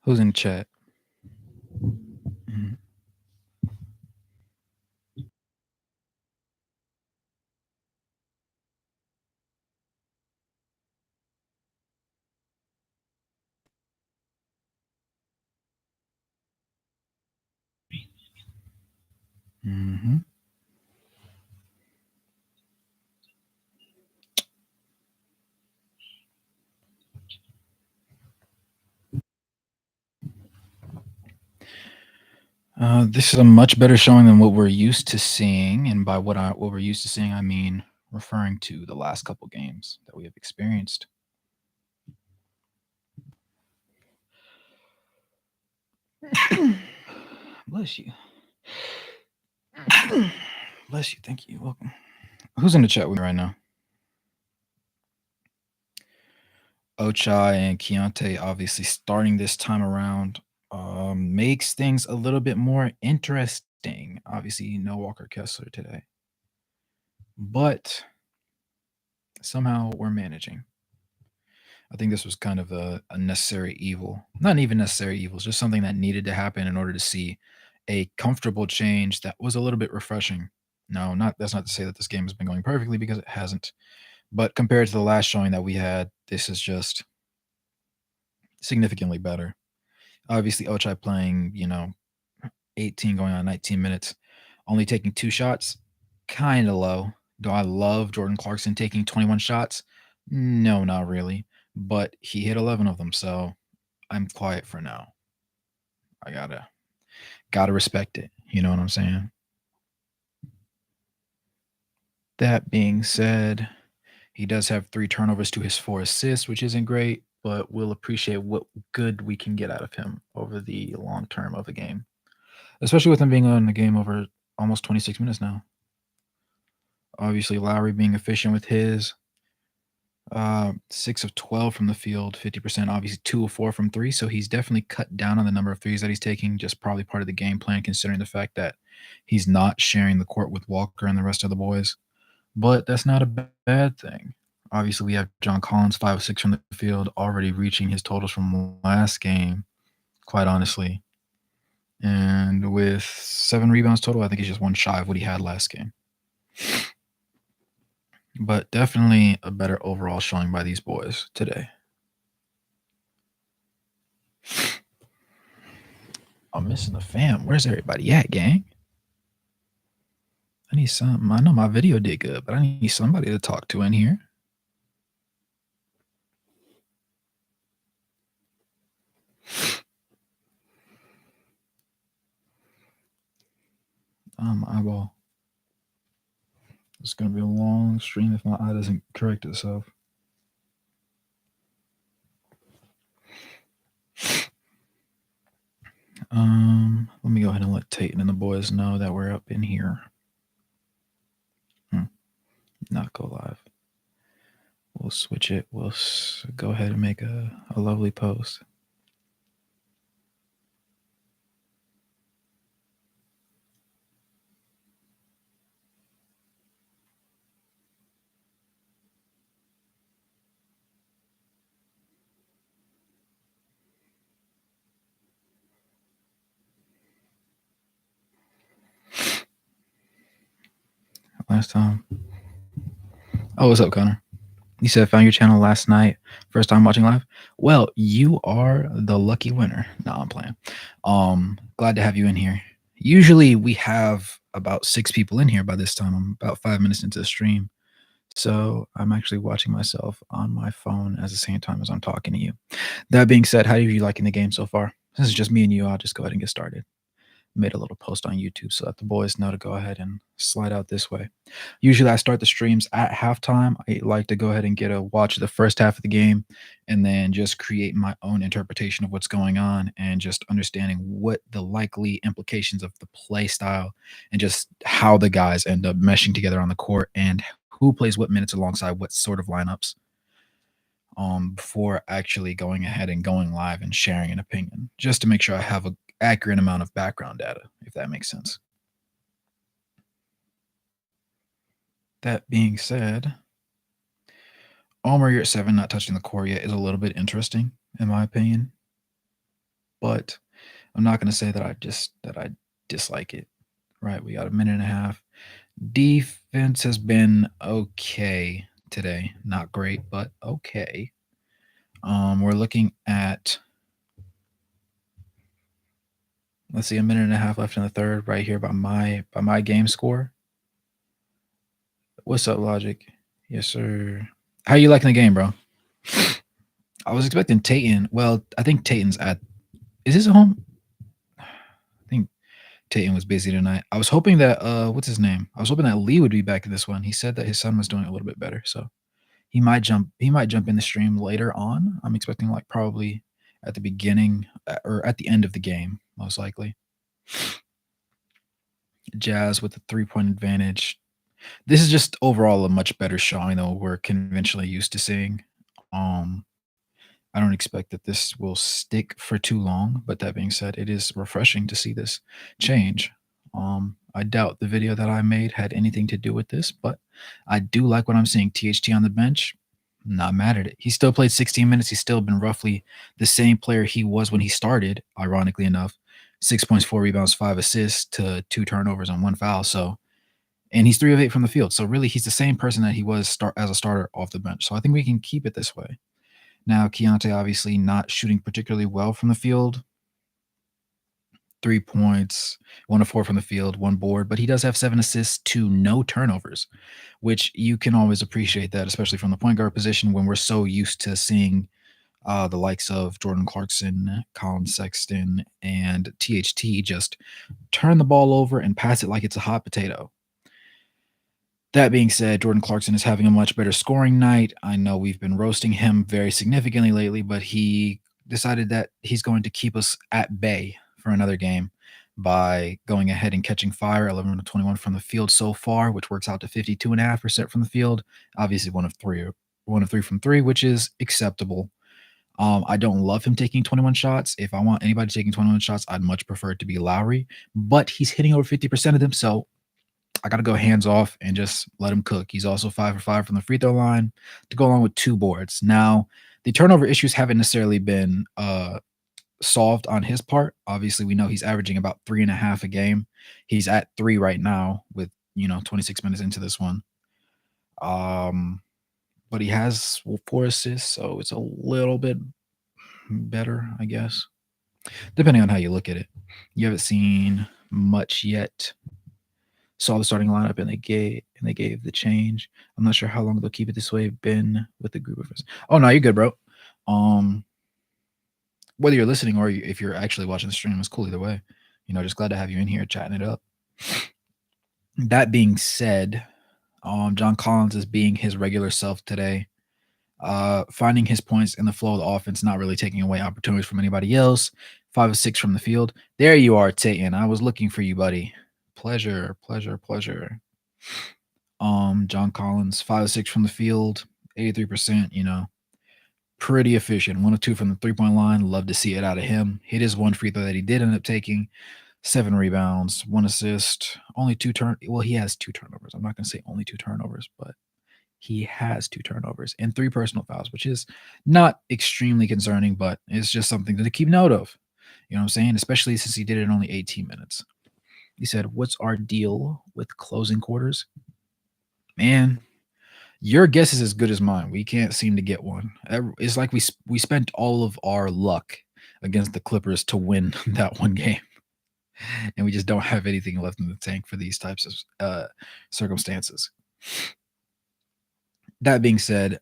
Who's in the chat? Mhm. Mhm. This is a much better showing than what we're used to seeing, and by what we're used to seeing, I mean referring to the last couple games that we have experienced. Bless you. Bless you. Thank you. Welcome. Who's in the chat with me right now? Ochai and Keontae obviously starting this time around makes things a little bit more interesting. Obviously, no Walker Kessler today, but somehow we're managing. I think this was kind of a necessary evil. Not even necessary evil, it's just something that needed to happen in order to see a comfortable change that was a little bit refreshing. No, not that's not to say that this game has been going perfectly because it hasn't. But compared to the last showing that we had, this is just significantly better. Obviously, Ochai playing, 18 going on 19 minutes, only taking 2 shots, kinda low. Do I love Jordan Clarkson taking 21 shots? No, not really, but he hit 11 of them, so I'm quiet for now. I gotta respect it, you know what I'm saying? That being said, he does have 3 turnovers to his 4 assists, which isn't great, but we'll appreciate what good we can get out of him over the long term of the game, especially with him being on the game over almost 26 minutes now. Obviously, Lowry being efficient with his 6 of 12 from the field, 50%, obviously 2 of 4 from 3, so he's definitely cut down on the number of threes that he's taking, just probably part of the game plan considering the fact that he's not sharing the court with Walker and the rest of the boys. But that's not a bad thing. Obviously, we have John Collins, 5 of 6 from the field, already reaching his totals from last game, quite honestly. And with 7 rebounds total, I think he's just one shy of what he had last game. But definitely a better overall showing by these boys today. I'm missing the fam. Where's everybody at, gang? I need some. I know my video did good, but I need somebody to talk to in here. Eyeball. It's gonna be a long stream if my eye doesn't correct itself. Let me go ahead and let Tayton and the boys know that we're up in here. Not go live. We'll switch it. We'll go ahead and make a lovely post. Last time. Oh, what's up, Connor? You said found your channel last night. First time watching live. Well, you are the lucky winner. No, I'm playing. Glad to have you in here. Usually we have about 6 people in here by this time. I'm about 5 minutes into the stream. So I'm actually watching myself on my phone at the same time as I'm talking to you. That being said, how are you liking the game so far? This is just me and you. I'll just go ahead and get started. Made a little post on YouTube so that the boys know to go ahead and slide out this way. Usually I start the streams at halftime. I like to go ahead and get a watch the first half of the game and then just create my own interpretation of what's going on and just understanding what the likely implications of the play style and just how the guys end up meshing together on the court and who plays what minutes alongside what sort of lineups before actually going ahead and going live and sharing an opinion, just to make sure I have a accurate amount of background data, if that makes sense. That being said, Omer, you're at 7, not touching the core yet, is a little bit interesting, in my opinion. but I'm not gonna say that I dislike it. Right, we got a minute and a half. Defense has been okay today. Not great, but okay. We're looking at, let's see, a minute and a half left in the third, right here by my game score. What's up, Logic? Yes, sir. How you liking the game, bro? I was expecting Tayton. Well, I think Tayton's at. Is this at home? I think Tayton was busy tonight. I was hoping that what's his name? I was hoping that Lee would be back in this one. He said that his son was doing a little bit better, so he might jump in the stream later on. I'm expecting like probably at the beginning or at the end of the game, most likely. Jazz with the 3-point advantage. This is just overall a much better showing than what we're conventionally used to seeing. Um, I don't expect that this will stick for too long, but that being said, it is refreshing to see this change. I doubt the video that I made had anything to do with this, but I do like what I'm seeing. THT on the bench, not mad at it. He still played 16 minutes. He's still been roughly the same player he was when he started, ironically enough. 6 points, 4 rebounds, 5 assists to 2 turnovers and 1 foul. So, and he's 3 of 8 from the field. So really he's the same person that he was as a starter off the bench. So I think we can keep it this way. Now, Keontae obviously not shooting particularly well from the field. 3 points, 1 of 4 from the field, 1 board, but he does have 7 assists to no turnovers, which you can always appreciate that, especially from the point guard position when we're so used to seeing the likes of Jordan Clarkson, Colin Sexton, and THT just turn the ball over and pass it like it's a hot potato. That being said, Jordan Clarkson is having a much better scoring night. I know we've been roasting him very significantly lately, but he decided that he's going to keep us at bay for another game by going ahead and catching fire, 11 to 21 from the field so far, which works out to 52.5% from the field. Obviously, one of three from three, which is acceptable. I don't love him taking 21 shots. If I want anybody taking 21 shots, I'd much prefer it to be Lowry, but he's hitting over 50% of them, so I got to go hands off and just let him cook. He's also 5 for 5 from the free throw line to go along with 2 boards. Now, the turnover issues haven't necessarily been solved on his part. Obviously, we know he's averaging about 3.5 a game. He's at 3 right now with 26 minutes into this one. But he has 4 assists, so it's a little bit better, I guess, depending on how you look at it. You haven't seen much yet. Saw the starting lineup and they gave the change. I'm not sure how long they'll keep it this way. Been with the group of us. Oh no, you're good, bro. Whether you're listening or if you're actually watching the stream, it's cool either way. Just glad to have you in here chatting it up. That being said, John Collins is being his regular self today. Finding his points in the flow of the offense, not really taking away opportunities from anybody else. 5 of 6 from the field. There you are, Tayton. I was looking for you, buddy. Pleasure. John Collins, 5 of 6 from the field, 83%, pretty efficient. 1 of 2 from the 3-point line. Love to see it out of him. Hit his 1 free throw that he did end up taking. 7 rebounds, 1 assist, only 2 well, he has 2 turnovers. I'm not going to say only 2 turnovers, but he has 2 turnovers and 3 personal fouls, which is not extremely concerning, but it's just something to keep note of. You know what I'm saying? Especially since he did it in only 18 minutes. He said, "What's our deal with closing quarters?" Man, your guess is as good as mine. We can't seem to get one. It's like we spent all of our luck against the Clippers to win that one game, and we just don't have anything left in the tank for these types of circumstances. That being said,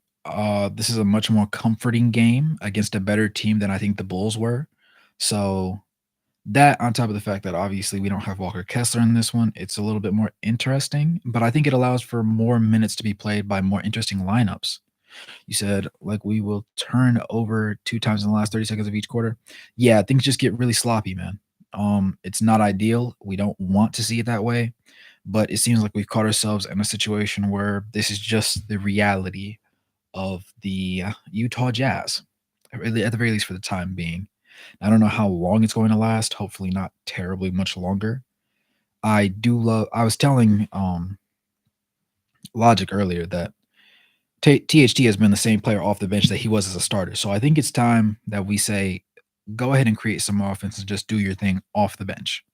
this is a much more comforting game against a better team than I think the Bulls were. So that, on top of the fact that obviously we don't have Walker Kessler in this one, it's a little bit more interesting, but I think it allows for more minutes to be played by more interesting lineups. You said, like, we will turn over 2 times in the last 30 seconds of each quarter. Yeah, things just get really sloppy, man. It's not ideal. We don't want to see it that way, but it seems like we've caught ourselves in a situation where this is just the reality of the Utah Jazz, at the very least for the time being. I don't know how long it's going to last. Hopefully not terribly much longer. I was telling Logic earlier that THT has been the same player off the bench that he was as a starter. So I think it's time that we say go ahead and create some offense and just do your thing off the bench.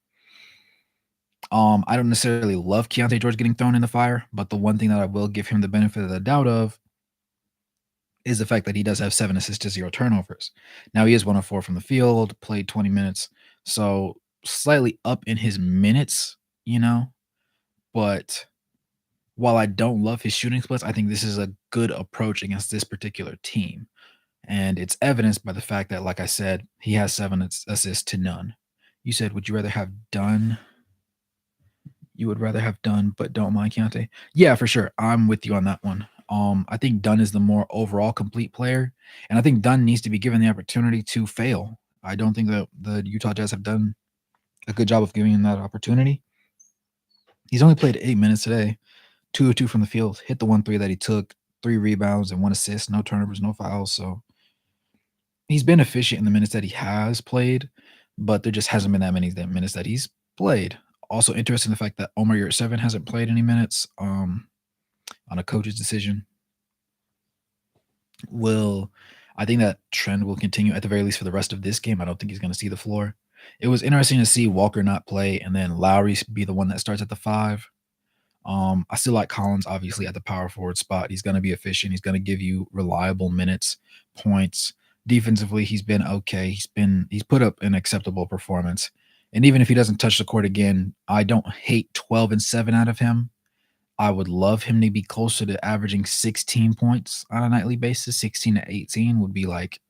I don't necessarily love Keontae George getting thrown in the fire, but the one thing that I will give him the benefit of the doubt of is the fact that he does have 7 assists to 0 turnovers. Now he is 1 of 4 from the field, played 20 minutes, so slightly up in his minutes, you know, but while I don't love his shooting splits, I think this is a good approach against this particular team, and it's evidenced by the fact that, like I said, he has 7 assists to none. You said, "Would you rather have done?" You would rather have Dunn, but don't mind Keontae? Yeah, for sure. I'm with you on that one. I think Dunn is the more overall complete player, and I think Dunn needs to be given the opportunity to fail. I don't think that the Utah Jazz have done a good job of giving him that opportunity. He's only played 8 minutes today, 2 of 2 from the field, hit the 1 3 that he took, 3 rebounds and 1 assist, no turnovers, no fouls. So he's been efficient in the minutes that he has played, but there just hasn't been that many minutes that he's played. Also interesting the fact that Omer Yurtseven hasn't played any minutes. On a coach's decision. Will I think that trend will continue at the very least for the rest of this game. I don't think he's going to see the floor. It was interesting to see Walker not play and then Lowry be the one that starts at the 5. I still like Collins obviously at the power forward spot. He's going to be efficient. He's going to give you reliable minutes, points. Defensively, he's been okay. He's put up an acceptable performance. And even if he doesn't touch the court again, I don't hate 12 and 7 out of him. I would love him to be closer to averaging 16 points on a nightly basis. 16 to 18 would be like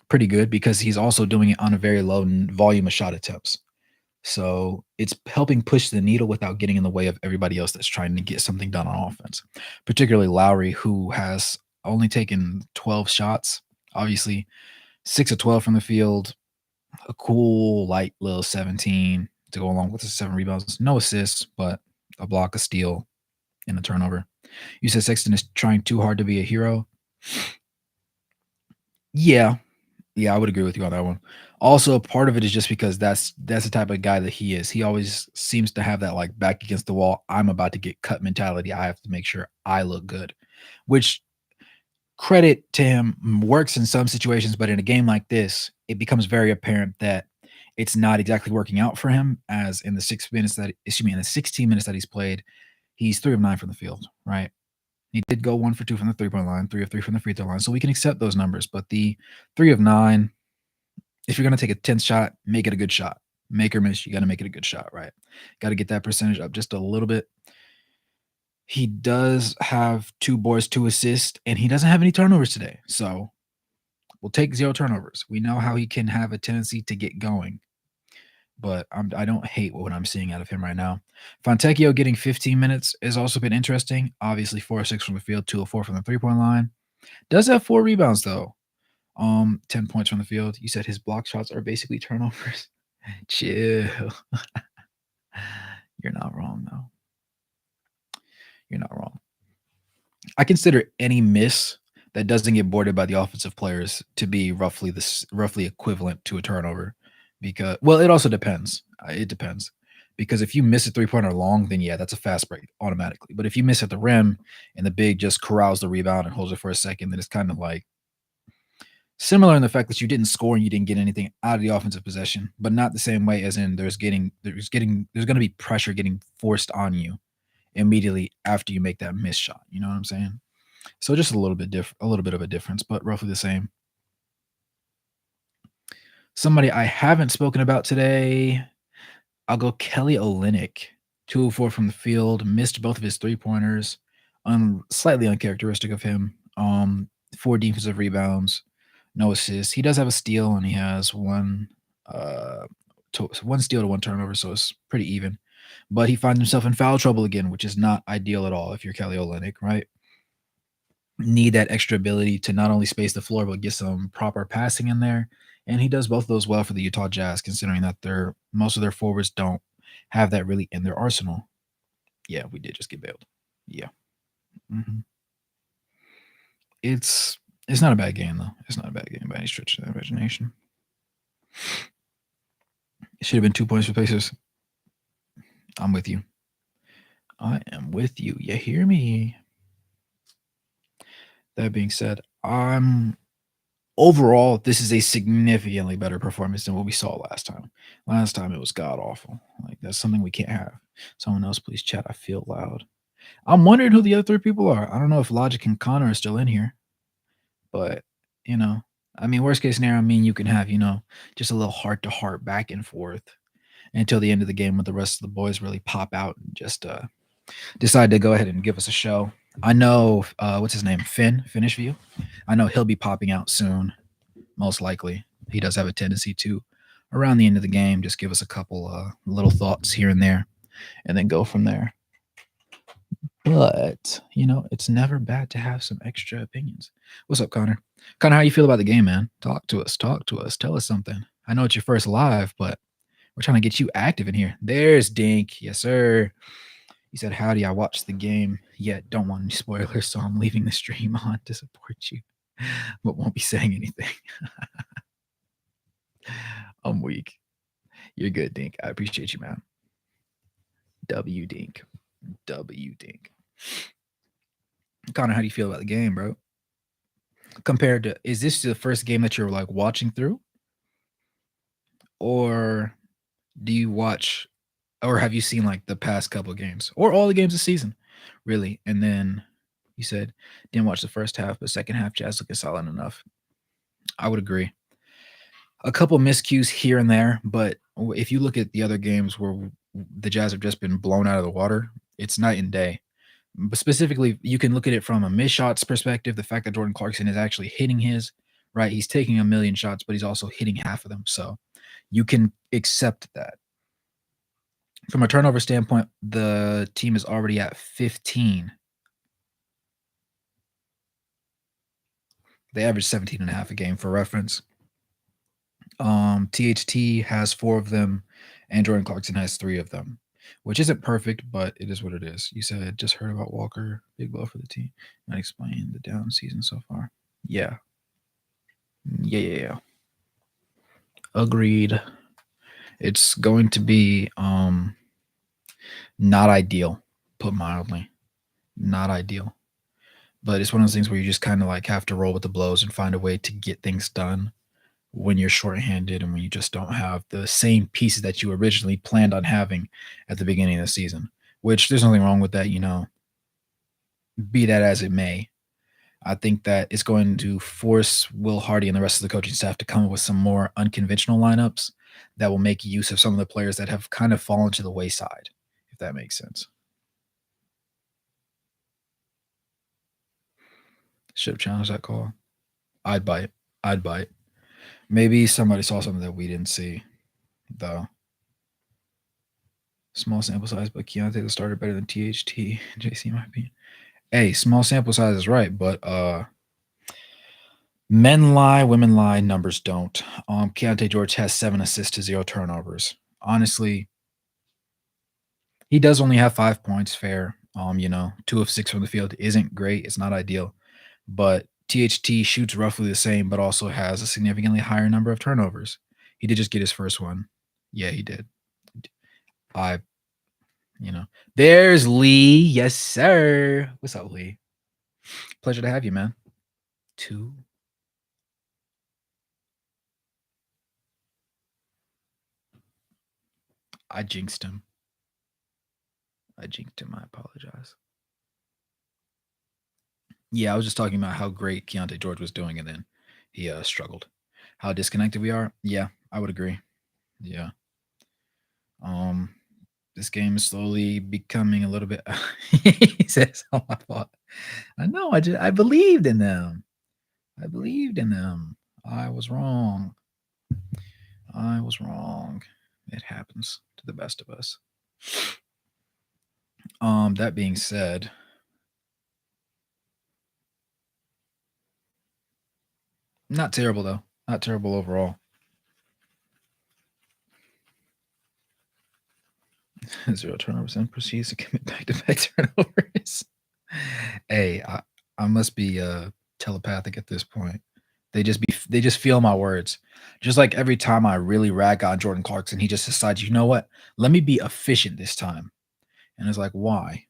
pretty good because he's also doing it on a very low volume of shot attempts. So it's helping push the needle without getting in the way of everybody else that's trying to get something done on offense, particularly Lowry, who has only taken 12 shots. Obviously, 6 of 12 from the field, a cool, light little 17 to go along with the 7 rebounds. No assists, but a block, a steal, and a turnover. You said Sexton is trying too hard to be a hero. Yeah. Yeah, I would agree with you on that one. Also, part of it is just because that's the type of guy that he is. He always seems to have that like back against the wall, I'm about to get cut mentality. I have to make sure I look good. Which credit to him works in some situations, but in a game like this, it becomes very apparent that it's not exactly working out for him as in the 16 minutes that he's played, he's 3 of 9 from the field, right? He did go 1 for 2 from the three-point line, 3 of 3 from the free throw line, so we can accept those numbers, but the 3 of 9, if you're gonna take a 10th shot, make it a good shot. Make or miss, you gotta make it a good shot, right? Gotta get that percentage up just a little bit. He does have 2 boards, 2 assists, and he doesn't have any turnovers today, so we'll take 0 turnovers. We know how he can have a tendency to get going, but I don't hate what I'm seeing out of him right now. Fontecchio getting 15 minutes has also been interesting. Obviously, 4 of 6 from the field, 2 of 4 from the three-point line. Does have 4 rebounds though. 10 points from the field. You said his block shots are basically turnovers. Chill. You're not wrong though. You're not wrong. I consider any miss that doesn't get boarded by the offensive players to be roughly equivalent to a turnover. Because well, it also depends. It depends. Because if you miss a three-pointer long, then yeah, that's a fast break automatically. But if you miss at the rim and the big just corrals the rebound and holds it for a second, then it's kind of like similar in the fact that you didn't score and you didn't get anything out of the offensive possession, but not the same way as in there's going to be pressure getting forced on you immediately after you make that miss shot. You know what I'm saying? So just a little bit a little bit of a difference, but roughly the same. Somebody I haven't spoken about today, I'll go Kelly Olynyk. 2 of 4 from the field, missed both of his three-pointers. Slightly uncharacteristic of him. 4 defensive rebounds, no assists. He does have a steal and he has uh, 1 steal to 1 turnover, so it's pretty even. But he finds himself in foul trouble again, which is not ideal at all if you're Kelly Olynyk, right? Need that extra ability to not only space the floor but get some proper passing in there. And he does both of those well for the Utah Jazz, considering that most of their forwards don't have that really in their arsenal. Yeah, we did just get bailed. Yeah. hmm It's not a bad game though. It's not a bad game by any stretch of the imagination. It should have been 2 points for Pacers. I'm with you. I am with you. You hear me? That being said, overall, this is a significantly better performance than what we saw last time. Last time it was god awful. Like that's something we can't have. Someone else, please chat. I feel loud. I'm wondering who the other three people are. I don't know if Logic and Connor are still in here, but you know, I mean, worst case scenario, I mean, you can have just a little heart to heart back and forth until the end of the game when the rest of the boys really pop out and just decide to go ahead and give us a show. I know what's his name, Finish View. I know he'll be popping out soon, most likely. He does have a tendency to, around the end of the game, just give us a couple little thoughts here and there, and then go from there. But it's never bad to have some extra opinions. What's up, Connor? Connor, how you feel about the game, man? Talk to us. Talk to us. Tell us something. I know it's your first live, but we're trying to get you active in here. There's Dink. Yes, sir. He said, howdy, I watched the game, yet don't want any spoilers, so I'm leaving the stream on to support you, but won't be saying anything. I'm weak. You're good, Dink. I appreciate you, man. W Dink. W Dink. Connor, how do you feel about the game, bro? Compared to, is this the first game that you're like watching through? Or do you watch, or have you seen like the past couple of games or all the games this season, really? And then you said didn't watch the first half, but second half Jazz looking solid enough. I would agree. A couple miscues here and there, but if you look at the other games where the Jazz have just been blown out of the water, it's night and day. But specifically, you can look at it from a missed shots perspective. The fact that Jordan Clarkson is actually hitting his, right? He's taking a million shots, but he's also hitting half of them. So you can accept that. From a turnover standpoint, the team is already at 15. They average 17 and a half a game for reference. THT has 4 of them, and Jordan Clarkson has 3 of them, which isn't perfect, but it is what it is. You said just heard about Walker, big blow for the team. Not explain the down season so far. Yeah. Agreed. It's going to be not ideal, put mildly. Not ideal. But it's one of those things where you just kind of like have to roll with the blows and find a way to get things done when you're shorthanded and when you just don't have the same pieces that you originally planned on having at the beginning of the season, which there's nothing wrong with that, be that as it may. I think that it's going to force Will Hardy and the rest of the coaching staff to come up with some more unconventional lineups that will make use of some of the players that have kind of fallen to the wayside, if that makes sense. Should have challenged that call. I'd bite. Maybe somebody saw something that we didn't see, though. Small sample size, but Keontae started better than THT. JC, in my opinion. Hey, small sample size is right, but men lie, women lie, numbers don't. Keontae George has 7 assists to 0 turnovers. Honestly, he does only have 5 points, fair. 2 of 6 from the field isn't great. It's not ideal. But THT shoots roughly the same, but also has a significantly higher number of turnovers. He did just get his first one. Yeah, he did. There's Lee. Yes, sir. What's up, Lee? Pleasure to have you, man. 2. I jinxed him. I apologize. Yeah, I was just talking about how great Keontae George was doing, and then he struggled. How disconnected we are? Yeah, I would agree. Yeah. This game is slowly becoming a little bit. He says, "Oh, my fault." I know. I believed in them. I was wrong. It happens to the best of us. That being said, not terrible though. Not terrible overall. 0 turnovers and proceeds to commit back-to-back turnovers. Hey, I must be telepathic at this point. They just feel my words. Just like every time I really rag on Jordan Clarkson, he just decides, you know what? Let me be efficient this time. And it's like, why?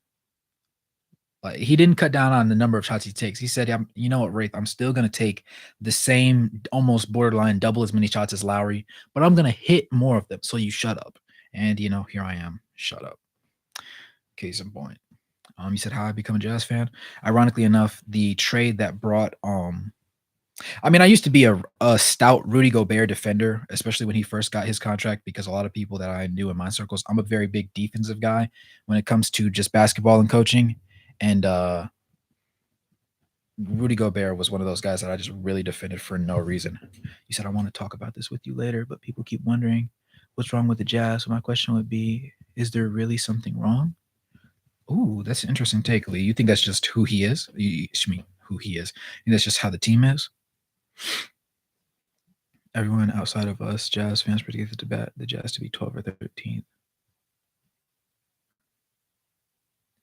Like, he didn't cut down on the number of shots he takes. He said, you know what, Wraith, I'm still gonna take the same almost borderline double as many shots as Lowry, but I'm gonna hit more of them. So you shut up." And here I am. Shut up. Case in point. You said how I become a Jazz fan. Ironically enough, the trade that brought I mean, I used to be a stout Rudy Gobert defender, especially when he first got his contract, because a lot of people that I knew in my circles, I'm a very big defensive guy when it comes to just basketball and coaching. And Rudy Gobert was one of those guys that I just really defended for no reason. You said, I want to talk about this with you later, but people keep wondering what's wrong with the Jazz. So my question would be, is there really something wrong? Ooh, that's an interesting take, Lee. You think that's just who he is? Who he is. You think that's just how the team is? Everyone outside of us Jazz fans predicted the Jazz to be 12 or 13th.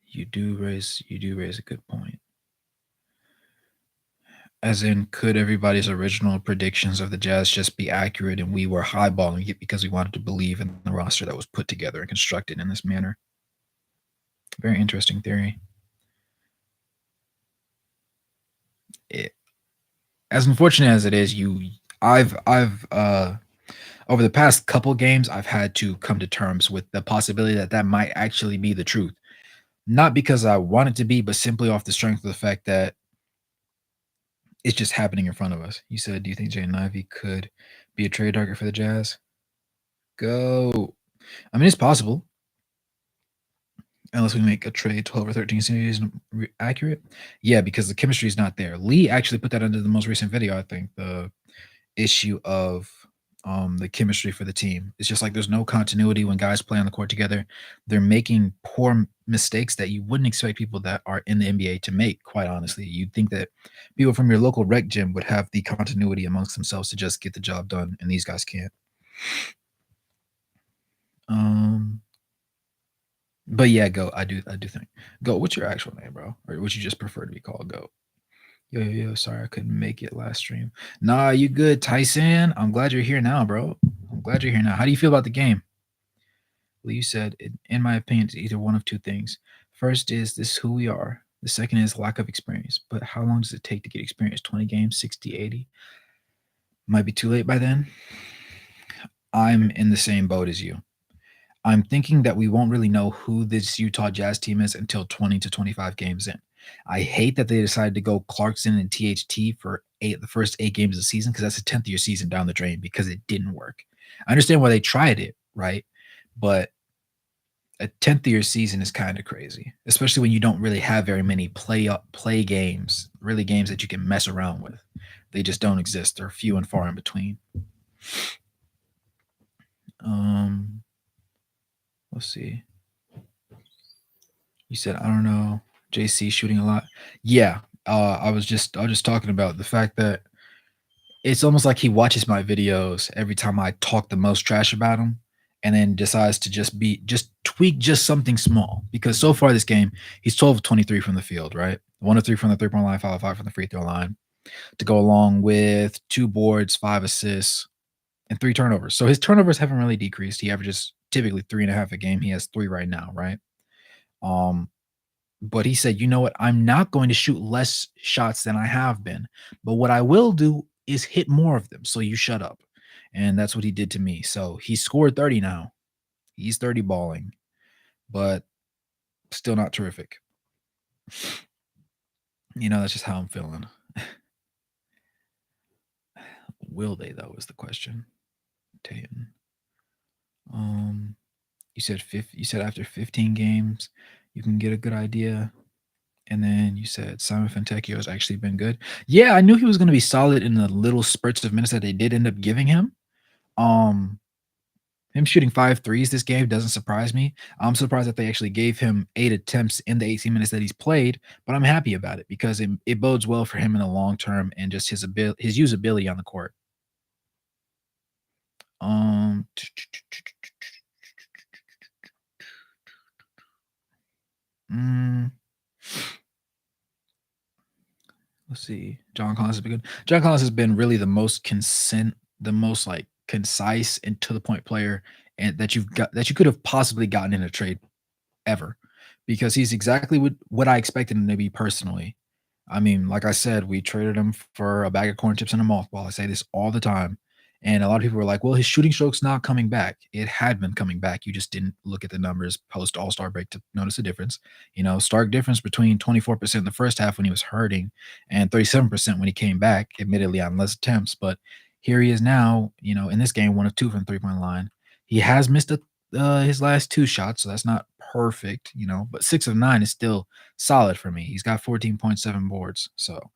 You do raise a good point. As in, could everybody's original predictions of the Jazz just be accurate and we were highballing it because we wanted to believe in the roster that was put together and constructed in this manner? Very interesting theory. As unfortunate as it is, I've over the past couple games, I've had to come to terms with the possibility that might actually be the truth. Not because I want it to be, but simply off the strength of the fact that it's just happening in front of us. You said, do you think Jaden Ivey could be a trade target for the Jazz? Go. I mean, it's possible. Unless we make a trade 12 or 13 series accurate. Yeah, because the chemistry is not there. Lee actually put that under the most recent video, I think, the issue of the chemistry for the team. It's just like there's no continuity when guys play on the court together. They're making poor mistakes that you wouldn't expect people that are in the NBA to make, quite honestly. You'd think that people from your local rec gym would have the continuity amongst themselves to just get the job done, and these guys can't. But yeah, Go. I do think. Go, what's your actual name, bro? Or would you just prefer to be called Go? Yo, sorry I couldn't make it last stream. Nah, you good, Tyson? I'm glad you're here now, bro. I'm glad you're here now. How do you feel about the game? Well, you said, in my opinion, it's either one of two things. First is this is who we are. The second is lack of experience. But how long does it take to get experience? 20 games, 60, 80? Might be too late by then. I'm in the same boat as you. I'm thinking that we won't really know who this Utah Jazz team is until 20 to 25 games in. I hate that they decided to go Clarkson and THT for the first 8 games of the season, because that's a 10th year season down the drain because it didn't work. I understand why they tried it, right? But a 10th year season is kind of crazy, especially when you don't really have very many play games, really games that you can mess around with. They just don't exist. They're few and far in between. Let's see. You said, I don't know, JC shooting a lot. Yeah, I was just talking about the fact that it's almost like he watches my videos every time I talk the most trash about him, and then decides to just tweak just something small. Because so far this game, he's 12 of 23 from the field, right? 1 of 3 from the 3-point line, 5 of 5 from the free throw line, to go along with 2 boards, 5 assists, and 3 turnovers. So his turnovers haven't really decreased. He averages typically 3.5 a game. He has 3 right now, right? But he said, you know what? I'm not going to shoot less shots than I have been, but what I will do is hit more of them. So you shut up. And that's what he did to me. So he scored 30 now. He's 30 balling, but still not terrific. That's just how I'm feeling. Will they, though, is the question. Tatum. You said after 15 games, you can get a good idea. And then you said Simon Fontecchio has actually been good. Yeah, I knew he was going to be solid in the little spurts of minutes that they did end up giving him. Him shooting 5 threes this game doesn't surprise me. I'm surprised that they actually gave him 8 attempts in the 18 minutes that he's played, but I'm happy about it because it bodes well for him in the long term and just his usability on the court. Let's see. John Collins has been good. John Collins has been really the most concise and to the point player and that you could have possibly gotten in a trade ever, because he's exactly what I expected him to be personally. I mean, like I said, we traded him for a bag of corn chips and a mothball. I say this all the time. And a lot of people were like, well, his shooting stroke's not coming back. It had been coming back. You just didn't look at the numbers post All Star break to notice a difference. Stark difference between 24% in the first half when he was hurting and 37% when he came back, admittedly on less attempts. But here he is now, in this game, 1 of 2 from 3 point line. He has missed his last 2 shots, so that's not perfect, but 6 of 9 is still solid for me. He's got 14.7 boards, so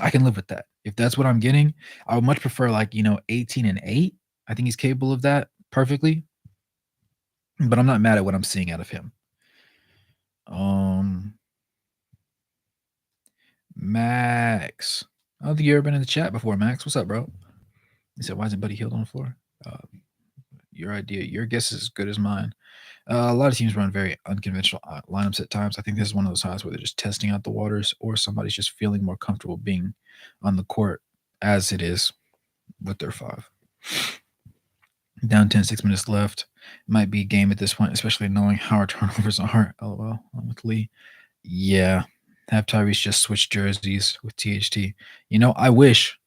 I can live with that. If that's what I'm getting, I would much prefer 18 and 8. I think he's capable of that perfectly, but I'm not mad at what I'm seeing out of him. Max. I don't think you ever been in the chat before, Max. What's up, bro? He said, "Why isn't Buddy Hield on the floor?" Your guess is as good as mine. A lot of teams run very unconventional lineups at times. I think this is one of those times where they're just testing out the waters, or somebody's just feeling more comfortable being on the court as it is with their 5. Down 10, 6 minutes left. It might be game at this point, especially knowing how our turnovers are. LOL. I'm with Lee. Yeah. Have Tyrese just switch jerseys with THT. I wish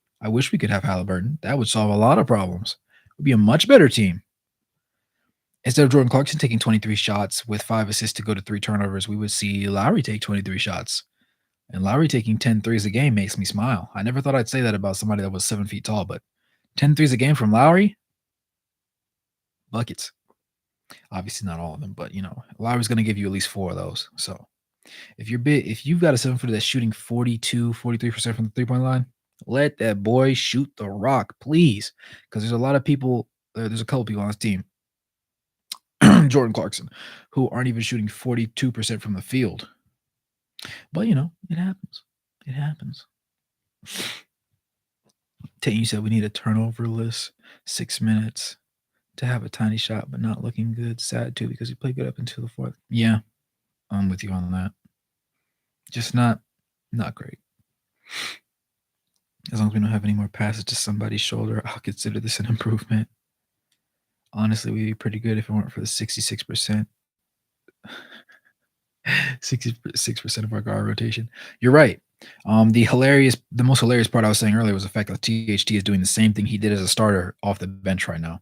we could have Halliburton. That would solve a lot of problems. It would be a much better team. Instead of Jordan Clarkson taking 23 shots with 5 assists to go to 3 turnovers, we would see Lowry take 23 shots. And Lowry taking 10 threes a game makes me smile. I never thought I'd say that about somebody that was 7 feet tall, but 10 threes a game from Lowry? Buckets. Obviously not all of them, but Lowry's going to give you at least 4 of those. So if you've got a 7-footer that's shooting 42, 43% from the 3-point line, let that boy shoot the rock, please. Because there's a lot of people, there's a couple people on this team, Jordan Clarkson, who aren't even shooting 42% from the field. But, it happens. It happens. Tate, you said we need a turnover-less 6 minutes to have a tiny shot, but not looking good. Sad, too, because he played good up until the 4th. Yeah, I'm with you on that. Just not great. As long as we don't have any more passes to somebody's shoulder, I'll consider this an improvement. Honestly, we'd be pretty good if it weren't for the 66%. 66% of our guard rotation. You're right. The most hilarious part I was saying earlier was the fact that THT is doing the same thing he did as a starter off the bench right now.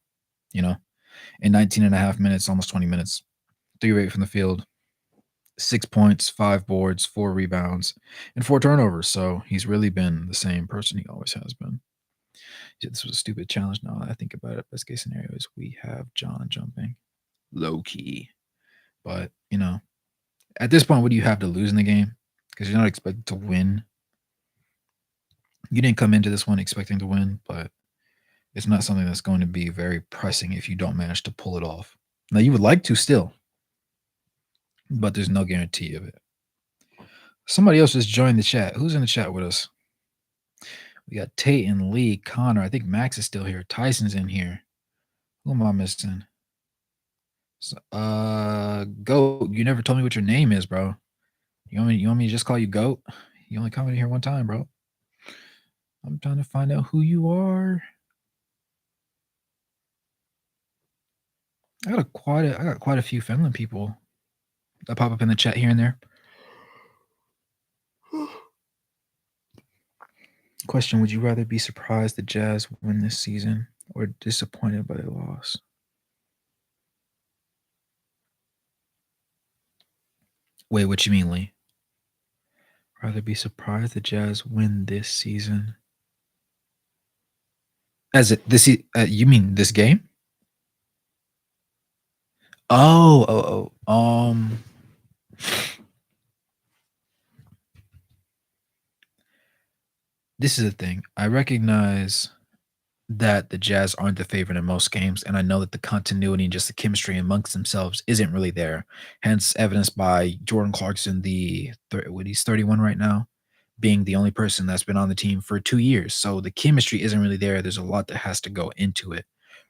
In 19 and a half minutes, almost 20 minutes, 3 of 8 from the field, 6 points, 5 boards, 4 rebounds, and 4 turnovers. So he's really been the same person he always has been. This was a stupid challenge. Now I think about it, best case scenario is we have John jumping low key. But, at this point, what do you have to lose in the game? Because you're not expected to win. You didn't come into this one expecting to win, but it's not something that's going to be very pressing if you don't manage to pull it off. Now, you would like to still, but there's no guarantee of it. Somebody else just joined the chat. Who's in the chat with us? We got Tate and Lee, Connor. I think Max is still here. Tyson's in here. Who am I missing? Goat. You never told me what your name is, bro. You want me to just call you Goat? You only come in here one time, bro. I'm trying to find out who you are. I got quite a few Finland people that pop up in the chat here and there. Question: would you rather be surprised the Jazz win this season or disappointed by the loss? Wait, what you mean, Lee? Rather be surprised the Jazz win this season? You mean this game? Oh. This is the thing. I recognize that the Jazz aren't the favorite in most games, and I know that the continuity and just the chemistry amongst themselves isn't really there. Hence, evidenced by Jordan Clarkson, he's 31 right now, being the only person that's been on the team for 2 years. So the chemistry isn't really there. There's a lot that has to go into it,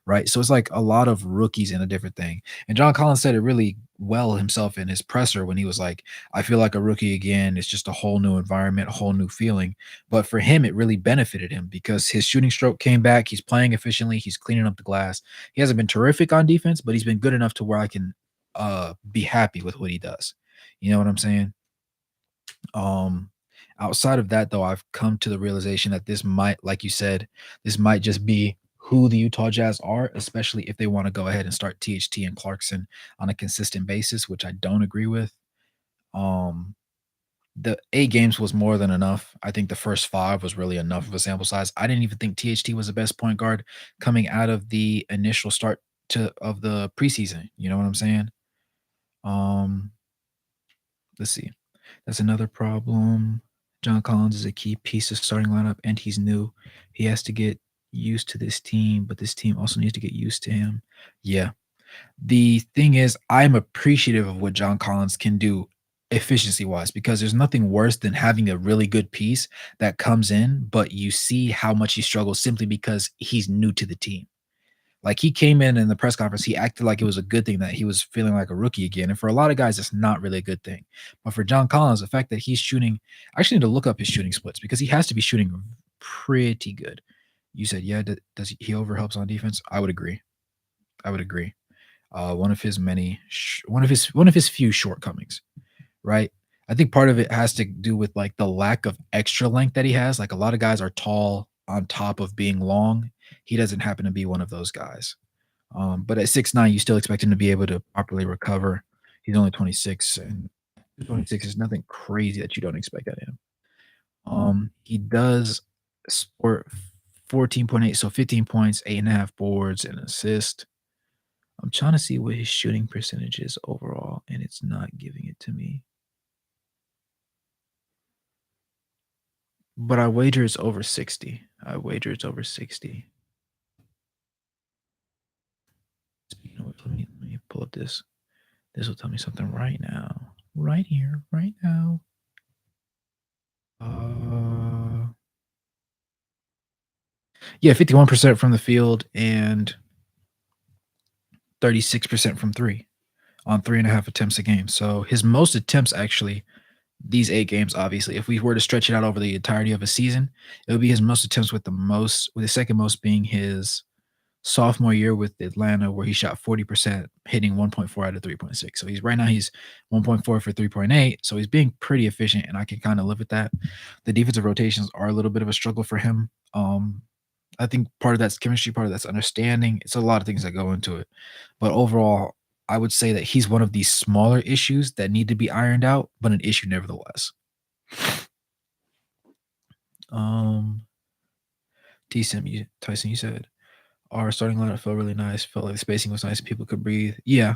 right? So it's like a lot of rookies in a different thing. And John Collins said it really well himself in his presser when he was like, I feel like a rookie again. It's just a whole new environment, a whole new feeling. But for him, it really benefited him because his shooting stroke came back. He's playing efficiently. He's cleaning up the glass. He hasn't been terrific on defense, but he's been good enough to where I can be happy with what he does. You know what I'm saying? Um, Outside of that, though, I've come to the realization that this might, like you said, this might just be who the Utah Jazz are, especially if they want to go ahead and start THT and Clarkson on a consistent basis, which I don't agree with. Um, the 8 games was more than enough. I think the first 5 was really enough of a sample size. I didn't even think THT was the best point guard coming out of the initial start to of the preseason. You know what I'm saying? Um, let's see. That's another problem. John Collins is a key piece of starting lineup, and he's new. He has to get used to this team, but this team also needs to get used to him. Yeah. The thing is, I'm appreciative of what John Collins can do efficiency wise because there's nothing worse than having a really good piece that comes in, but you see how much he struggles simply because he's new to the team. Like he came in the press conference, he acted like it was a good thing that he was feeling like a rookie again. And for a lot of guys, it's not really a good thing. But for John Collins, the fact that he's shooting, I actually need to look up his shooting splits because he has to be shooting pretty good. You said, yeah, does he overhelps on defense? I would agree. I would agree. One of his one of his few shortcomings, right? I think part of it has to do with like the lack of extra length that he has. Like a lot of guys are tall on top of being long. He doesn't happen to be one of those guys. But at 6'9", you still expect him to be able to properly recover. He's only 26, and 26 is nothing crazy that you don't expect at him. He does sport 14.8, so 15 points, 8.5 boards, and assist. I'm trying to see what his shooting percentage is overall, and it's not giving it to me. But I wager it's over 60. I wager it's over 60. Speaking of which, let me pull up this. This will tell me something right now. Right here, right now. Uh, yeah, 51% from the field and 36% from three on 3.5 attempts a game. So his most attempts actually these 8 games, obviously, if we were to stretch it out over the entirety of a season, it would be his most attempts with the second most being his sophomore year with Atlanta, where he shot 40%, hitting 1.4 out of 3.6. So he's 1.4 for 3.8. So he's being pretty efficient, and I can kind of live with that. The defensive rotations are a little bit of a struggle for him. I think part of that's chemistry, part of that's understanding. It's a lot of things that go into it. But overall, I would say that he's one of these smaller issues that need to be ironed out, but an issue nevertheless. Um, Tyson, you said our starting lineup felt really nice. Felt like the spacing was nice. People could breathe. Yeah.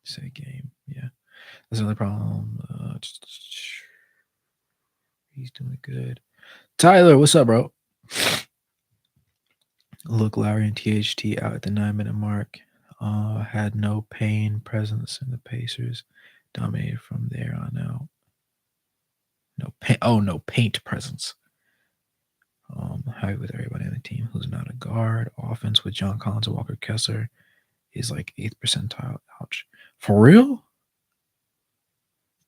Say game. Yeah. That's another problem. He's doing good. Tyler, what's up, bro? Look, Lowry and THT out at the 9-minute mark. Had no pain presence in the Pacers. Dominated from there on out. No paint. Oh, no paint presence. Happy with everybody on the team who's not a guard. Offense with John Collins and Walker Kessler is like 8th percentile. Ouch. For real?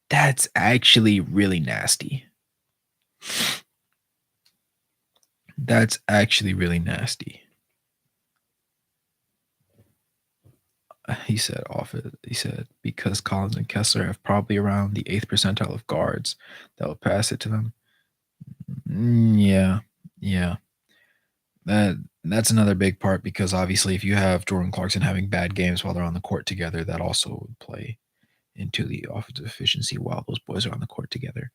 That's actually really nasty. That's actually really nasty. He said because Collins and Kessler have probably around the 8th percentile of guards that will pass it to them. Yeah. Yeah. That's another big part because obviously if you have Jordan Clarkson having bad games while they're on the court together, that also would play into the offensive efficiency while those boys are on the court together.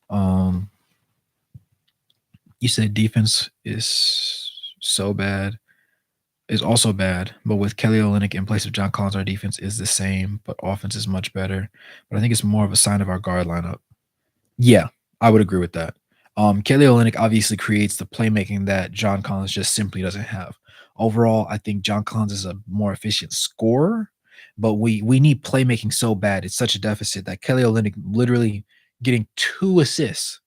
Um, you said defense is so bad, is also bad, but with Kelly Olynyk in place of John Collins, our defense is the same, but offense is much better. But I think it's more of a sign of our guard lineup. Yeah, I would agree with that. Kelly Olynyk obviously creates the playmaking that John Collins just simply doesn't have. Overall, I think John Collins is a more efficient scorer, but we need playmaking so bad. It's such a deficit that Kelly Olynyk literally getting 2 assists,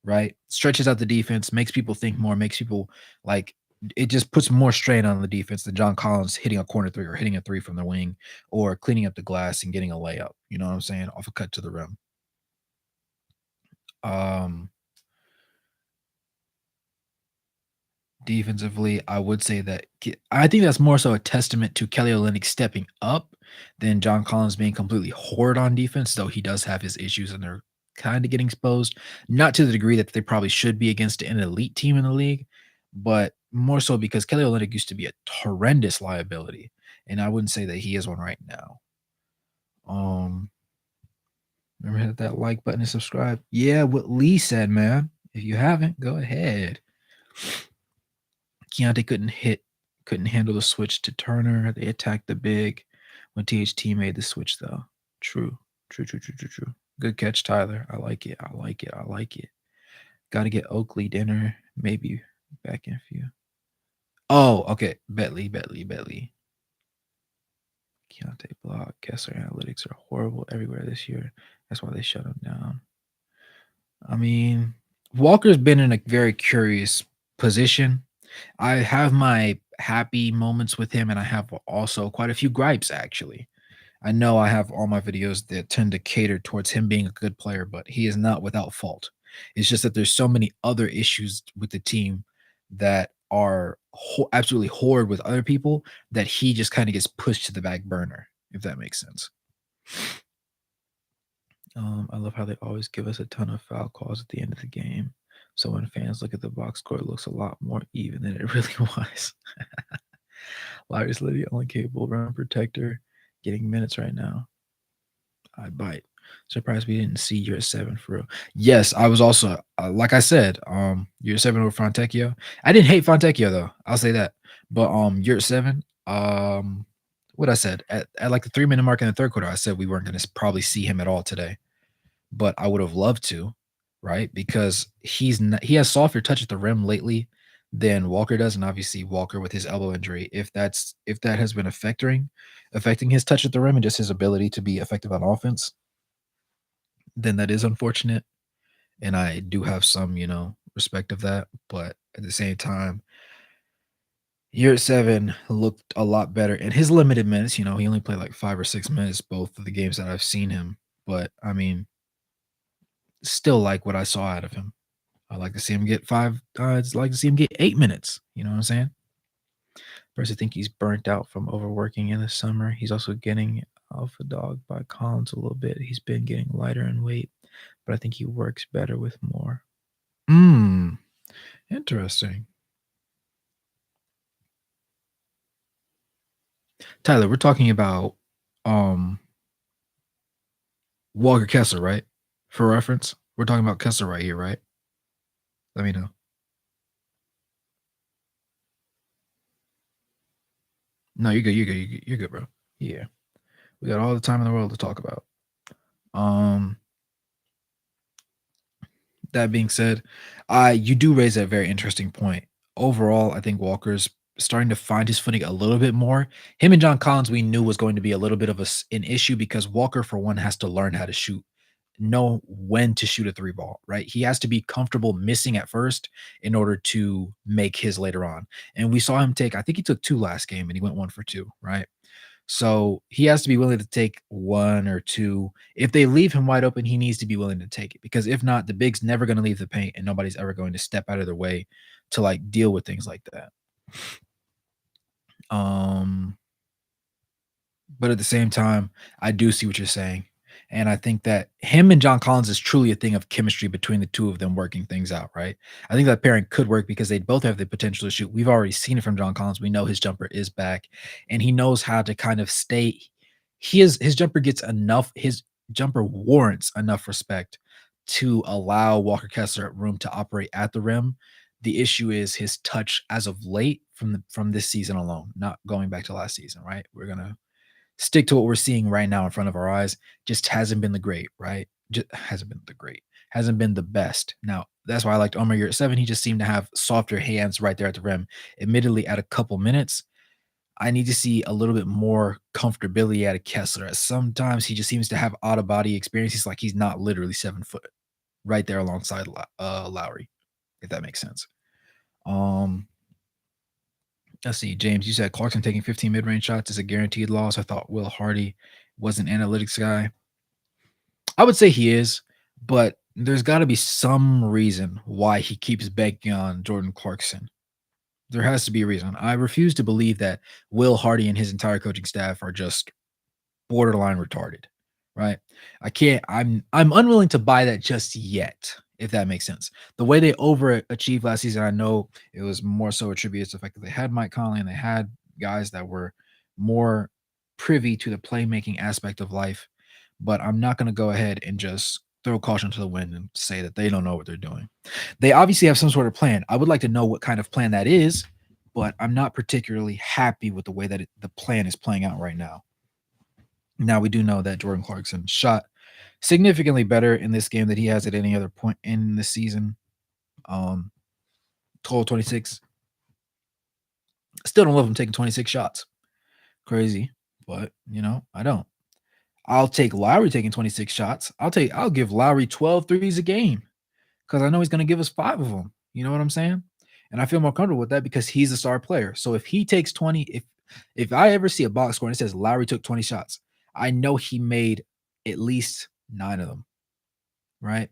right? Stretches out the defense, makes people think more, makes people like it just puts more strain on the defense than John Collins hitting a corner three or hitting a three from the wing or cleaning up the glass and getting a layup. You know what I'm saying? Off a cut to the rim. Um, Defensively, I would say that I think that's more so a testament to Kelly Olynyk stepping up than John Collins being completely horrid on defense, though he does have his issues and they're kind of getting exposed. Not to the degree that they probably should be against an elite team in the league, but more so because Kelly Olynyk used to be a horrendous liability, and I wouldn't say that he is one right now. Um, Remember hit that like button and subscribe. Yeah, what Lee said, man. If you haven't, go ahead. Keontae couldn't handle the switch to Turner. They attacked the big when THT made the switch, though. True. True, true, true, true, true. Good catch, Tyler. I like it. I like it. I like it. Got to get Oakley dinner. Maybe back in a few. Oh, okay. Betley. Keontae block. Kessler analytics are horrible everywhere this year. That's why they shut him down. I mean, Walker's been in a very curious position. I have my happy moments with him, and I have also quite a few gripes, actually. I know I have all my videos that tend to cater towards him being a good player, but he is not without fault. It's just that there's so many other issues with the team that are absolutely horrid with other people that he just kind of gets pushed to the back burner, if that makes sense. I love how they always give us a ton of foul calls at the end of the game. So when fans look at the box score, it looks a lot more even than it really was. Lowry's literally the only capable rim protector getting minutes right now. I bite. Surprised we didn't see year 7 for real. Yes, I was also like I said, year 7 over Fontecchio. I didn't hate Fontecchio though. I'll say that. But year 7, what I said at like the 3-minute mark in the third quarter, I said we weren't going to probably see him at all today. But I would have loved to, right? Because he has softer touch at the rim lately than Walker does, and obviously Walker with his elbow injury, if that has been affecting his touch at the rim and just his ability to be effective on offense, then that is unfortunate. And I do have some, respect of that. But at the same time, year 7 looked a lot better. And his limited minutes, he only played like 5 or 6 minutes both of the games that I've seen him. But I mean, still like what I saw out of him. I like to see him get 5. I'd like to see him get 8 minutes. You know what I'm saying? First, I think he's burnt out from overworking in the summer. He's also getting alpha dog by Collins a little bit. He's been getting lighter in weight, but I think he works better with more. Interesting. Tyler, we're talking about Walker Kessler, right? For reference, we're talking about Kessler right here, right? Let me know. No, you're good. You're good, bro. Yeah, we got all the time in the world to talk about. Um, that being said, you do raise a very interesting point. Overall, I think Walker's starting to find his footing a little bit more. Him and John Collins, we knew was going to be a little bit of an issue because Walker, for one, has to learn how to shoot, know when to shoot a three ball, right? He has to be comfortable missing at first in order to make his later on. And we saw him take, I think he took 2 last game and he went 1 for 2, right? So he has to be willing to take 1 or 2. If they leave him wide open, he needs to be willing to take it because if not, the big's never going to leave the paint and nobody's ever going to step out of their way to like deal with things like that. Um, but at the same time, I do see what you're saying. And I think that him and John Collins is truly a thing of chemistry between the two of them working things out, right? I think that pairing could work because they both have the potential to shoot. We've already seen it from John Collins. We know his jumper is back and he knows how to kind of stay. His jumper gets enough, his jumper warrants enough respect to allow Walker Kessler room to operate at the rim. The issue is his touch as of late from this season alone, not going back to last season, right? We're gonna stick to what we're seeing right now in front of our eyes. Just hasn't been the great, right? Just hasn't been the great. Hasn't been the best. Now, that's why I liked Omer year 7. He just seemed to have softer hands right there at the rim. Admittedly, at a couple minutes, I need to see a little bit more comfortability out of Kessler. As sometimes he just seems to have out of body experience. He's like he's not literally 7 foot right there alongside Lowry, if that makes sense. Um, let's see, James, you said Clarkson taking 15 mid-range shots is a guaranteed loss. I thought Will Hardy was an analytics guy. I would say he is, but there's got to be some reason why he keeps banking on Jordan Clarkson. There has to be a reason. I refuse to believe that Will Hardy and his entire coaching staff are just borderline retarded, right? I can't. I'm unwilling to buy that just yet, if that makes sense. The way they overachieved last season, I know it was more so attributed to the fact that they had Mike Conley and they had guys that were more privy to the playmaking aspect of life. But I'm not going to go ahead and just throw caution to the wind and say that they don't know what they're doing. They obviously have some sort of plan. I would like to know what kind of plan that is, but I'm not particularly happy with the way that the plan is playing out right now. Now we do know that Jordan Clarkson shot significantly better in this game than he has at any other point in the season. Um, total 26. Still don't love him taking 26 shots. Crazy, but I don't. I'll take Lowry taking 26 shots. I'll give Lowry 12 threes a game because I know he's going to give us 5 of them. You know what I'm saying? And I feel more comfortable with that because he's a star player. So if he takes 20, if I ever see a box score and it says Lowry took 20 shots, I know he made at least 9 of them, right?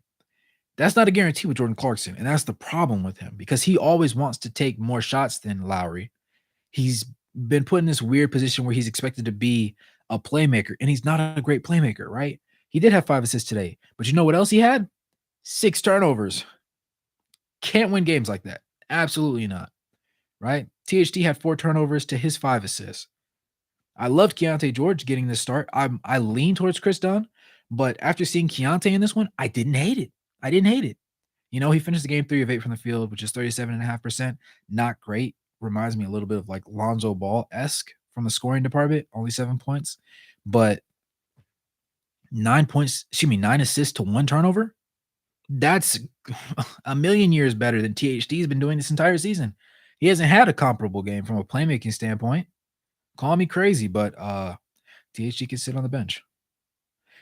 That's not a guarantee with Jordan Clarkson, and that's the problem with him because he always wants to take more shots than Lowry. He's been put in this weird position where he's expected to be a playmaker, and he's not a great playmaker, right? He did have 5 assists today, but you know what else he had? 6 turnovers. Can't win games like that. Absolutely not, right? THT had 4 turnovers to his 5 assists. I loved Keontae George getting this start. I lean towards Chris Dunn, but after seeing Keontae in this one, I didn't hate it. I didn't hate it. He finished the game 3 of 8 from the field, which is 37.5%. Not great. Reminds me a little bit of like Lonzo Ball-esque from the scoring department, only 7 points. But 9 assists to 1 turnover. That's a million years better than THT's been doing this entire season. He hasn't had a comparable game from a playmaking standpoint. Call me crazy, but THT can sit on the bench.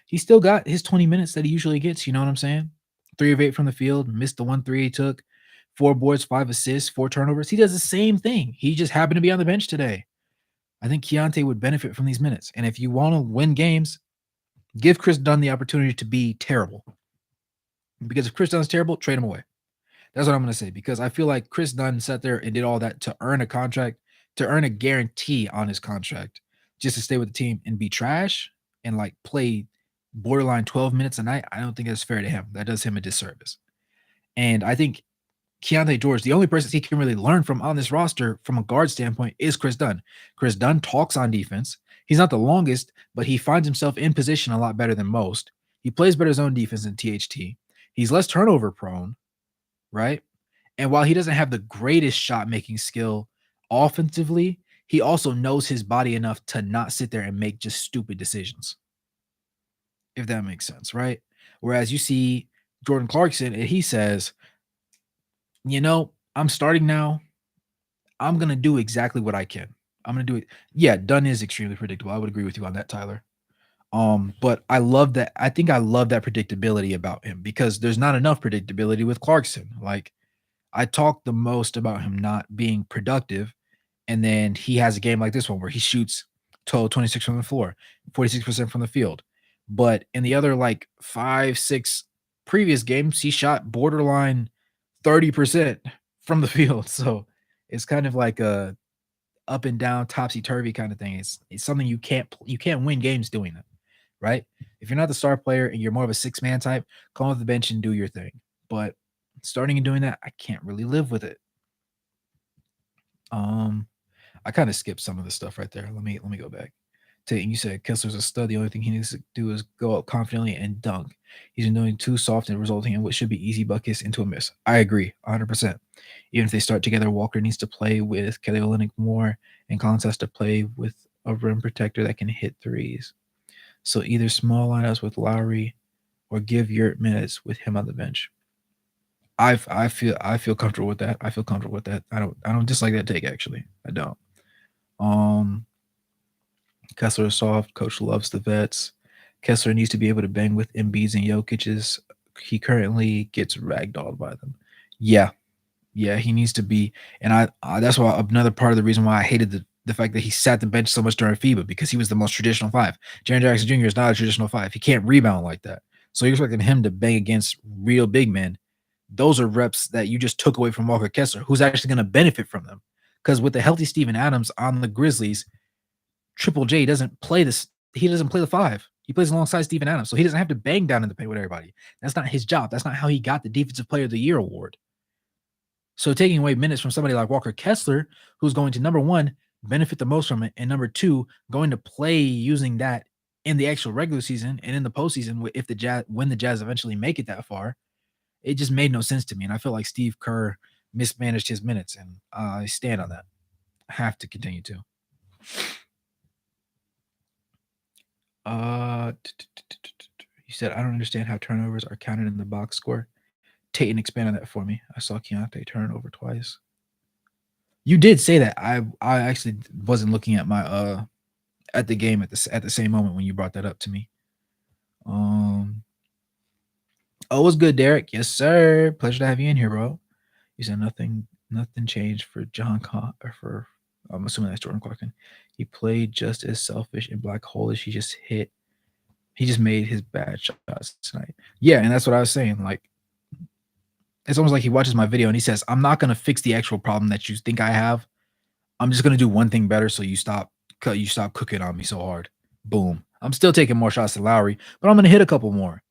He still got his 20 minutes that he usually gets. You know what I'm saying? 3 of 8 from the field, missed the 1 3 he took, 4 boards, 5 assists, 4 turnovers. He does the same thing. He just happened to be on the bench today. I think Keontae would benefit from these minutes. And if you want to win games, give Chris Dunn the opportunity to be terrible. Because if Chris Dunn's terrible, trade him away. That's what I'm going to say. Because I feel like Chris Dunn sat there and did all that to earn a contract, to earn a guarantee on his contract, just to stay with the team and be trash and like play borderline 12 minutes a night. I don't think that's fair to him. That does him a disservice. And I think Keontae George, the only person he can really learn from on this roster from a guard standpoint is Chris Dunn. Chris Dunn talks on defense. He's not the longest, but he finds himself in position a lot better than most. He plays better zone defense than THT. He's less turnover prone, right? And while he doesn't have the greatest shot making skill offensively, he also knows his body enough to not sit there and make just stupid decisions. If that makes sense, right? Whereas you see Jordan Clarkson and he says, I'm starting now. I'm going to do exactly what I can. I'm going to do it. Yeah, Dunn is extremely predictable. I would agree with you on that, Tyler. But I love that. I think I love that predictability about him because there's not enough predictability with Clarkson. Like I talk the most about him not being productive, and then he has a game like this one where he shoots total 26 from the floor, 46% from the field. But in the other like 5, 6 previous games, he shot borderline 30% from the field. So it's kind of like a up and down, topsy turvy kind of thing. It's something you can't win games doing that, right? If you're not the star player and you're more of a 6-man type, come off the bench and do your thing. But starting and doing that, I can't really live with it. I kind of skipped some of the stuff right there. Let me go back. You said Kessler's a stud. The only thing he needs to do is go up confidently and dunk. He's been doing too soft and resulting in what should be easy buckets into a miss. I agree, 100%. Even if they start together, Walker needs to play with Kelly Olynyk more, and Collins has to play with a rim protector that can hit threes. So either small lineups with Lowry, or give Yurt minutes with him on the bench. I feel comfortable with that. I feel comfortable with that. I don't dislike that take actually. I don't. Kessler is soft. Coach loves the vets. Kessler needs to be able to bang with Embiid's and Jokic's. He currently gets ragdolled by them. Yeah, he needs to be. And I that's why another part of the reason why I hated the fact that he sat the bench so much during FIBA, because he was the most traditional 5. Jaren Jackson Jr. is not a traditional 5. He can't rebound like that. So you're expecting him to bang against real big men. Those are reps that you just took away from Walker Kessler, who's actually going to benefit from them. Because with the healthy Steven Adams on the Grizzlies, Triple J doesn't play this. He doesn't play the 5. He plays alongside Steven Adams, so he doesn't have to bang down in the paint with everybody. That's not his job. That's not how he got the Defensive Player of the Year award. So taking away minutes from somebody like Walker Kessler, who's going to, number one, benefit the most from it, and number two, going to play using that in the actual regular season and in the postseason if the Jazz, when the Jazz eventually make it that far, it just made no sense to me. And I feel like Steve Kerr mismanaged his minutes, and I stand on that. I have to continue to. You said, I don't understand how turnovers are counted in the box score. Tayton expanded that for me. I saw Keontae turn over twice. You did say that. I actually wasn't looking at my at the game at the same moment when you brought that up to me. Oh, what's good, Derek? Yes, sir. Pleasure to have you in here, bro. You said nothing changed for John Con or for I'm assuming that's Jordan Clarkson. He played just as selfish and black hole-ish. He just made his bad shots tonight. Yeah, and that's what I was saying. Like, it's almost like he watches my video and he says, I'm not gonna fix the actual problem that you think I have. I'm just gonna do one thing better so you stop cooking on me so hard. Boom. I'm still taking more shots than Lowry, but I'm gonna hit a couple more.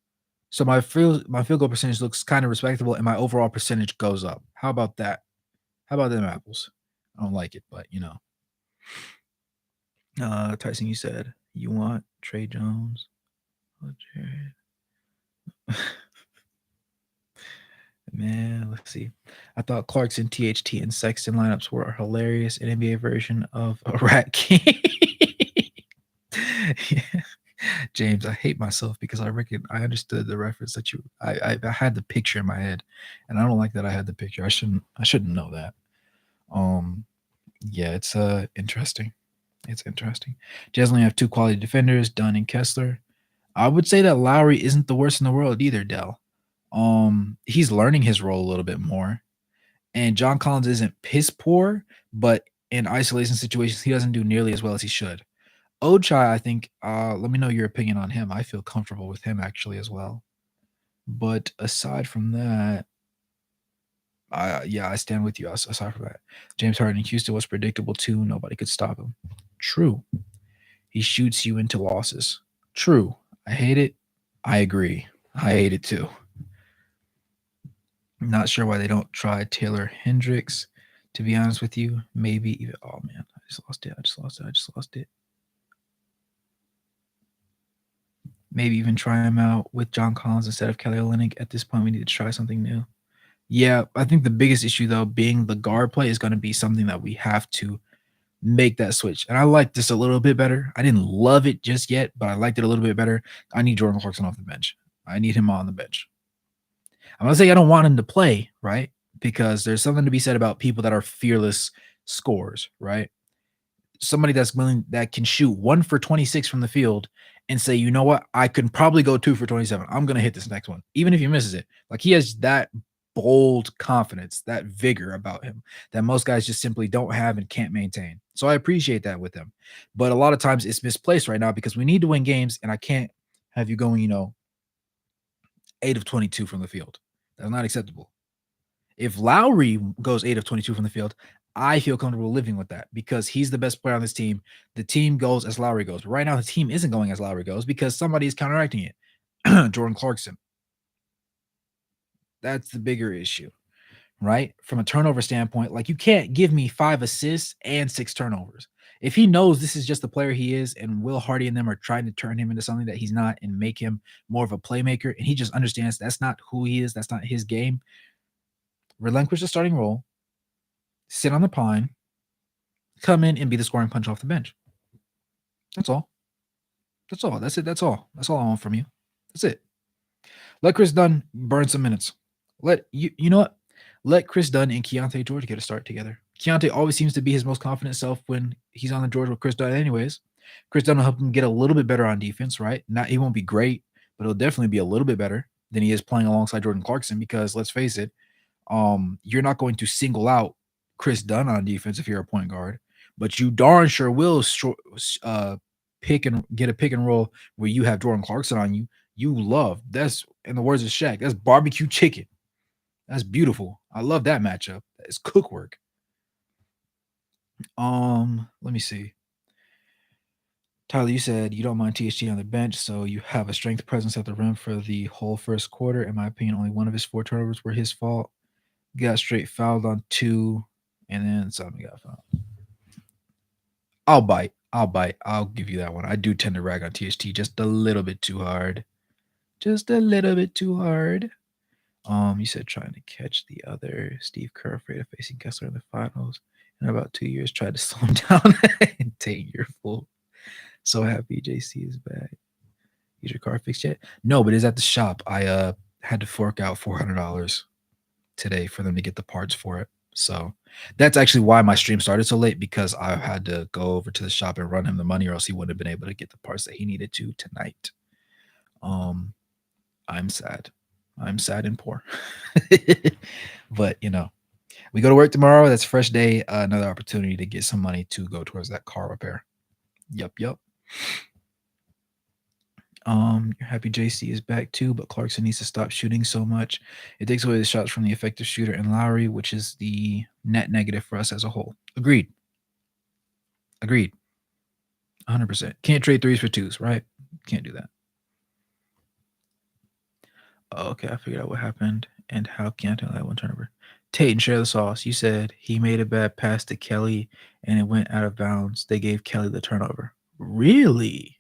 So my field goal percentage looks kind of respectable and my overall percentage goes up. How about that? How about them apples? I don't like it, but you know. Tyson, you said you want Trey Jones. Oh, Jared. Man, let's see. I thought Clarkson, THT, and Sexton lineups were a hilarious NBA version of a Rat King. Yeah. James, I hate myself because I understood the reference that I had the picture in my head, and I don't like that I had the picture. I shouldn't know that. Yeah, it's interesting. It's interesting. Jazz only have 2 quality defenders, Dunn and Kessler. I would say that Lowry isn't the worst in the world either, Dell. He's learning his role a little bit more. And John Collins isn't piss poor, but in isolation situations, he doesn't do nearly as well as he should. Ochai, I think, let me know your opinion on him. I feel comfortable with him actually as well. But aside from that, I stand with you. Aside from that, James Harden in Houston was predictable too. Nobody could stop him. True. He shoots you into losses. True. I hate it. I agree. I hate it too. I'm not sure why they don't try Taylor Hendricks, to be honest with you. Maybe even, oh man, I just lost it. Maybe even try him out with John Collins instead of Kelly Olynyk. At this point, we need to try something new. Yeah, I think the biggest issue, though, being the guard play is going to be something that we have to make that switch. And I like this a little bit better. I didn't love it just yet, but I liked it a little bit better. I need Jordan Clarkson off the bench. I need him on the bench. I'm going to say I don't want him to play, right? Because there's something to be said about people that are fearless scorers, right? Somebody that's willing, that can shoot 1 for 26 from the field and say, you know what? I can probably go 2 for 27. I'm going to hit this next one, even if he misses it. Like, he has that bold confidence, that vigor about him that most guys just simply don't have and can't maintain. So I appreciate that with him. But a lot of times it's misplaced right now because we need to win games, and I can't have you going, 8 of 22 from the field. That's not acceptable. If Lowry goes 8 of 22 from the field, I feel comfortable living with that because he's the best player on this team. The team goes as Lowry goes. But right now, the team isn't going as Lowry goes because somebody's counteracting it. Jordan Clarkson. That's the bigger issue, right? From a turnover standpoint, like, you can't give me 5 assists and 6 turnovers. If he knows this is just the player he is and Will Hardy and them are trying to turn him into something that he's not and make him more of a playmaker, and he just understands that's not who he is, that's not his game, relinquish the starting role, sit on the pine, come in and be the scoring punch off the bench. That's all. That's all. That's it. That's all. That's all I want from you. That's it. Let Chris Dunn burn some minutes. You know what? Let Chris Dunn and Keontae George get a start together. Keontae always seems to be his most confident self when he's on the George with Chris Dunn anyways. Chris Dunn will help him get a little bit better on defense, right? He won't be great, but he'll definitely be a little bit better than he is playing alongside Jordan Clarkson because, let's face it, you're not going to single out Chris Dunn on defense if you're a point guard, but you darn sure will pick and roll where you have Jordan Clarkson on you. You love. That's, in the words of Shaq, that's barbecue chicken. That's beautiful. I love that matchup. It's cook work. Let me see. Tyler, you said you don't mind THT on the bench, so you have a strength presence at the rim for the whole first quarter. In my opinion, only one of his 4 turnovers were his fault. Got straight fouled on 2, and then something got fouled. I'll bite. I'll bite. I'll give you that one. I do tend to rag on THT just a little bit too hard. Just a little bit too hard. You said trying to catch the other Steve Kerr afraid of facing Kessler in the finals. In about 2 years, tried to slow him down and Tate, you're full. So happy JC is back. Is your car fixed yet? No, but it's at the shop. I had to fork out $400 today for them to get the parts for it. So that's actually why my stream started so late, because I had to go over to the shop and run him the money, or else he wouldn't have been able to get the parts that he needed to tonight. I'm sad. I'm sad and poor. But we go to work tomorrow. That's a fresh day. Another opportunity to get some money to go towards that car repair. Yup. You're happy JC is back too, but Clarkson needs to stop shooting so much. It takes away the shots from the effective shooter and Lowry, which is the net negative for us as a whole. Agreed. 100%. Can't trade 3s for 2s, right? Can't do that. Oh, okay, I figured out what happened and how Canton let one turnover. Tate and share the sauce. You said he made a bad pass to Kelly and it went out of bounds. They gave Kelly the turnover. Really?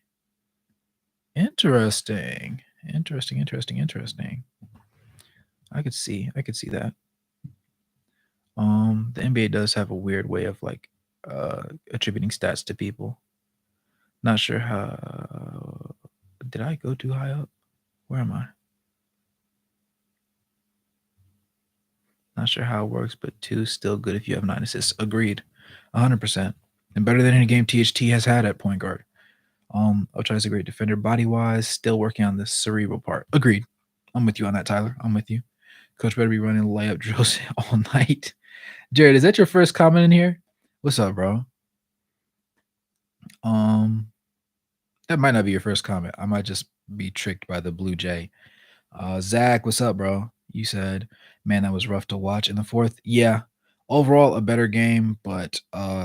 Interesting. I could see that. The NBA does have a weird way of attributing stats to people. Not sure how. Did I go too high up? Where am I? Not sure how it works, but 2 still good if you have 9 assists. Agreed. 100%. And better than any game THT has had at point guard. Ochai is a great defender body-wise. Still working on the cerebral part. Agreed. I'm with you on that, Tyler. I'm with you. Coach better be running layup drills all night. Jared, is that your first comment in here? What's up, bro? That might not be your first comment. I might just be tricked by the Blue Jay. Zach, what's up, bro? You said, man, that was rough to watch in the fourth. Yeah, overall a better game, but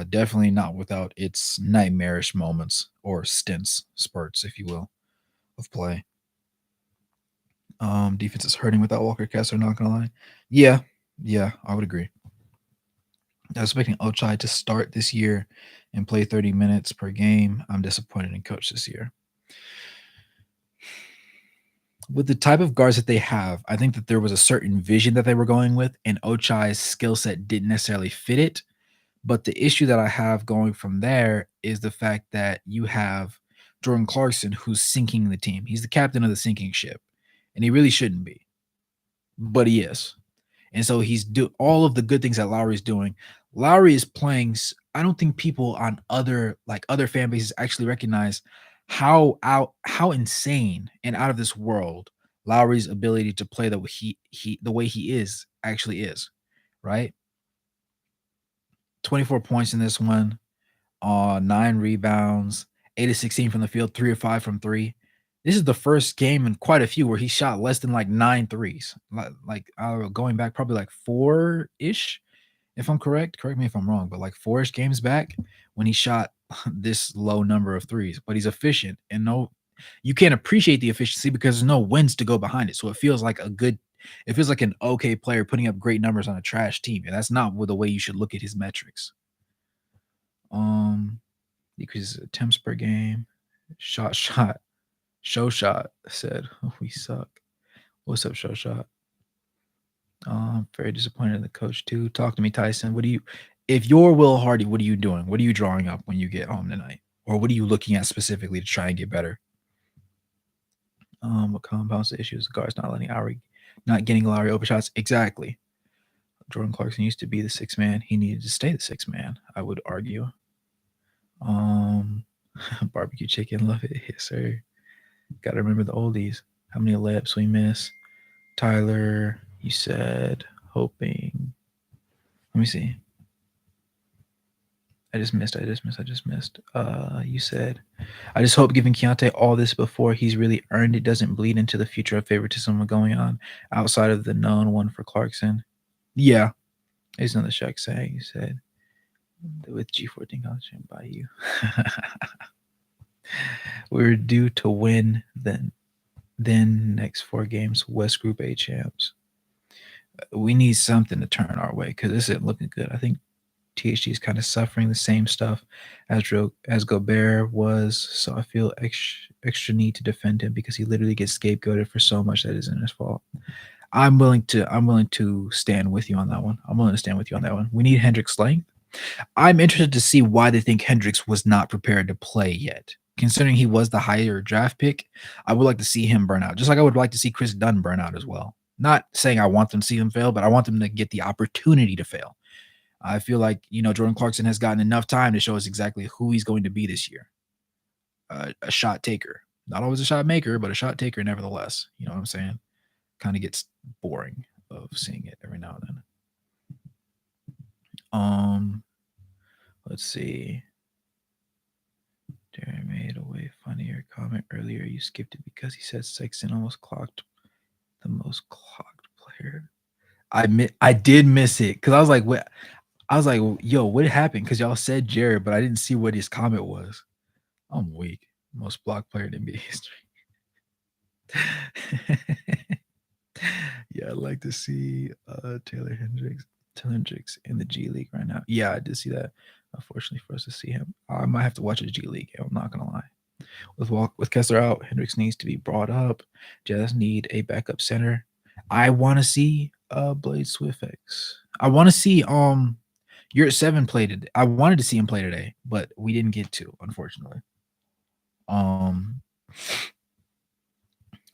definitely not without its nightmarish moments or spurts, if you will, of play. Defense is hurting without Walker Kessler, not gonna lie. Yeah, I would agree. I was expecting Ochai to start this year and play 30 minutes per game. I'm disappointed in coach this year. With the type of guards that they have, I think that there was a certain vision that they were going with, and Ochai's skill set didn't necessarily fit it. But the issue that I have going from there is the fact that you have Jordan Clarkson, who's sinking the team. He's the captain of the sinking ship, and he really shouldn't be, but he is. And so he's do all of the good things that Lowry's doing. Lowry is playing. I don't think people on other fan bases actually recognize how insane and out of this world Lowry's ability to play the way he is actually is, right? 24 points in this one, 9 rebounds, 8 of 16 from the field, 3 of 5 from 3. This is the first game in quite a few where he shot less than 9 threes. Going back probably 4-ish, if I'm correct. Correct me if I'm wrong, but 4-ish games back when he shot this low number of threes. But he's efficient, and you can't appreciate the efficiency because there's no wins to go behind it. So it feels like an okay player putting up great numbers on a trash team, and that's not the way you should look at his metrics. Decreases attempts per game, show shot said, oh, we suck. What's up, show shot? Very disappointed in the coach too. Talk to me, Tyson. If you're Will Hardy, what are you doing? What are you drawing up when you get home tonight? Or what are you looking at specifically to try and get better? What compounds the issues? The guards not getting Lowry open shots. Exactly. Jordan Clarkson used to be the 6th man. He needed to stay the 6th man, I would argue. Barbecue chicken, love it. Yes, sir. Got to remember the oldies. How many layups we miss? Tyler, you said hoping. Let me see. I just missed. You said, I just hope giving Keontae all this before he's really earned it doesn't bleed into the future of favoritism going on outside of the known one for Clarkson. Yeah. There's another Shaq saying, you said, with G14 college and by you. We're due to win then next 4 games, West Group A champs. We need something to turn our way because this isn't looking good. I think THT is kind of suffering the same stuff as Gobert was, so I feel extra need to defend him because he literally gets scapegoated for so much that isn't his fault. I'm willing to stand with you on that one. I'm willing to stand with you on that one. We need Hendricks length. I'm interested to see why they think Hendricks was not prepared to play yet. Considering he was the higher draft pick, I would like to see him burn out. Just like I would like to see Chris Dunn burn out as well. Not saying I want them to see him fail, but I want them to get the opportunity to fail. I feel like, Jordan Clarkson has gotten enough time to show us exactly who he's going to be this year. A shot taker. Not always a shot maker, but a shot taker nevertheless. You know what I'm saying? Kind of gets boring of seeing it every now and then. Let's see. Darren made a way funnier comment earlier. You skipped it because he said Sexton almost clocked the most clocked player. I did miss it because I was like, what? I was like, yo, what happened? Because y'all said Jared, but I didn't see what his comment was. I'm weak. Most blocked player in NBA history. Yeah, I'd like to see Taylor Hendricks in the G League right now. Yeah, I did see that. Unfortunately for us to see him, I might have to watch a G League. I'm not gonna lie. With Kessler out, Hendricks needs to be brought up. Jazz need a backup center. I want to see Blade Swiftx. I want to see You're at 7 play today. I wanted to see him play today, but we didn't get to, unfortunately. Um,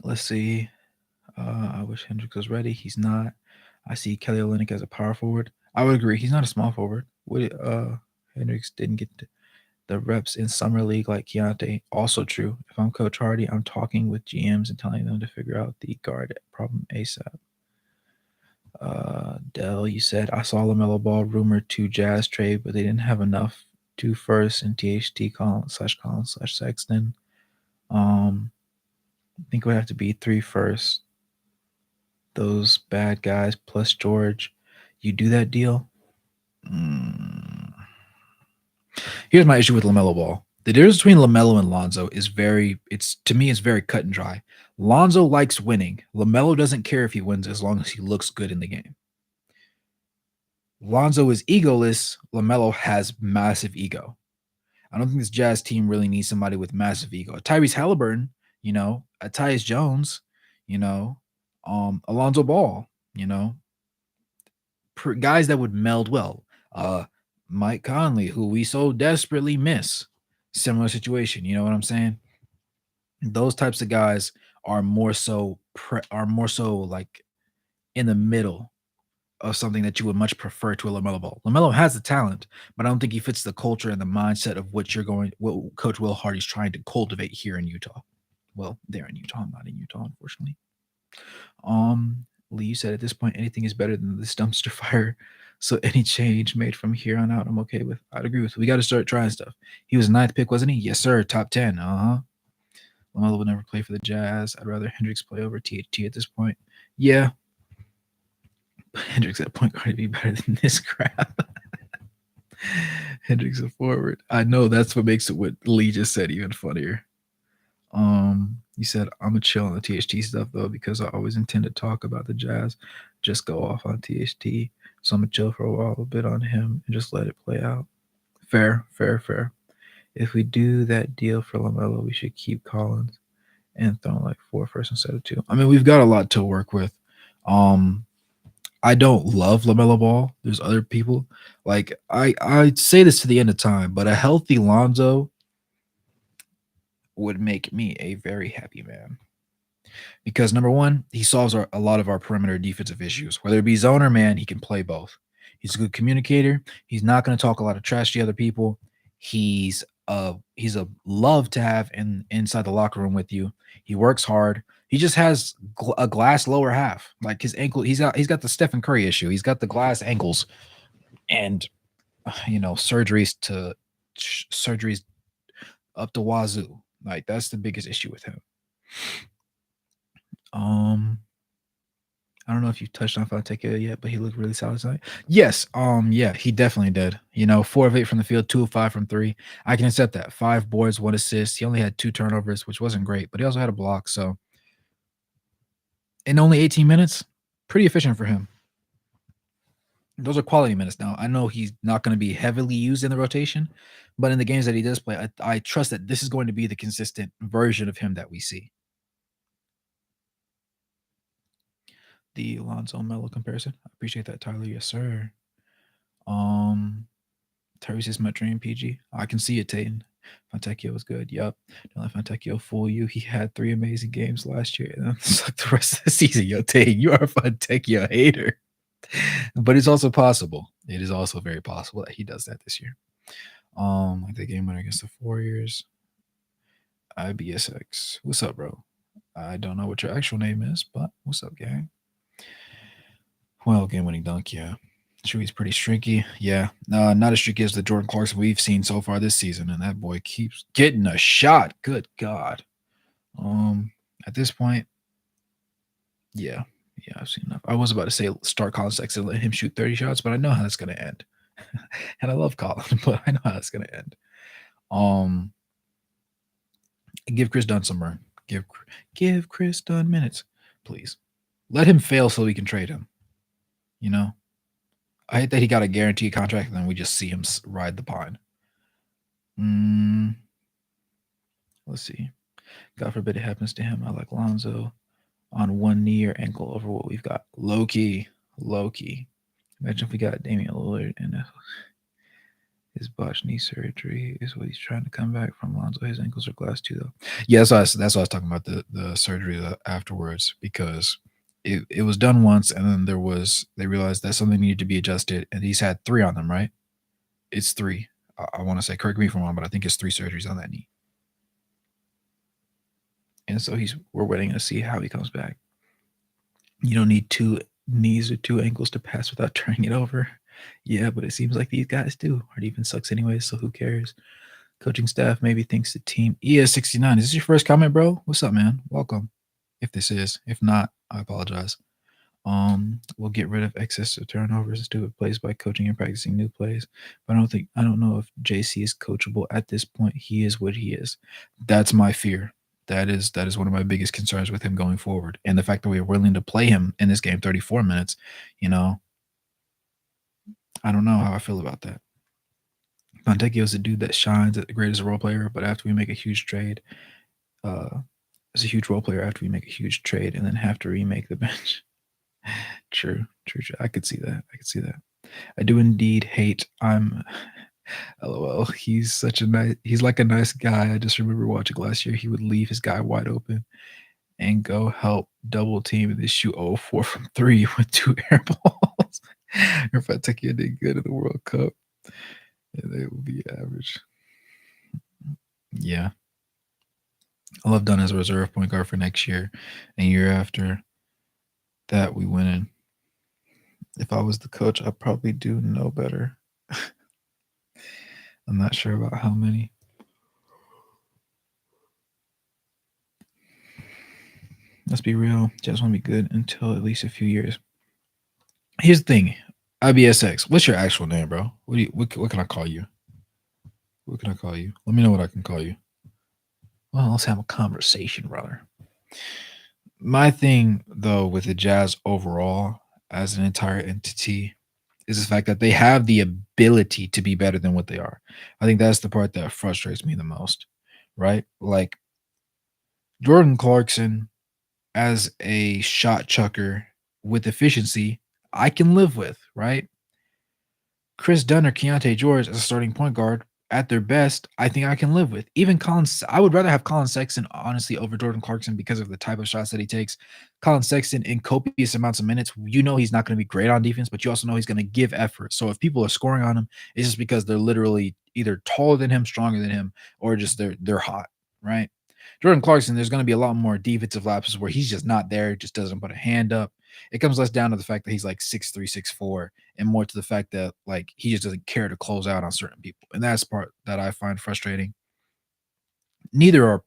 let's see. I wish Hendricks was ready. He's not. I see Kelly Olynyk as a power forward. I would agree. He's not a small forward. Hendricks didn't get the reps in summer league like Keontae. Also true. If I'm Coach Hardy, I'm talking with GMs and telling them to figure out the guard problem ASAP. Dell, you said I saw LaMelo Ball rumored to Jazz trade, but they didn't have enough. 2 firsts and THT Collins/Sexton. I think it would have to be 3 firsts. Those bad guys plus George. You do that deal? Here's my issue with LaMelo Ball. The difference between LaMelo and Lonzo is to me, it's very cut and dry. Lonzo likes winning. LaMelo doesn't care if he wins as long as he looks good in the game. Lonzo is egoless. LaMelo has massive ego. I don't think this Jazz team really needs somebody with massive ego. Tyrese Halliburton, Tyus Jones, Alonzo Ball, guys that would meld well. Mike Conley, who we so desperately miss. Similar situation, you know what I'm saying? Those types of guys are more so like in the middle of something that you would much prefer to a LaMelo Ball. LaMelo has the talent, but I don't think he fits the culture and the mindset of what Coach Will Hardy's trying to cultivate here in Utah. Well, they're in Utah, I'm not in Utah, unfortunately. Lee, you said at this point anything is better than this dumpster fire. So any change made from here on out, I'm okay with. I'd agree with. We got to start trying stuff. He was 9th pick, wasn't he? Yes, sir. Top 10. LaMelo would never play for the Jazz. I'd rather Hendricks play over THT at this point. Yeah. But Hendricks at point guard would be better than this crap. Hendricks a forward. I know that's what makes it what Lee just said even funnier. You said I'm a chill on the THT stuff though because I always intend to talk about the Jazz, just go off on THT. So I'm gonna chill for a while, a bit on him, and just let it play out. Fair. If we do that deal for LaMelo, we should keep Collins and throw like 4 first instead of 2. I mean, we've got a lot to work with. I don't love LaMelo Ball. There's other people. Like I say this to the end of time, but a healthy Lonzo would make me a very happy man. Because number one, he solves a lot of our perimeter defensive issues. Whether it be zone or man, he can play both. He's a good communicator. He's not going to talk a lot of trash to other people. He's a love to have inside the locker room with you. He works hard. He just has a glass lower half. Like his ankle, he's got the Stephen Curry issue. He's got the glass ankles, and surgeries up the wazoo. Like that's the biggest issue with him. I don't know if you touched on Fontecchio yet, but he looked really solid tonight. Yes, yeah, he definitely did. 4 of 8 from the field, 2 of 5 from 3. I can accept that. 5 boards, 1 assist. He only had 2 turnovers, which wasn't great, but he also had a block. So in only 18 minutes, pretty efficient for him. Those are quality minutes. Now I know he's not going to be heavily used in the rotation, but in the games that he does play, I trust that this is going to be the consistent version of him that we see. The Alonzo Melo comparison. I appreciate that, Tyler. Yes, sir. Um, Tyrese is my dream PG. I can see it, Tatum. Fontecchio was good. Yep. Don't let Fontecchio fool you. He had 3 amazing games last year, and then sucked the rest of the season. Yo, Tatum, you are a Fontecchio hater. But it's also possible. It is also very possible that he does that this year. Like the game winner against the Warriors. IBSX. What's up, bro? I don't know what your actual name is, but what's up, gang? Well, game winning dunk, yeah. Chewy's pretty streaky. Yeah. Not as streaky as the Jordan Clarkson we've seen so far this season, and that boy keeps getting a shot. Good God. At this point, yeah. Yeah, I've seen enough. I was about to say start Colin Sexton and let him shoot 30 shots, but I know how that's gonna end. And I love Colin, but I know how that's gonna end. Give Chris Dunn some run. Give Chris Dunn minutes, please. Let him fail so we can trade him. I hate that he got a guaranteed contract and then we just see him ride the pine. Let's see. God forbid it happens to him. I like Lonzo on one knee or ankle over what we've got. Low-key. Imagine if we got Damian Lillard and his botched knee surgery is what he's trying to come back from. Lonzo, his ankles are glass too, though. Yeah, that's what I was talking about, the surgery afterwards, because it was done once, and then they realized that something needed to be adjusted, and he's had 3 on them, right? It's 3. I want to say, correct me if I'm wrong, but I think it's 3 surgeries on that knee. And so we're waiting to see how he comes back. You don't need 2 knees or 2 ankles to pass without turning it over. Yeah, but it seems like these guys do. It even sucks anyway, so who cares? Coaching staff maybe thinks the team. ES69, is this your first comment, bro? What's up, man? Welcome. If this is. If not, I apologize. We'll get rid of excess of turnovers and stupid plays by coaching and practicing new plays. But I don't know if JC is coachable at this point. He is what he is. That's my fear. That is one of my biggest concerns with him going forward. And the fact that we are willing to play him in this game 34 minutes, I don't know how I feel about that. Fontecchio is a dude that shines at the greatest role player, but after we make a huge trade, is a huge role player after we make a huge trade and then have to remake the bench. True. I could see that. I do indeed hate. LOL. He's like a nice guy. I just remember watching last year. He would leave his guy wide open and go help double team and then shoot 0-4 from 3 with 2 air balls. If I take you did good in the World Cup, and they will be average. Yeah. I love Dunn as a reserve point guard for next year and year after that we win. If I was the coach, I'd probably do no better. I'm not sure about how many. Let's be real. Jazz won't be good until at least a few years. Here's the thing. IBSX. What's your actual name, bro? What can I call you? What can I call you? Let me know what I can call you. Well, let's have a conversation, brother. My thing, though, with the Jazz overall as an entire entity is the fact that they have the ability to be better than what they are. I think that's the part that frustrates me the most, right? Like Jordan Clarkson as a shot chucker with efficiency, I can live with, right? Chris Dunn or Keontae George as a starting point guard at their best, I think I can live with. Even I would rather have Colin Sexton, honestly, over Jordan Clarkson because of the type of shots that he takes. Colin Sexton in copious amounts of minutes, he's not going to be great on defense, but you also know he's going to give effort. So if people are scoring on him, it's just because they're literally either taller than him, stronger than him, or just they're hot, right? Jordan Clarkson, there's going to be a lot more defensive lapses where he's just not there, just doesn't put a hand up. It comes less down to the fact that he's like 6'3", 6'4", and more to the fact that like he just doesn't care to close out on certain people. And that's part that I find frustrating. Neither are,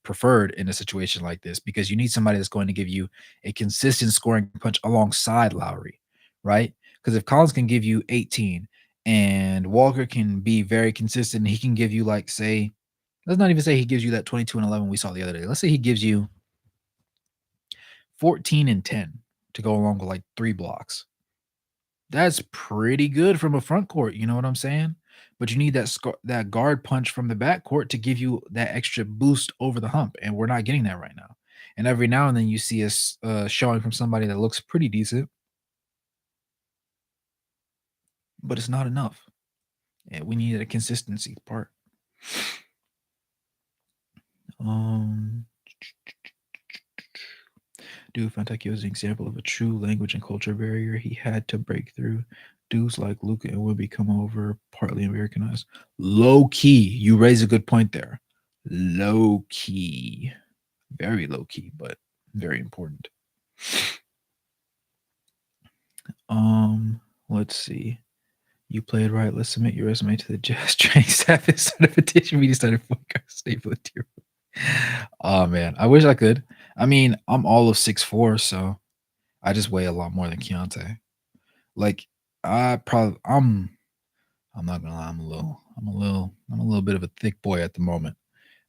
preferred in a situation like this because you need somebody that's going to give you a consistent scoring punch alongside Lowry, right? Because if Collins can give you 18 and Walker can be very consistent, he can give you like say, let's not even say he gives you that 22 and 11 we saw the other day. Let's say he gives you 14 and 10 to go along with like 3 blocks. That's pretty good from a front court, you know what I'm saying? But you need that guard punch from the back court to give you that extra boost over the hump, and we're not getting that right now. And every now and then you see us showing from somebody that looks pretty decent, but it's not enough. And we needed a consistency part. Um, Dude, Fantecchio is an example of a true language and culture barrier he had to break through. Dudes like Luca and Wimby come over, partly Americanized. Low key. You raise a good point there. Low key. Very low key, but very important. Let's see. You played right. Let's submit your resume to the Jazz training staff and start a petition meeting started for stable tier. Oh man, I wish I could. I mean, I'm all of 6'4", so I just weigh a lot more than Keontae. Like, I'm not gonna lie, I'm a little bit of a thick boy at the moment.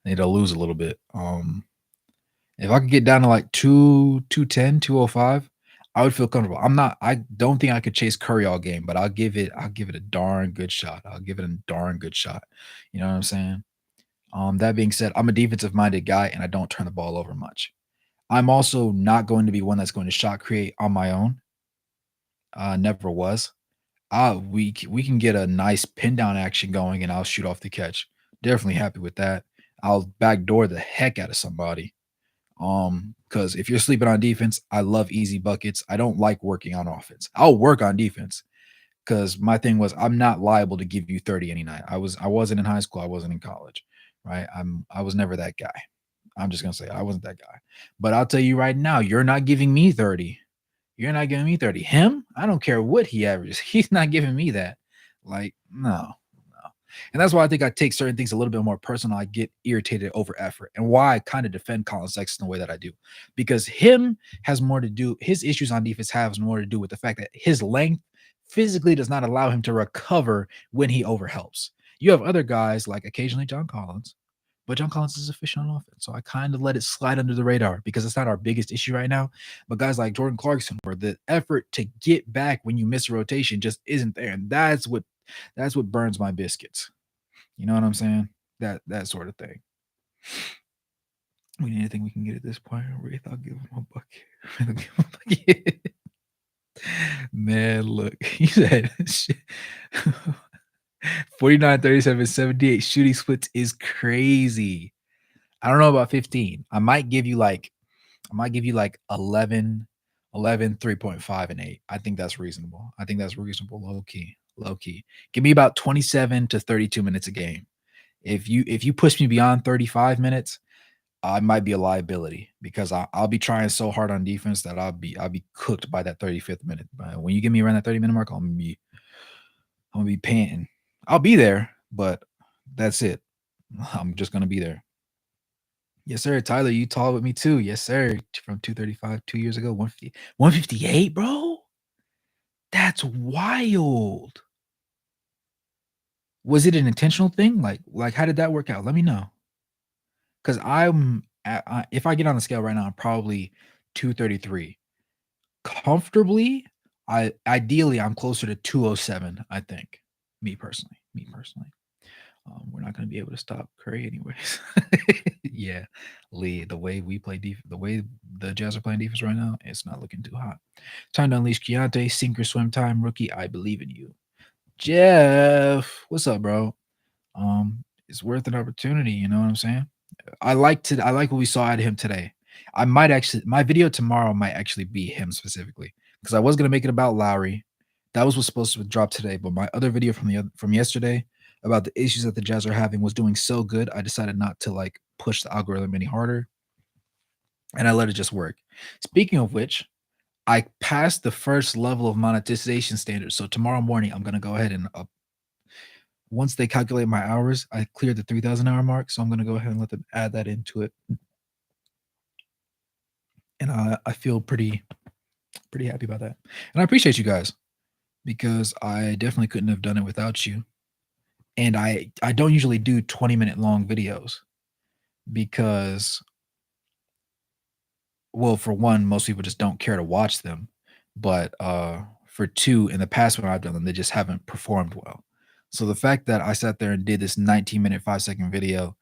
I need to lose a little bit. If I could get down to like 210, 205, I would feel comfortable. I don't think I could chase Curry all game, but I'll give it a darn good shot. I'll give it a darn good shot. You know what I'm saying? That being said, I'm a defensive minded guy and I don't turn the ball over much. I'm also not going to be one that's going to shot create on my own. Never was. We can get a nice pin down action going and I'll shoot off the catch. Definitely happy with that. I'll backdoor the heck out of somebody. Because if you're sleeping on defense, I love easy buckets. I don't like working on offense. I'll work on defense because my thing was I'm not liable to give you 30 any night. I wasn't in high school, I wasn't in college, right? I was never that guy. I'm just gonna say I wasn't that guy. But I'll tell you right now, you're not giving me 30. You're not giving me 30. Him, I don't care what he averages. He's not giving me that. Like, no. And that's why I think I take certain things a little bit more personal. I get irritated over effort and why I kind of defend Colin Sexton the way that I do. Because him has more to do, his issues on defense has more to do with the fact that his length physically does not allow him to recover when he overhelps. You have other guys like occasionally John Collins, but John Collins is efficient on offense. So I kind of let it slide under the radar because it's not our biggest issue right now. But guys like Jordan Clarkson, where the effort to get back when you miss a rotation just isn't there. And that's what burns my biscuits. You know what I'm saying? That sort of thing. We need anything we can get at this point. Wraith, I'll give him a bucket. I'll give him a bucket. Man, look, he said 49, 37, 78 shooting splits is crazy. I don't know about 15. I might give you like 11, 3.5 and 8. I think that's reasonable. I think that's reasonable. Low key. Low key. Give me about 27 to 32 minutes a game. If you push me beyond 35 minutes, I might be a liability because I'll be trying so hard on defense that I'll be cooked by that 35th minute. But when you get me around that 30-minute mark, I'm gonna be panting. I'll be there, but that's it. I'm just gonna be there. Yes, sir. Tyler, you tall with me too. Yes, sir. From 235 2 years ago, 150, 158, bro. That's wild. Was it an intentional thing? Like how did that work out? Let me know. Because if I get on the scale right now, I'm probably 233. Comfortably, ideally I'm closer to 207, I think. Me personally. Me personally. We're not going to be able to stop Curry anyways. Yeah, Lee, the way we play defense, the way the Jazz are playing defense right now, it's not looking too hot. Time to unleash Keontae, sink or swim time, rookie. I believe in you. Jeff, what's up, bro? It's worth an opportunity, you know what I'm saying? I like what we saw out of him today. I might actually my video tomorrow might actually be him specifically because I was gonna make it about Lowry. That was what's supposed to drop today, but my other video from yesterday about the issues that the Jazz are having was doing so good, I decided not to like push the algorithm any harder, and I let it just work. Speaking of which, I passed the first level of monetization standards, so tomorrow morning I'm gonna go ahead and once they calculate my hours, I cleared the 3,000 hour mark, so I'm gonna go ahead and let them add that into it, and I feel pretty happy about that, and I appreciate you guys because I definitely couldn't have done it without you, and I don't usually do 20-minute long videos because, well, for one, most people just don't care to watch them, but, for two, in the past when I've done them, they just haven't performed well. So the fact that I sat there and did this 19-minute, 5-second video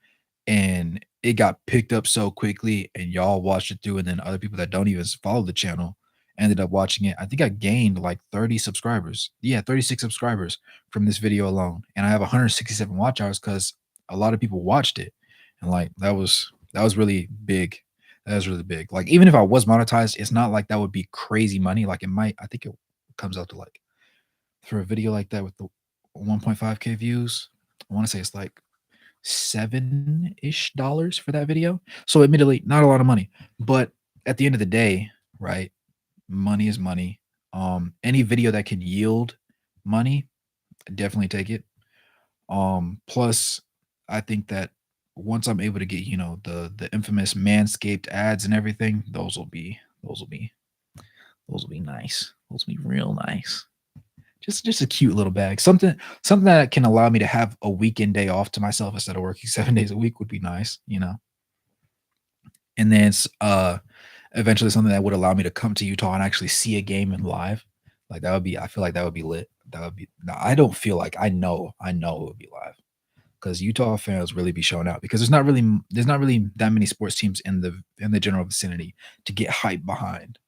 and it got picked up so quickly and y'all watched it through, and then other people that don't even follow the channel ended up watching it. I think I gained like 30 subscribers. Yeah, 36 subscribers from this video alone. And I have 167 watch hours because a lot of people watched it. And like that was really big. That was really big. Like even if I was monetized, it's not like that would be crazy money. Like it might, I think it comes out to like for a video like that with the 1.5K views, I want to say it's like seven-ish dollars for that video. So admittedly, not a lot of money, but at the end of the day, right? Money is money. Any video that can yield money, definitely take it. Plus, I think that once I'm able to get, the infamous Manscaped ads and everything, those will be nice. Those will be real nice. Just a cute little bag. Something that can allow me to have a weekend day off to myself instead of working 7 days a week would be nice. And then eventually something that would allow me to come to Utah and actually see a game in live. Like that would be I feel like that would be lit. That would be no, I don't feel like I know it would be live. Because Utah fans really be showing out because there's not really that many sports teams in the general vicinity to get hype behind.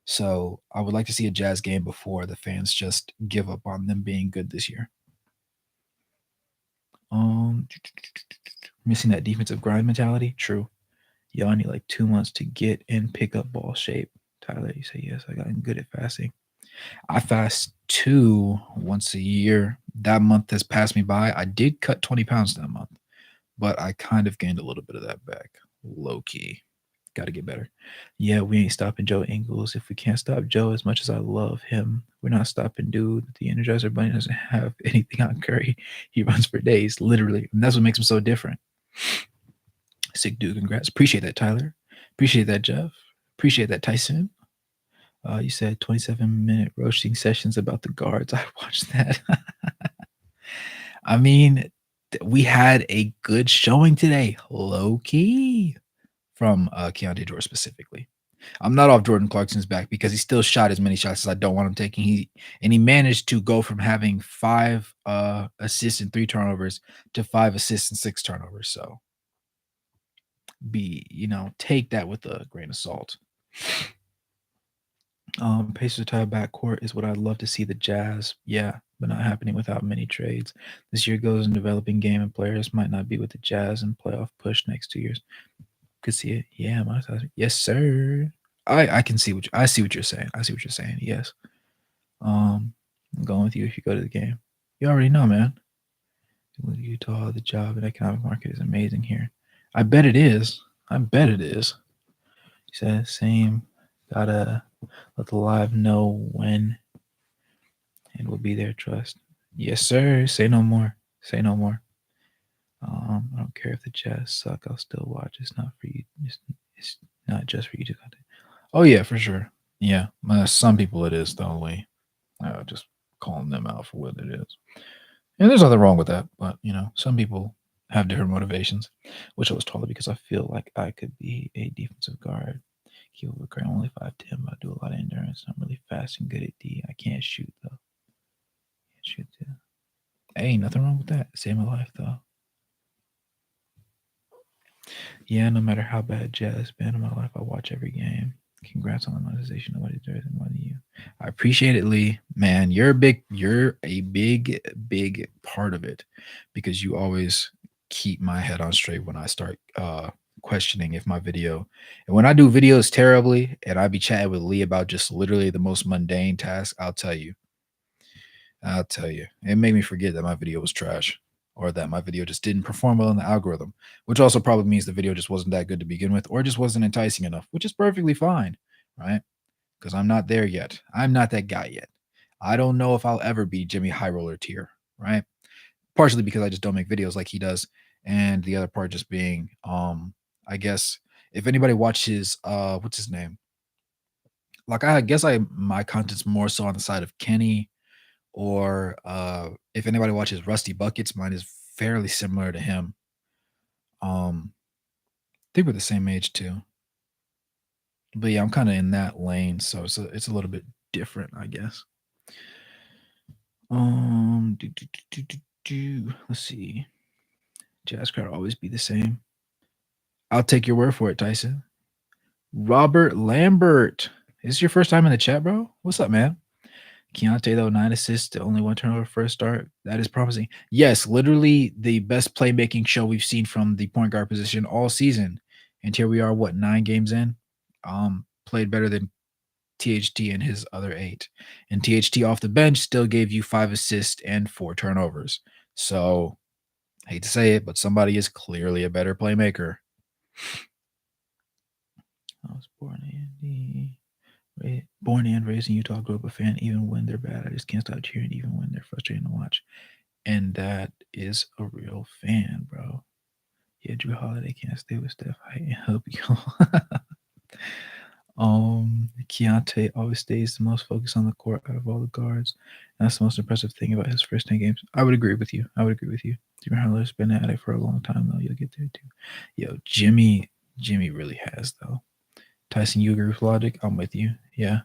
So I would like to see a Jazz game before the fans just give up on them being good this year. Um, Missing that defensive grind mentality. True. Y'all need like 2 months to get in pickup ball shape. Tyler, you say yes. I gotten good at fasting. I fast once a year. That month has passed me by. I did cut 20 pounds that month, but I kind of gained a little bit of that back. Low key. Got to get better. Yeah, we ain't stopping Joe Ingles. If we can't stop Joe as much as I love him, we're not stopping dude. The Energizer Bunny doesn't have anything on Curry. He runs for days, literally. And that's what makes him so different. Sick dude, congrats. Appreciate that, Tyler. Appreciate that, Jeff. Appreciate that, Tyson. You said 27-minute roasting sessions about the guards. I watched that. I mean, we had a good showing today, low key, from Keontae George specifically. I'm not off Jordan Clarkson's back because he still shot as many shots as I don't want him taking. He managed to go from having 5 assists and 3 turnovers to 5 assists and 6 turnovers. So take that with a grain of salt. Pacers tie backcourt is what I'd love to see the Jazz. Yeah, but not happening without many trades. This year goes in developing game and players might not be with the Jazz and playoff push next 2 years. Could see it. Yeah, monetizing. Yes, sir. I can see I see what you're saying. I see what you're saying. Yes. I'm going with you if you go to the game. You already know, man. With Utah, the job and economic market is amazing here. I bet it is. I bet it is. He said same. Gotta let the live know when and we'll be there. Trust. Yes, sir. Say no more. Say no more. I don't care if the Jazz suck. I'll still watch. It's not for you. It's not just for you to content. Oh yeah, for sure. Yeah, some people it is the only. Just calling them out for what it is. And there's nothing wrong with that, but some people have different motivations, which I was told because I feel like I could be a defensive guard. Keep over I'm only 5'10", but I do a lot of endurance. I'm really fast and good at D. I can't shoot though. Can't shoot too. Hey, nothing wrong with that. Save my life though. Yeah, no matter how bad Jazz been in my life, I watch every game. Congrats on the monetization. Nobody deserves it more than you. I appreciate it, Lee. Man, you're a big part of it because you always keep my head on straight when I start questioning if my video and when I do videos terribly and I be chatting with Lee about just literally the most mundane task, I'll tell you. It made me forget that my video was trash or that my video just didn't perform well in the algorithm, which also probably means the video just wasn't that good to begin with or just wasn't enticing enough, which is perfectly fine, right? Because I'm not there yet. I'm not that guy yet. I don't know if I'll ever be Jimmy High Roller tier, right? partially because I just don't make videos like he does, and the other part just being, I guess if anybody watches, what's his name? Like, I guess my content's more so on the side of Kenny, or if anybody watches Rusty Buckets, mine is fairly similar to him. I think we're the same age too. But yeah, I'm kind of in that lane, so it's a little bit different, I guess. Let's see. Jazz crowd always be the same. I'll take your word for it, Tyson. Robert Lambert. Is this your first time in the chat, bro? What's up, man? Keontae, though, 9 assists, the only one turnover first start. That is promising. Yes, literally the best playmaking show we've seen from the point guard position all season. And here we are, what, 9 games in? Played better than THT and his other 8. And THT off the bench still gave you 5 assists and 4 turnovers. So, hate to say it, but somebody is clearly a better playmaker. I was born and raised in Utah, grew up a fan. Even when they're bad, I just can't stop cheering, even when they're frustrating to watch. And that is a real fan, bro. Yeah, Drew Holiday can't stay with Steph. I help you. Keontae always stays the most focused on the court out of all the guards. That's the most impressive thing about his first 10 games. I would agree with you. Jimmy Harler's been at it for a long time, though. You'll get there too. Yo, Jimmy really has, though. Tyson, you agree with logic? I'm with you. Yeah.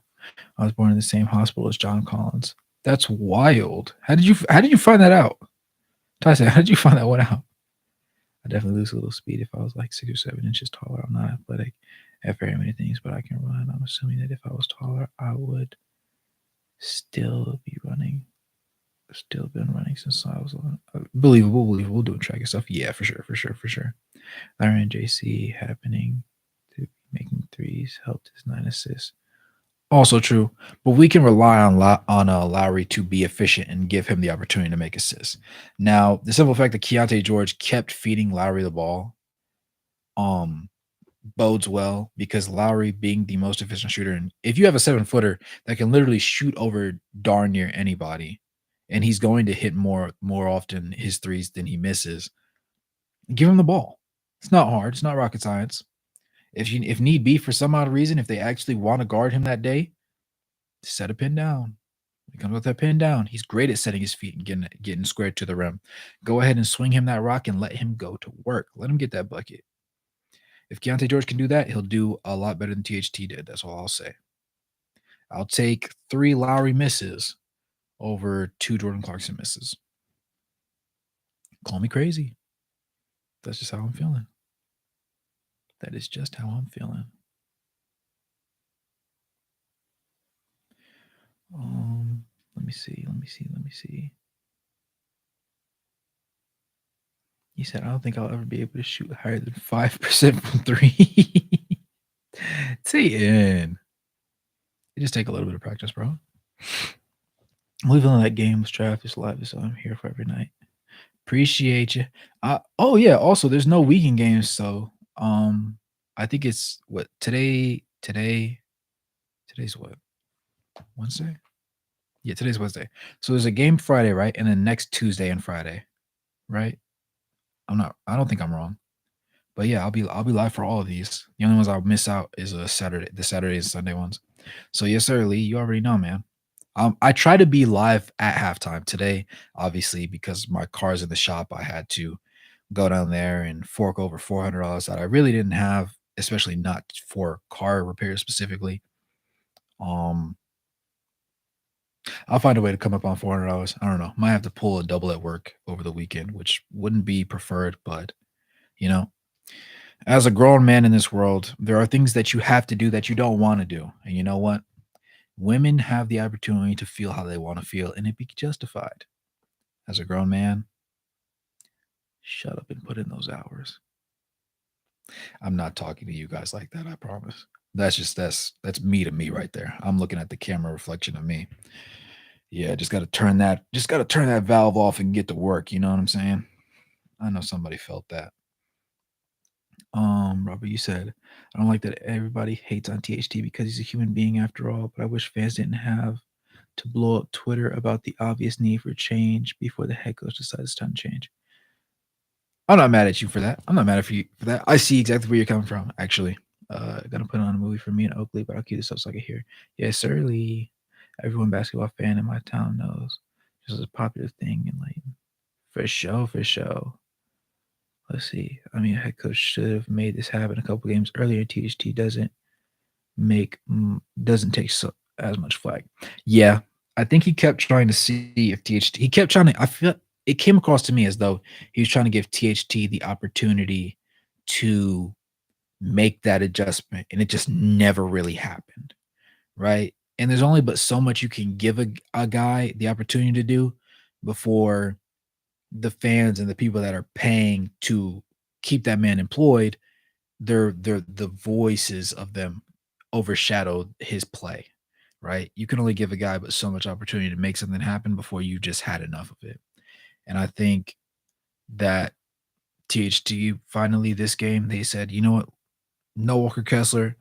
I was born in the same hospital as John Collins. That's wild. How did you find that out? Tyson, how did you find that one out? I definitely lose a little speed if I was like 6 or 7 inches taller. I'm not athletic at very many things, but I can run. I'm assuming that if I was taller, I would still be running. Still been running since I was believable, doing track and stuff. Yeah, for sure. Larry and JC happening to making threes helped his 9 assists. Also true, but we can rely on Lowry to be efficient and give him the opportunity to make assists. Now, the simple fact that Keontae George kept feeding Lowry the ball, bodes well, because Lowry being the most efficient shooter, and if you have a 7-footer that can literally shoot over darn near anybody, and he's going to hit more often his threes than he misses, give him the ball. It's not hard. It's not rocket science. If need be, for some odd reason, if they actually want to guard him that day, set a pin down. He comes with that pin down. He's great at setting his feet and getting squared to the rim. Go ahead and swing him that rock and let him go to work. Let him get that bucket. If Keontae George can do that, he'll do a lot better than THT did. That's all I'll say. I'll take 3 Lowry misses over 2 Jordan Clarkson misses. Call me crazy. That's just how I'm feeling. That is just how I'm feeling. Let me see. He said, I don't think I'll ever be able to shoot higher than 5% from 3. TN. It just take a little bit of practice, bro. Leaving on that game was Travis live, so I'm here for every night. Appreciate you. Oh yeah, also there's no weekend games, so I think it's what today's what? Wednesday? Yeah, today's Wednesday. So there's a game Friday, right? And then next Tuesday and Friday, right? I don't think I'm wrong. But yeah, I'll be live for all of these. The only ones I'll miss out is the Saturday and Sunday ones. So yes, sir, Lee, you already know, man. I try to be live at halftime today, obviously, because my car's in the shop. I had to go down there and fork over $400 that I really didn't have, especially not for car repairs specifically. I'll find a way to come up on $400. I don't know. Might have to pull a double at work over the weekend, which wouldn't be preferred, but you know, as a grown man in this world, there are things that you have to do that you don't want to do. And you know what? Women have the opportunity to feel how they want to feel, and it be justified. As a grown man, shut up and put in those hours. I'm not talking to you guys like that, I promise. That's me to me right there. I'm looking at the camera reflection of me. Yeah, just gotta turn that valve off and get to work. You know what I'm saying? I know somebody felt that. Robert, you said, I don't like that everybody hates on THT because he's a human being after all, but I wish fans didn't have to blow up Twitter about the obvious need for change before the head coach decides it's time to change. I'm not mad at you for that. I'm not mad at you for that. I see exactly where you're coming from, actually. Gonna put on a movie for me in Oakley, but I'll keep this up so I can hear. Yes, certainly. Everyone basketball fan in my town knows. This is a popular thing in Layton. For sure, for sure. Let's see. I mean, head coach should have made this happen a couple games earlier. THT doesn't take as much flag. Yeah, I think he kept trying to see if THT. He kept trying to. I feel it came across to me as though he was trying to give THT the opportunity to make that adjustment, and it just never really happened, right? And there's only but so much you can give a guy the opportunity to do before the fans and the people that are paying to keep that man employed, they're the voices of them overshadow his play, right? You can only give a guy but so much opportunity to make something happen before you just had enough of it. And I think that THT finally this game, they said, you know what? No Walker Kessler.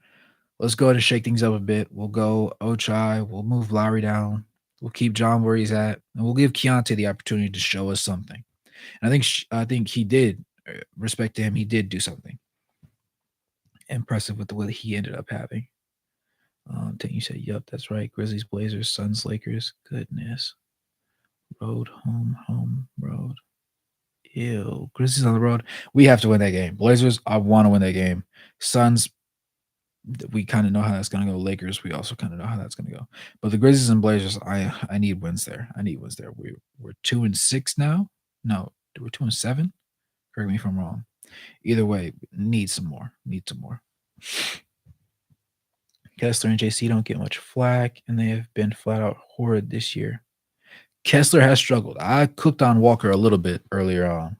Let's go ahead and shake things up a bit. We'll go Ochai. We'll move Lowry down. We'll keep John where he's at, and we'll give Keontae the opportunity to show us something. And I think he did. Respect to him, he did do something impressive with the way that he ended up having. You said, "Yep, that's right." Grizzlies, Blazers, Suns, Lakers. Goodness, road, home, road. Ew, Grizzlies on the road. We have to win that game. Blazers, I want to win that game. Suns, we kind of know how that's going to go. Lakers, we also kind of know how that's going to go. But the Grizzlies and Blazers, I need wins there. I need wins there. We're 2-6 now. No, we're 2-7. Correct me if I'm wrong. Either way, need some more. Need some more. Kessler and JC don't get much flack, and they have been flat out horrid this year. Kessler has struggled. I cooked on Walker a little bit earlier on.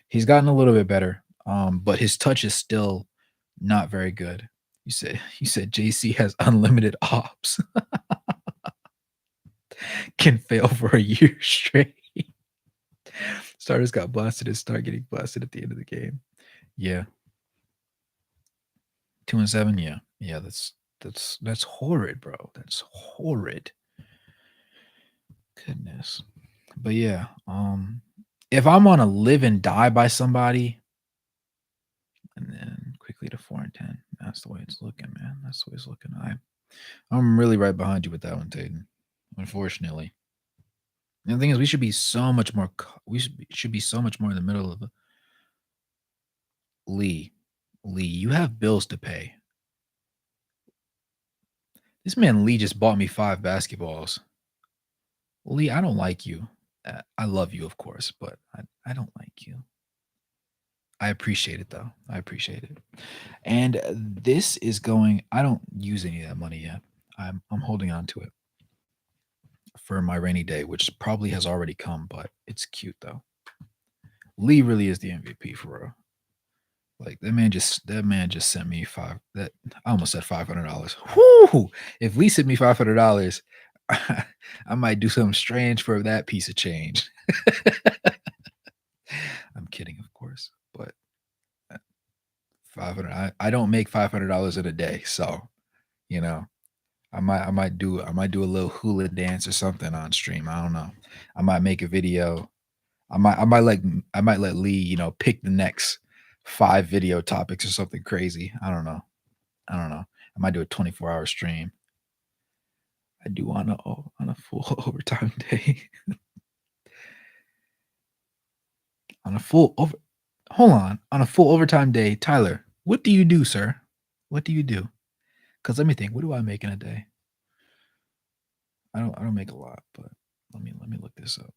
He's gotten a little bit better, but his touch is still not very good. You said JC has unlimited ops. Can fail for a year straight. Starters got blasted and start getting blasted at the end of the game. Yeah. 2-7. Yeah. Yeah. That's horrid, bro. That's horrid. Goodness. But yeah, if I'm on a live and die by somebody, and then quickly to 4-10, that's the way it's looking, man. That's the way it's looking. I'm really right behind you with that one, Tayden. Unfortunately, and the thing is, we should be so much more. We should be so much more in the middle of Lee. Lee, you have bills to pay. This man Lee just bought me 5 basketballs. Lee, I don't like you. I love you, of course, but I don't like you. I appreciate it though. I appreciate it. And this is going. I don't use any of that money yet. I'm holding on to it for my rainy day, which probably has already come, but it's cute though. Lee really is the MVP for real. Like that man just sent me I almost said $500. Whoo! If Lee sent me $500, I might do something strange for that piece of change. I'm kidding, of course, but 500. I don't make $500 in a day, so you know, I might do a little hula dance or something on stream. I don't know. I might make a video. I might let Lee, pick the next 5 video topics or something crazy. I don't know. I might do a 24-hour stream. I do on a full overtime day. On a full overtime day, Tyler, what do you do, sir? What do you do? Because let me think. What do I make in a day? I don't make a lot, but let me look this up.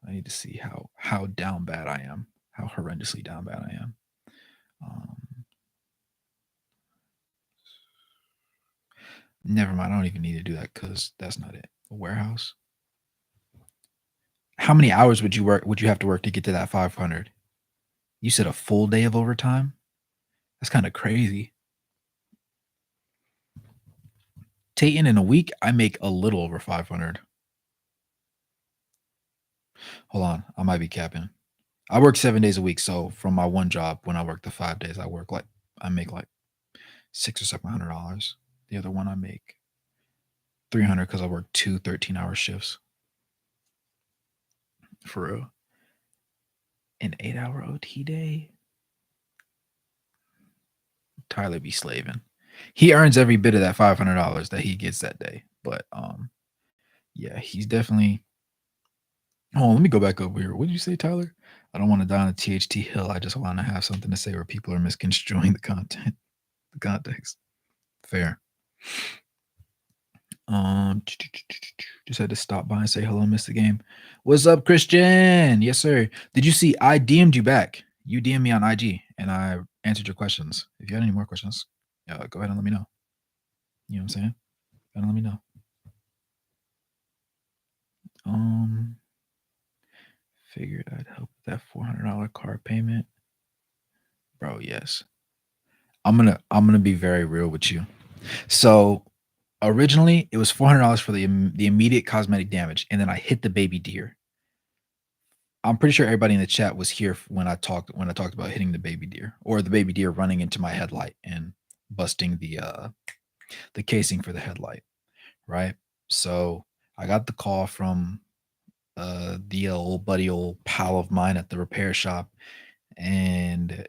I need to see how down bad I am, how horrendously down bad I am. Never mind. I don't even need to do that because that's not it. A warehouse. How many hours would you have to work to get to that 500? You said a full day of overtime? That's kind of crazy. Tayton, in a week, I make a little over 500. Hold on. I might be capping. I work 7 days a week. So from my one job, when I work the 5 days, I make like $600 or $700. The other one I make 300 because I work 2 13-hour shifts. For real. An 8-hour OT day. Tyler be slaving. He earns every bit of that $500 that he gets that day. But yeah, he's definitely. Oh, let me go back over here. What did you say, Tyler? I don't want to die on a THT hill. I just want to have something to say where people are misconstruing the content, the context. Fair. Just had to stop by and say hello, Mr. Game. What's up, Christian? Yes, sir. Did you see I DM'd you back? You DM'd me on IG and I answered your questions. If you had any more questions, go ahead and let me know. You know what I'm saying? Go ahead and let me know. Figured I'd help with that $400 car payment. Bro, yes. I'm gonna be very real with you. So originally it was $400 for the immediate cosmetic damage, and then I hit the baby deer. I'm pretty sure everybody in the chat was here when I talked about hitting the baby deer, or the baby deer running into my headlight and busting the casing for the headlight, right? So I got the call from the old pal of mine at the repair shop, and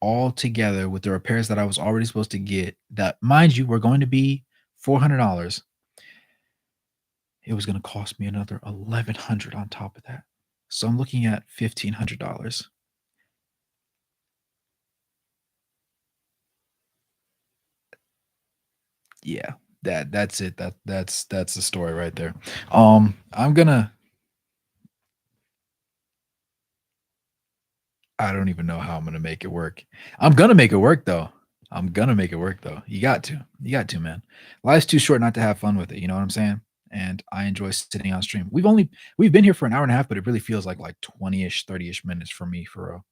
all together with the repairs that I was already supposed to get, that, mind you, were going to be $400, it was going to cost me another $1,100 on top of that. So I'm looking at $1,500. Yeah, that's it. That's the story right there. I don't even know how I'm gonna make it work. I'm gonna make it work though. You got to, man. Life's too short not to have fun with it. You know what I'm saying? And I enjoy sitting on stream. We've been here for an hour and a half, but it really feels like 20-ish, 30-ish minutes for me for real.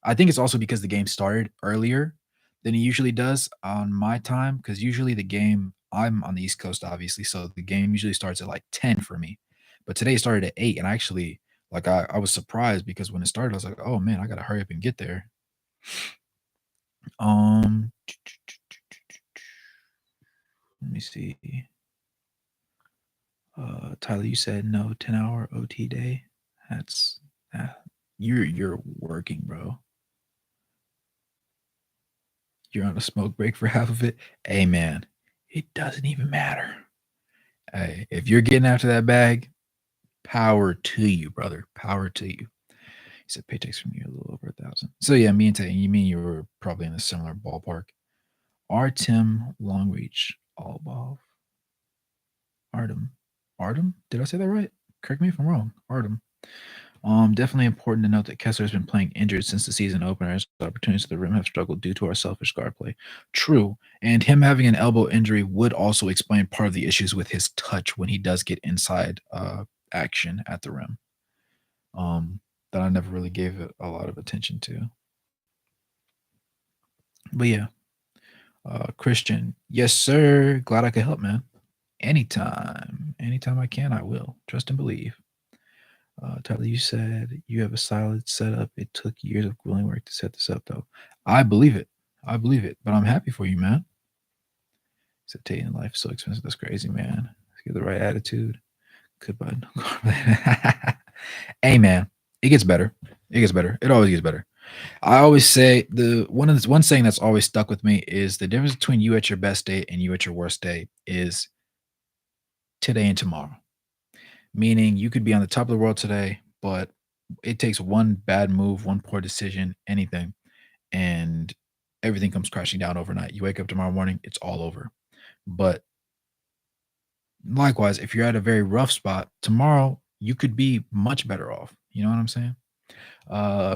I think it's also because the game started earlier than it usually does on my time. Because usually the game, I'm on the East Coast, obviously, so the game usually starts at 10 for me. But today it started at 8, and I actually I was surprised because when it started, I was like, oh man, I gotta hurry up and get there. Let me see. Tyler, you said no 10-hour OT day. That's you're working, bro. You're on a smoke break for half of it. Hey man, it doesn't even matter. Hey, if you're getting after that bag, power to you, brother. Power to you. He said paychecks from you a little over 1,000. So yeah, me and Tay, you mean you were probably in a similar ballpark. Artem Longreach, Allball. Artem. Did I say that right? Correct me if I'm wrong. Artem. Definitely important to note that Kessler has been playing injured since the season opener. His opportunities to the rim have struggled due to our selfish guard play. True, and him having an elbow injury would also explain part of the issues with his touch when he does get inside action at the rim. That I never really gave it a lot of attention to. But yeah, Christian, yes sir. Glad I could help, man. Anytime I can, I will. Trust and believe. Tyler, you said you have a solid setup. It took years of grueling work to set this up, though. I believe it. But I'm happy for you, man. Said Tatum, life is so expensive. That's crazy, man. Get the right attitude. Goodbye. Hey, man, it gets better. It always gets better. I always say one saying that's always stuck with me is the difference between you at your best day and you at your worst day is today and tomorrow. Meaning you could be on the top of the world today, but it takes one bad move, one poor decision, anything, and everything comes crashing down overnight. You wake up tomorrow morning, it's all over. But likewise, if you're at a very rough spot, tomorrow you could be much better off. You know what I'm saying?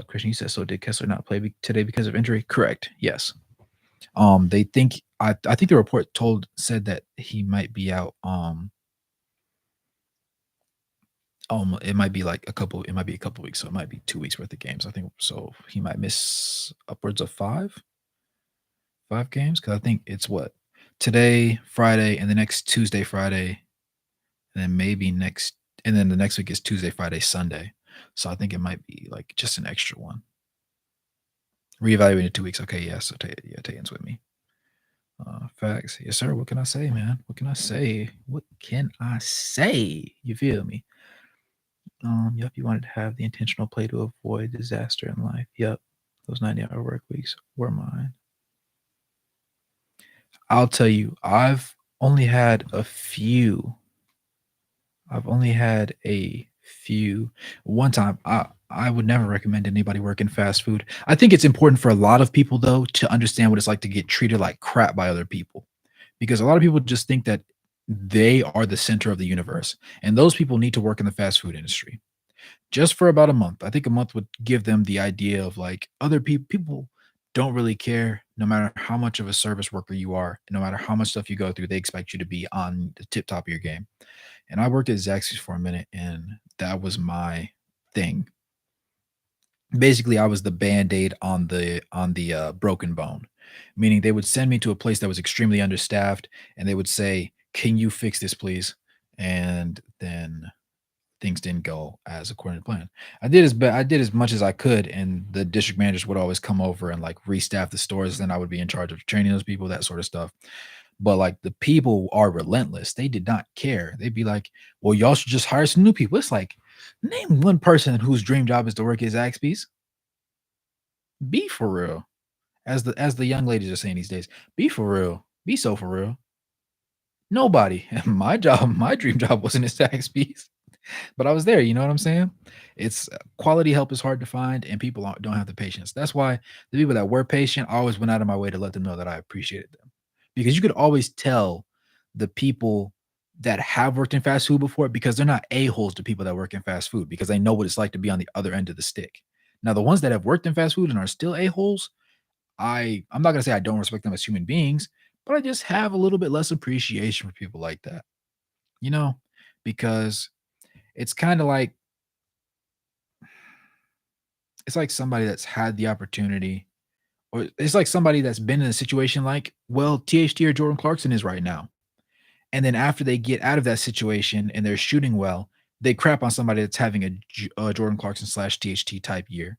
Christian, you said, so did Kessler not play today because of injury? Correct. Yes. They think I think the report said that he might be out. It might be a couple weeks, so it might be 2 weeks worth of games. I think so. He might miss upwards of five games because I think it's what today, Friday, and the next Tuesday, Friday, and then and then the next week is Tuesday, Friday, Sunday. So I think it might be just an extra one. Reevaluated 2 weeks. Okay, yeah. So Tayan's with me. Facts. Yes, sir. What can I say, man? What can I say? What can I say? You feel me? Yep, you wanted to have the intentional play to avoid disaster in life. Yep. Those 90-hour work weeks were mine. I'll tell you, only had a few I've only had a few. One time, I would never recommend anybody work in fast food. I think it's important for a lot of people though to understand what it's like to get treated like crap by other people, because a lot of people just think that they are the center of the universe, and those people need to work in the fast food industry just for about a month. I think a month would give them the idea of like other people don't really care no matter how much of a service worker you are, no matter how much stuff you go through, they expect you to be on the tip top of your game. And I worked at Zaxby's for a minute, and that was my thing. Basically, I was the Band-Aid on the broken bone, meaning they would send me to a place that was extremely understaffed, and they would say, "Can you fix this, please?" And then things didn't go as according to plan. I did as much as I could, and the district managers would always come over and like restaff the stores. Then I would be in charge of training those people, that sort of stuff. But, like, the people are relentless. They did not care. They'd be like, "Well, y'all should just hire some new people." It's like, name one person whose dream job is to work at Zaxby's. Be for real. As the young ladies are saying these days, be for real. Be so for real. Nobody. My dream job wasn't at Zaxby's, but I was there, you know what I'm saying? It's quality help is hard to find, and people don't have the patience. That's why the people that were patient, I always went out of my way to let them know that I appreciated them. Because you could always tell the people that have worked in fast food before, because they're not a-holes to people that work in fast food, because they know what it's like to be on the other end of the stick. Now, the ones that have worked in fast food and are still a-holes, I'm not gonna say I don't respect them as human beings, but I just have a little bit less appreciation for people like that, you know? Because it's kinda like it's like somebody that's had the opportunity, or it's like somebody that's been in a situation like, well, THT or Jordan Clarkson is right now. And then after they get out of that situation and they're shooting well, they crap on somebody that's having a Jordan Clarkson slash THT type year.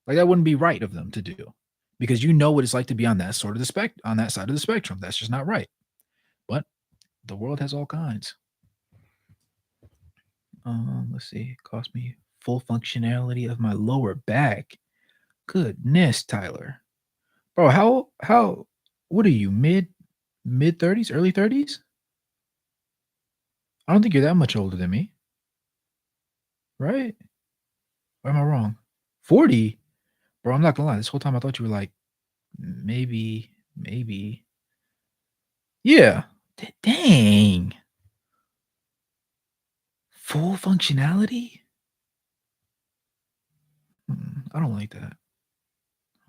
Like, that wouldn't be right of them to do, because you know what it's like to be on that sort of the on that side of the spectrum. That's just not right. But the world has all kinds. Let's see. It cost me full functionality of my lower back. Goodness, Tyler. Bro, how what are you, mid 30s, early 30s? I don't think you're that much older than me, right? Or am I wrong? 40? Bro, I'm not gonna lie. This whole time I thought you were like maybe. Yeah. Dang. Full functionality? I don't like that.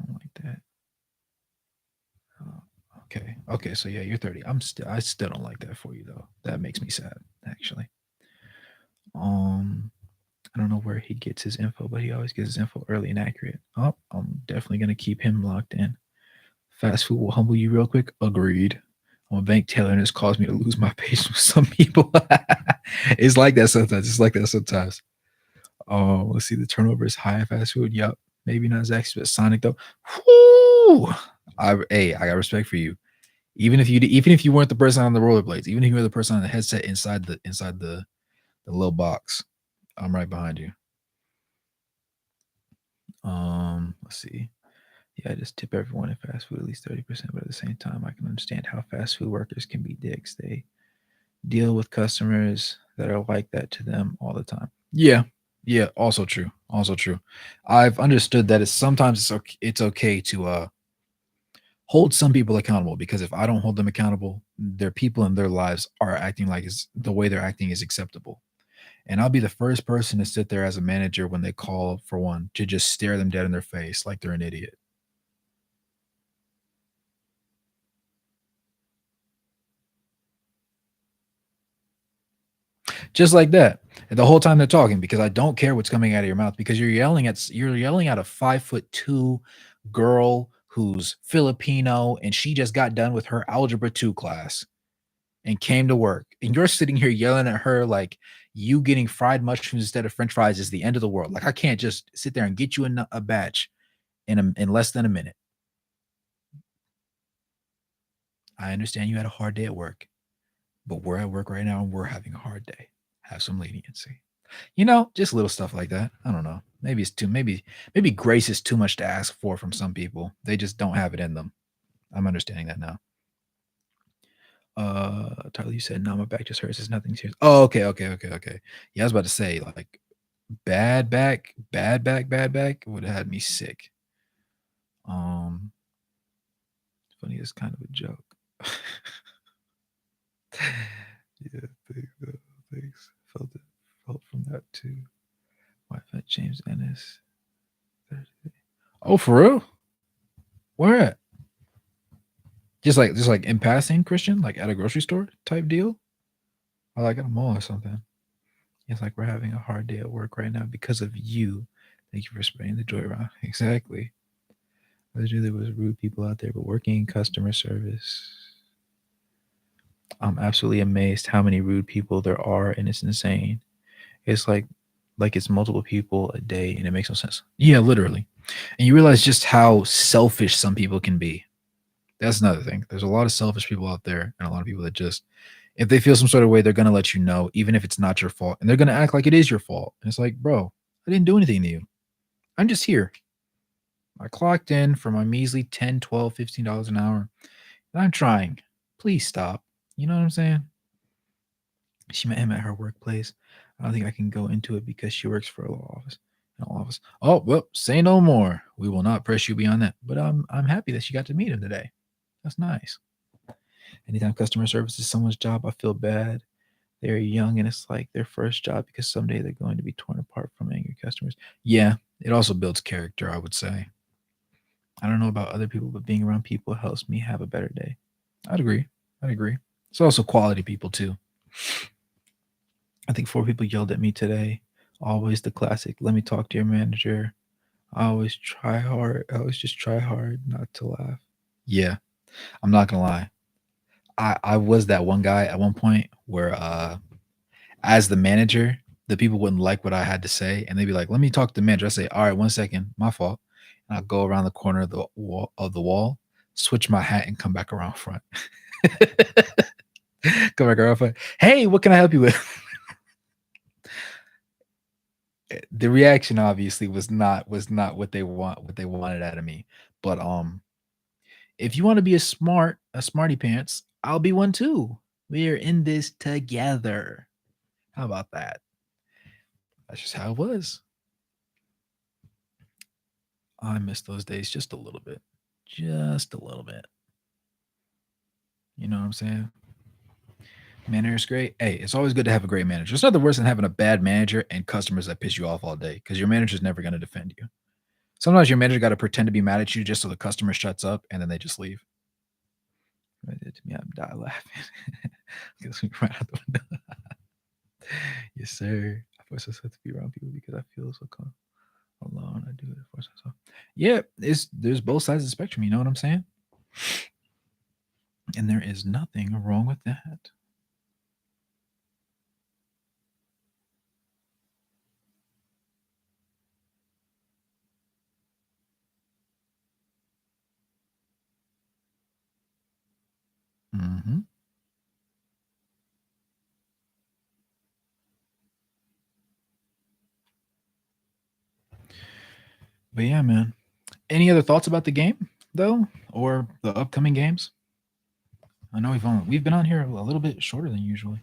I don't like that. Okay. Okay. So yeah, you're 30. I still don't like that for you though. That makes me sad, actually. Um, I don't know where he gets his info, but he always gets his info early and accurate. Oh, I'm definitely gonna keep him locked in. Fast food will humble you real quick. Agreed. I'm a bank teller, and it's caused me to lose my patience with some people. It's like that sometimes. It's like that sometimes. Oh, let's see. The turnover is high at fast food. Yup. Maybe not Zaxby's, but Sonic though. Whoo! I got respect for you. Even if you weren't the person on the rollerblades, even if you were the person on the headset inside the little box, I'm right behind you. Let's see. Yeah, I just tip everyone in fast food at least 30%, but at the same time, I can understand how fast food workers can be dicks. They deal with customers that are like that to them all the time. Yeah. Yeah, also true. Also true. I've understood that it's okay to hold some people accountable, because if I don't hold them accountable, their people in their lives are acting like the way they're acting is acceptable. And I'll be the first person to sit there as a manager when they call for one to just stare them dead in their face like they're an idiot. Just like that. And the whole time they're talking, because I don't care what's coming out of your mouth, because you're yelling at a 5'2" girl who's Filipino, and she just got done with her algebra 2 class and came to work. And you're sitting here yelling at her like you getting fried mushrooms instead of french fries is the end of the world. Like, I can't just sit there and get you a batch in less than a minute. I understand you had a hard day at work, but we're at work right now and we're having a hard day. Have some leniency. Just little stuff like that. I don't know. Maybe it's too maybe grace is too much to ask for from some people. They just don't have it in them. I'm understanding that now. Tyler, you said no, my back just hurts. It's nothing serious. Oh, okay. Yeah, I was about to say like bad back would have had me sick. Um, funny is kind of a joke. Yeah, thanks. Felt from that too. My friend James Ennis. Oh, for real? Where at? Just like in passing, Christian, like at a grocery store type deal, or like at a mall or something. It's like we're having a hard day at work right now because of you. Thank you for spreading the joy around. Exactly. There was rude people out there, but working in customer service, I'm absolutely amazed how many rude people there are, and it's insane. It's like it's multiple people a day, and it makes no sense. Yeah, literally. And you realize just how selfish some people can be. That's another thing. There's a lot of selfish people out there, and a lot of people that just, if they feel some sort of way, they're gonna let you know, even if it's not your fault, and they're gonna act like it is your fault. And it's like, bro, I didn't do anything to you. I'm just here. I clocked in for my measly 10, 12, $15 an hour, and I'm trying. Please stop. You know what I'm saying? She met him at her workplace. I don't think I can go into it because she works for a law office. An law office. Oh well, say no more. We will not press you beyond that. But I'm happy that she got to meet him today. That's nice. Anytime customer service is someone's job, I feel bad. They're young and it's like their first job because someday they're going to be torn apart from angry customers. Yeah, it also builds character, I would say. I don't know about other people, but being around people helps me have a better day. I'd agree. I'd agree. It's also quality people too. I think four people yelled at me today. Always the classic. Let me talk to your manager. I always try hard. I always just try hard not to laugh. Yeah, I'm not gonna lie. I was that one guy at one point where as the manager, the people wouldn't like what I had to say, and they'd be like, "Let me talk to the manager." I say, "All right, 1 second, my fault." And I'll go around the corner of the wall, switch my hat, and come back around front. Come back around front. Hey, what can I help you with? The reaction obviously was not what they wanted out of me. But if you want to be a smarty pants, I'll be one too. We're in this together. How about that? That's just how it was. I miss those days just a little bit. Just a little bit. You know what I'm saying? Manager is great. Hey, it's always good to have a great manager. It's nothing worse than having a bad manager and customers that piss you off all day because your manager's never going to defend you. Sometimes your manager got to pretend to be mad at you just so the customer shuts up and then they just leave. Right there to me, I'm die laughing. Because we ran out the window. Yes, sir. I force myself to be around people because I feel so calm. Alone. I do it for myself. Yeah, there's both sides of the spectrum. You know what I'm saying? And there is nothing wrong with that. Hmm. But yeah, man. Any other thoughts about the game though, or the upcoming games? I know we've been on here a little bit shorter than usually.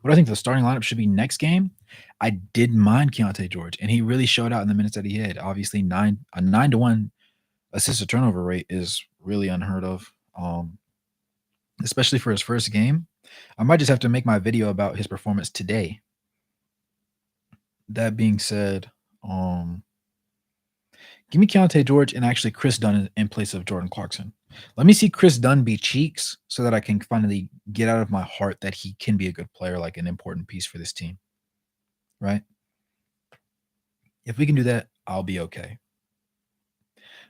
What I think the starting lineup should be next game. I didn't mind Keontae George, and he really showed out in the minutes that he had. Obviously, 9-to-1 assist to turnover rate is really unheard of, especially for his first game. I might just have to make my video about his performance today. That being said, um, give me Keontae George and actually Chris Dunn in place of Jordan Clarkson. Let me see Chris Dunn be cheeks so that I can finally get out of my heart that he can be a good player, like an important piece for this team. Right? If we can do that, I'll be okay.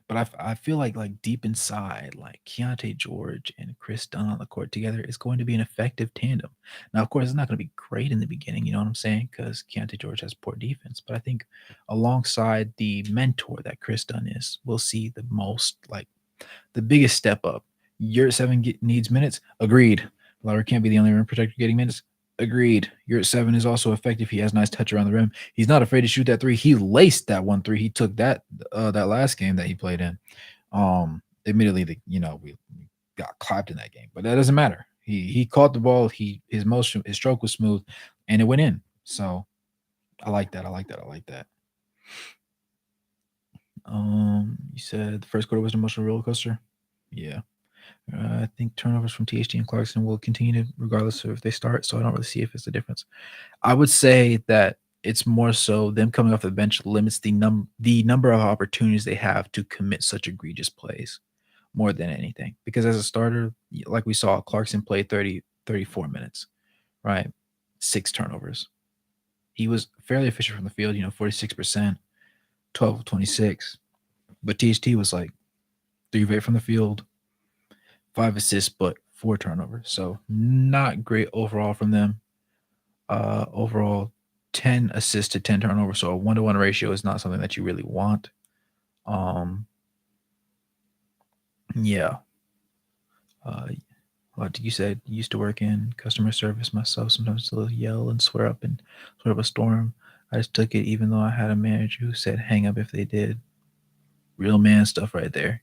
But I feel like deep inside, like Keontae George and Chris Dunn on the court together is going to be an effective tandem. Now, of course, it's not going to be great in the beginning, you know what I'm saying? Because Keontae George has poor defense. But I think alongside the mentor that Chris Dunn is, we'll see the most, like, the biggest step up. You're at 7 needs minutes. Agreed. Lowry can't be the only rim protector getting minutes. Agreed. You're at 7 is also effective. He has nice touch around the rim. He's not afraid to shoot that three. He laced that 1 3. He took that that last game that he played in. Admittedly, we got clapped in that game, but that doesn't matter. He caught the ball. His motion, his stroke was smooth, and it went in. So I like that. I like that. I like that. You said the first quarter was an emotional roller coaster. Yeah. I think turnovers from THT and Clarkson will continue to, regardless of if they start. So I don't really see if it's a difference. I would say that it's more so them coming off the bench limits the number of opportunities they have to commit such egregious plays more than anything. Because as a starter, like we saw, Clarkson played 34 minutes, right? 6 turnovers. He was fairly efficient from the field, 46%, 12 of 26. But THT was like 3 of 8 from the field, 5 assists, but 4 turnovers. So not great overall from them. Overall, 10 assists to 10 turnovers. So a 1-to-1 ratio is not something that you really want. Yeah. Like you said, used to work in customer service myself. Sometimes still yell and swear up a storm. I just took it, even though I had a manager who said hang up if they did. Real man stuff right there.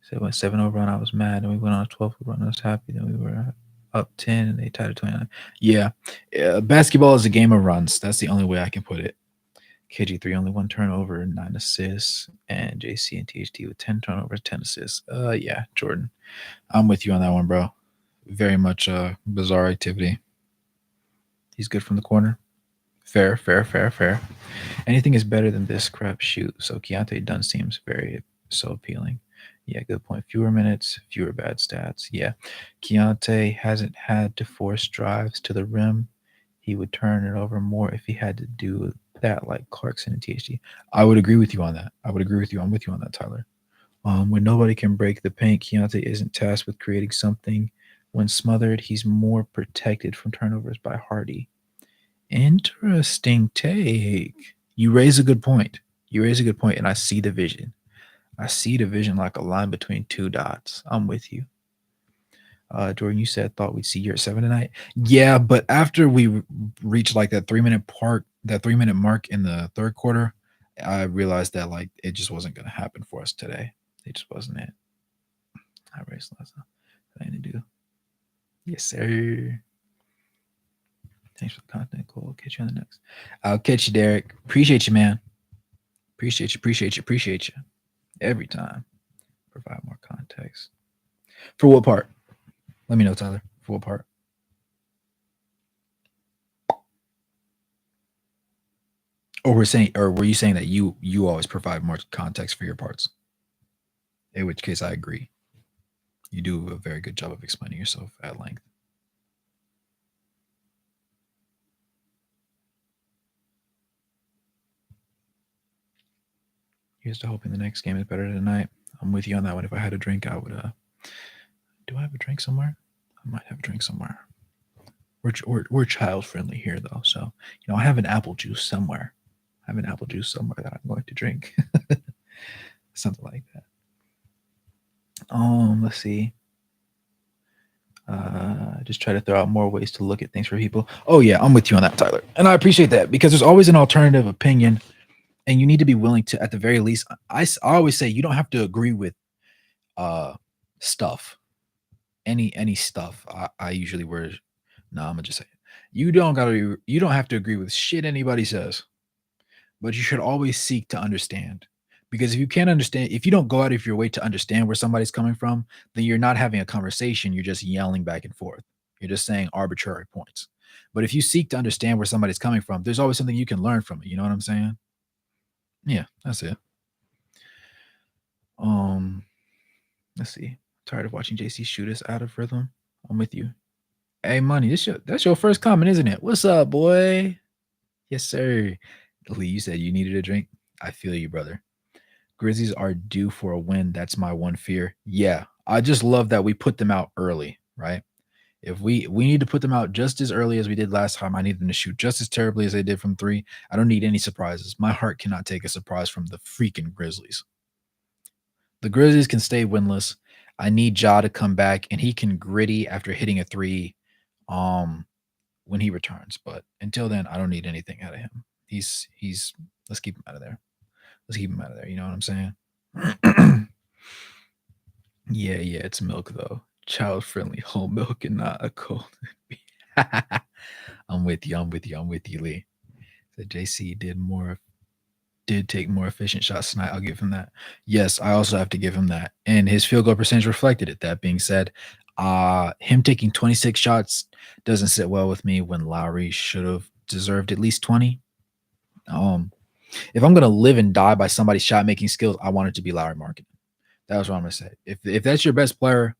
So when 7-0 run, I was mad, and we went on a 12 run. I was happy. Then we were up 10, and they tied at 29. Yeah, basketball is a game of runs. That's the only way I can put it. KG3 only 1 turnover, 9 assists, and JC and THT with 10 turnovers, 10 assists. Yeah, Jordan, I'm with you on that one, bro. Very much bizarre activity. He's good from the corner. Fair. Anything is better than this crap shoot. So Keontae Dunn seems very so appealing. Yeah, good point. Fewer minutes, fewer bad stats. Yeah. Keontae hasn't had to force drives to the rim. He would turn it over more if he had to do that, like Clarkson and THT. I would agree with you on that. I would agree with you. I'm with you on that, Tyler. When nobody can break the paint, Keontae isn't tasked with creating something. When smothered, he's more protected from turnovers by Hardy. Interesting take. You raise a good point. And I see the vision. I see the vision like a line between 2 dots. I'm with you. Jordan, you said thought we'd see you at 7 tonight. Yeah, but after we reached like that 3-minute mark in the third quarter, I realized that like it just wasn't going to happen for us today. It just wasn't it. I raised last thing to do. Yes, sir. Thanks for the content, Cole. I'll catch you on the next. I'll catch you, Derek. Appreciate you, man. Appreciate you. Every time. Provide more context. For what part? Let me know, Tyler. For what part? Or were you saying that you always provide more context for your parts? In which case I agree. You do a very good job of explaining yourself at length. Here's to hoping the next game is better tonight. I'm with you on that one. If I had a drink, I would. Do I have a drink somewhere? I might have a drink somewhere. We're child friendly here, though, so I have an apple juice somewhere. I have an apple juice somewhere that I'm going to drink. Something like that. Let's see. Just try to throw out more ways to look at things for people. Oh yeah, I'm with you on that, Tyler, and I appreciate that because there's always an alternative opinion, and you need to be willing to, at the very least. I always say you don't have to agree with stuff, any stuff. I usually word. No, I'm gonna just say it. You don't have to agree with shit anybody says, but you should always seek to understand. Because if you can't understand, if you don't go out of your way to understand where somebody's coming from, then you're not having a conversation. You're just yelling back and forth. You're just saying arbitrary points. But if you seek to understand where somebody's coming from, there's always something you can learn from it. You know what I'm saying? Yeah, that's it. Let's see. Tired of watching JC shoot us out of rhythm. I'm with you. Hey, Money, that's your first comment, isn't it? What's up, boy? Yes, sir. Lee, you said you needed a drink. I feel you, brother. Grizzlies are due for a win. That's my one fear. Yeah, I just love that we put them out early, right? If we need to put them out just as early as we did last time, I need them to shoot just as terribly as they did from 3. I don't need any surprises. My heart cannot take a surprise from the freaking Grizzlies. The Grizzlies can stay winless. I need Ja to come back and he can gritty after hitting a three when he returns. But until then, I don't need anything out of him. He's let's keep him out of there. Let's keep him out of there. You know what I'm saying? Yeah, yeah, it's milk though. Child friendly whole milk and not a cold. I'm with you. I'm with you. I'm with you, Lee. The JC did take more efficient shots tonight. I'll give him that. Yes, I also have to give him that. And his field goal percentage reflected it. That being said, him taking 26 shots doesn't sit well with me when Lowry should have deserved at least 20. Um, if I'm gonna live and die by somebody's shot making skills, I want it to be Lowry Market. That's what I'm gonna say. If that's your best player,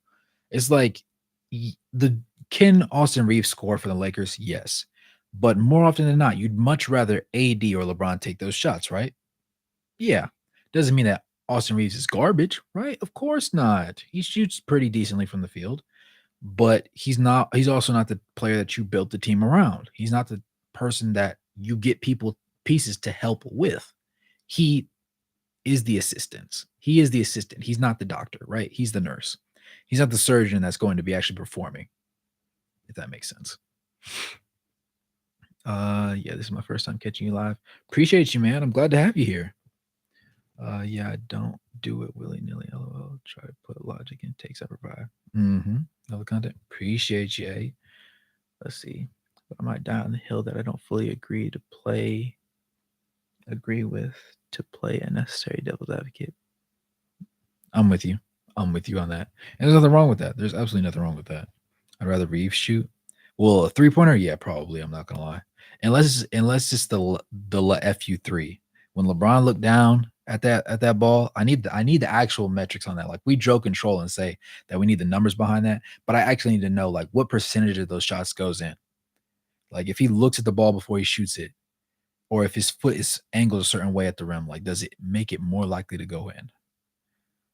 it's like the can Austin Reeves score for the Lakers? Yes. But more often than not, you'd much rather AD or LeBron take those shots, right? Yeah. Doesn't mean that Austin Reeves is garbage, right? Of course not. He shoots pretty decently from the field, but he's also not the player that you built the team around. He's not the person that you get people pieces to help with. He is the assistant. He is the assistant. He's not the doctor, right? He's the nurse. He's not the surgeon that's going to be actually performing, if that makes sense. Yeah, this is my first time catching you live. Appreciate you, man. I'm glad to have you here. Yeah, I don't do it willy nilly. LOL. Try to put logic in takes I provide. Mm-hmm. All the content. Appreciate you. Eh? Let's see. But I might die on the hill that I don't fully agree with to play a necessary devil's advocate. I'm with you. I'm with you on that. And there's nothing wrong with that. There's absolutely nothing wrong with that. I'd rather Reeves shoot. Well, a 3-pointer, yeah, probably. I'm not gonna lie. Unless it's the FU3. When LeBron looked down at that ball, I need the actual metrics on that. Like we joke and troll and say that we need the numbers behind that, but I actually need to know like what percentage of those shots goes in. Like if he looks at the ball before he shoots it, or if his foot is angled a certain way at the rim, like does it make it more likely to go in?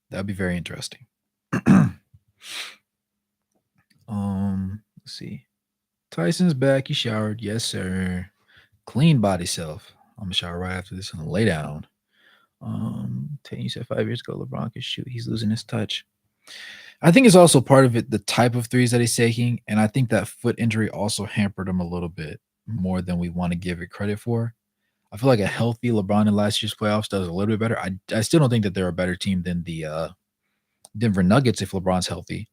That'd be very interesting. Let's see. Tyson's back. He showered. Yes, sir. Clean body self. I'm gonna shower right after this and lay down. 10, you said 5 years ago, LeBron could shoot. He's losing his touch. I think it's also part of it, the type of threes that he's taking. And I think that foot injury also hampered him a little bit more than we want to give it credit for. I feel like a healthy LeBron in last year's playoffs does a little bit better. I still don't think that they're a better team than the Denver Nuggets if LeBron's healthy.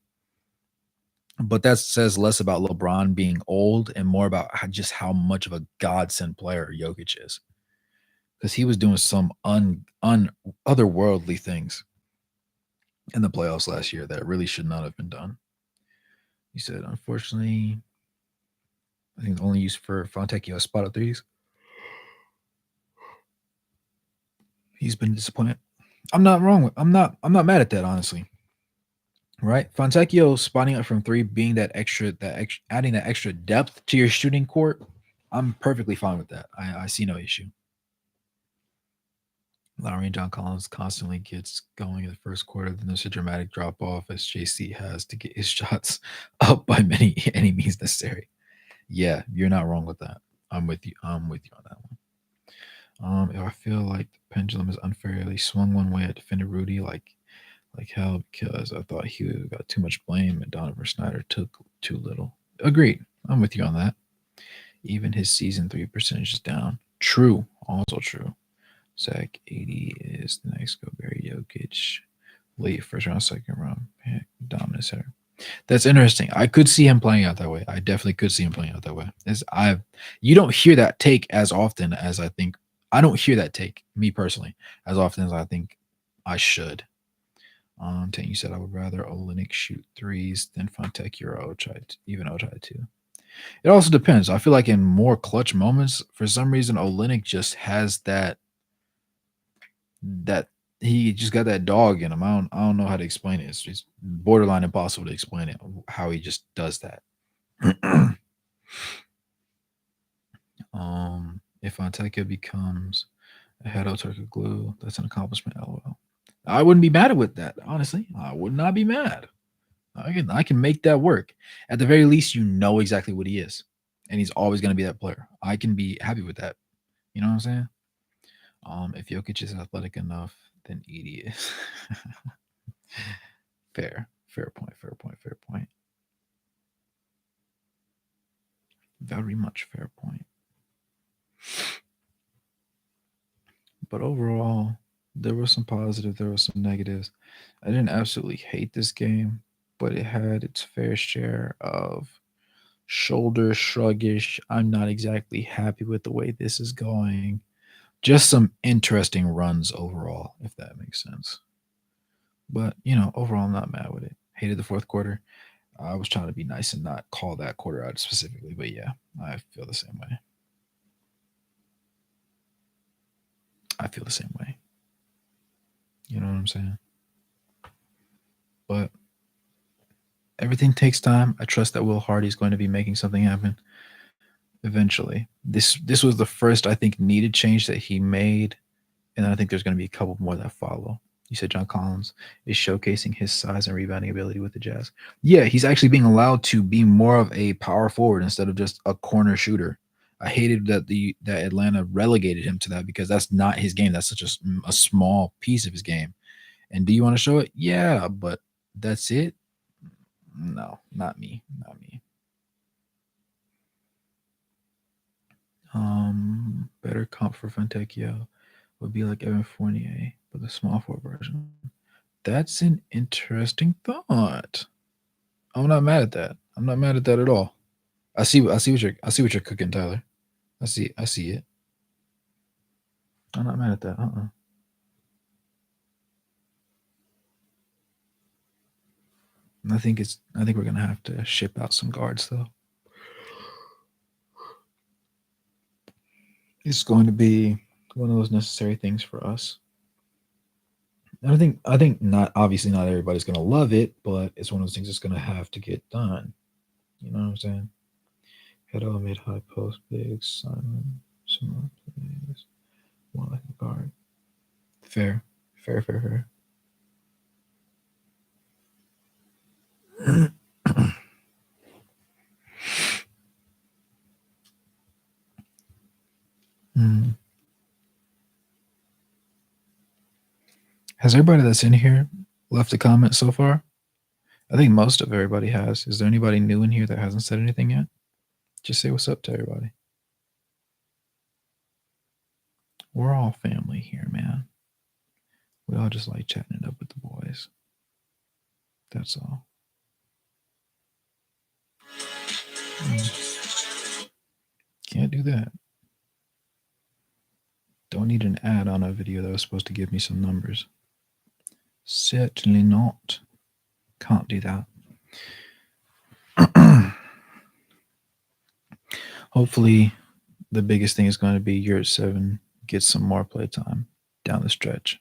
But that says less about LeBron being old and more about just how much of a godsend player Jokic is. Because he was doing some otherworldly things in the playoffs last year that really should not have been done. He said, unfortunately, I think it's only used for Fontecchio spot up threes. He's been disappointed. I'm not wrong. I'm not mad at that, honestly. Right? Fontecchio spotting up from three, being adding that extra depth to your shooting court. I'm perfectly fine with that. I see no issue. Lowry and John Collins constantly gets going in the first quarter. Then there's a dramatic drop off as JC has to get his shots up by any means necessary. Yeah, you're not wrong with that. I'm with you. I'm with you on that one. If I feel like the pendulum is unfairly swung one way, I defended Rudy like hell because I thought he got too much blame and Donovan Snyder took too little. Agreed. I'm with you on that. Even his season 3 percentage is down. True. Also true. Zach 80 is the next Gobert Jokic. Late first round, second round. Dominant center. That's interesting. I could see him playing out that way. I definitely could see him playing out that way. You don't hear that take as often as I think. I don't hear that take, me personally, as often as I think I should. You said I would rather Olynyk shoot threes than Fontecchio or Ochai too. It also depends. I feel like in more clutch moments, for some reason, Olynyk just has that he just got that dog in him. I don't know how to explain it. It's just borderline impossible to explain it how he just does that. If Fontecchio becomes a head of Turkic glue, that's an accomplishment. LOL. I wouldn't be mad with that. Honestly, I would not be mad. I can make that work. At the very least, you know exactly what he is, and he's always going to be that player. I can be happy with that. You know what I'm saying? If Jokic is athletic enough, then Edie is. Fair. Fair point. Fair point. Fair point. Very much fair point. But overall, there was some positive, there was some negatives. I didn't absolutely hate this game, but it had its fair share of shoulder shruggish. I'm not exactly happy with the way this is going. Just some interesting runs overall, if that makes sense. But overall, I'm not mad with it. Hated the fourth quarter. I was trying to be nice and not call that quarter out specifically, but yeah, I feel the same way. I feel the same way. You know what I'm saying? But everything takes time. I trust that Will Hardy is going to be making something happen eventually. This was the first I think needed change that he made, and I think there's going to be a couple more that follow. You said John Collins is showcasing his size and rebounding ability with the Jazz. Yeah, he's actually being allowed to be more of a power forward instead of just a corner shooter. I hated that Atlanta relegated him to that because that's not his game. That's such a small piece of his game. And do you want to show it? Yeah, but that's it. No, not me. Not me. Better comp for Fontecchio would be like Evan Fournier, but the small forward version. That's an interesting thought. I'm not mad at that. I'm not mad at that at all. I see what you're cooking, Tyler. I see it. I'm not mad at that. I think we're gonna have to ship out some guards though. It's going to be one of those necessary things for us. I think not obviously not everybody's gonna love it, but it's one of those things that's gonna have to get done. You know what I'm saying? Head over mid high post big Simon similar plays. More like a guard. Fair. Fair, fair, fair. Mm. Has everybody that's in here left a comment so far? I think most of everybody has. Is there anybody new in here that hasn't said anything yet? Just say what's up to everybody. We're all family here, man. We all just like chatting it up with the boys. That's all. Can't do that. Don't need an ad on a video that was supposed to give me some numbers. Certainly not. Can't do that. Hopefully, the biggest thing is going to be Yurt 7 get some more playtime down the stretch.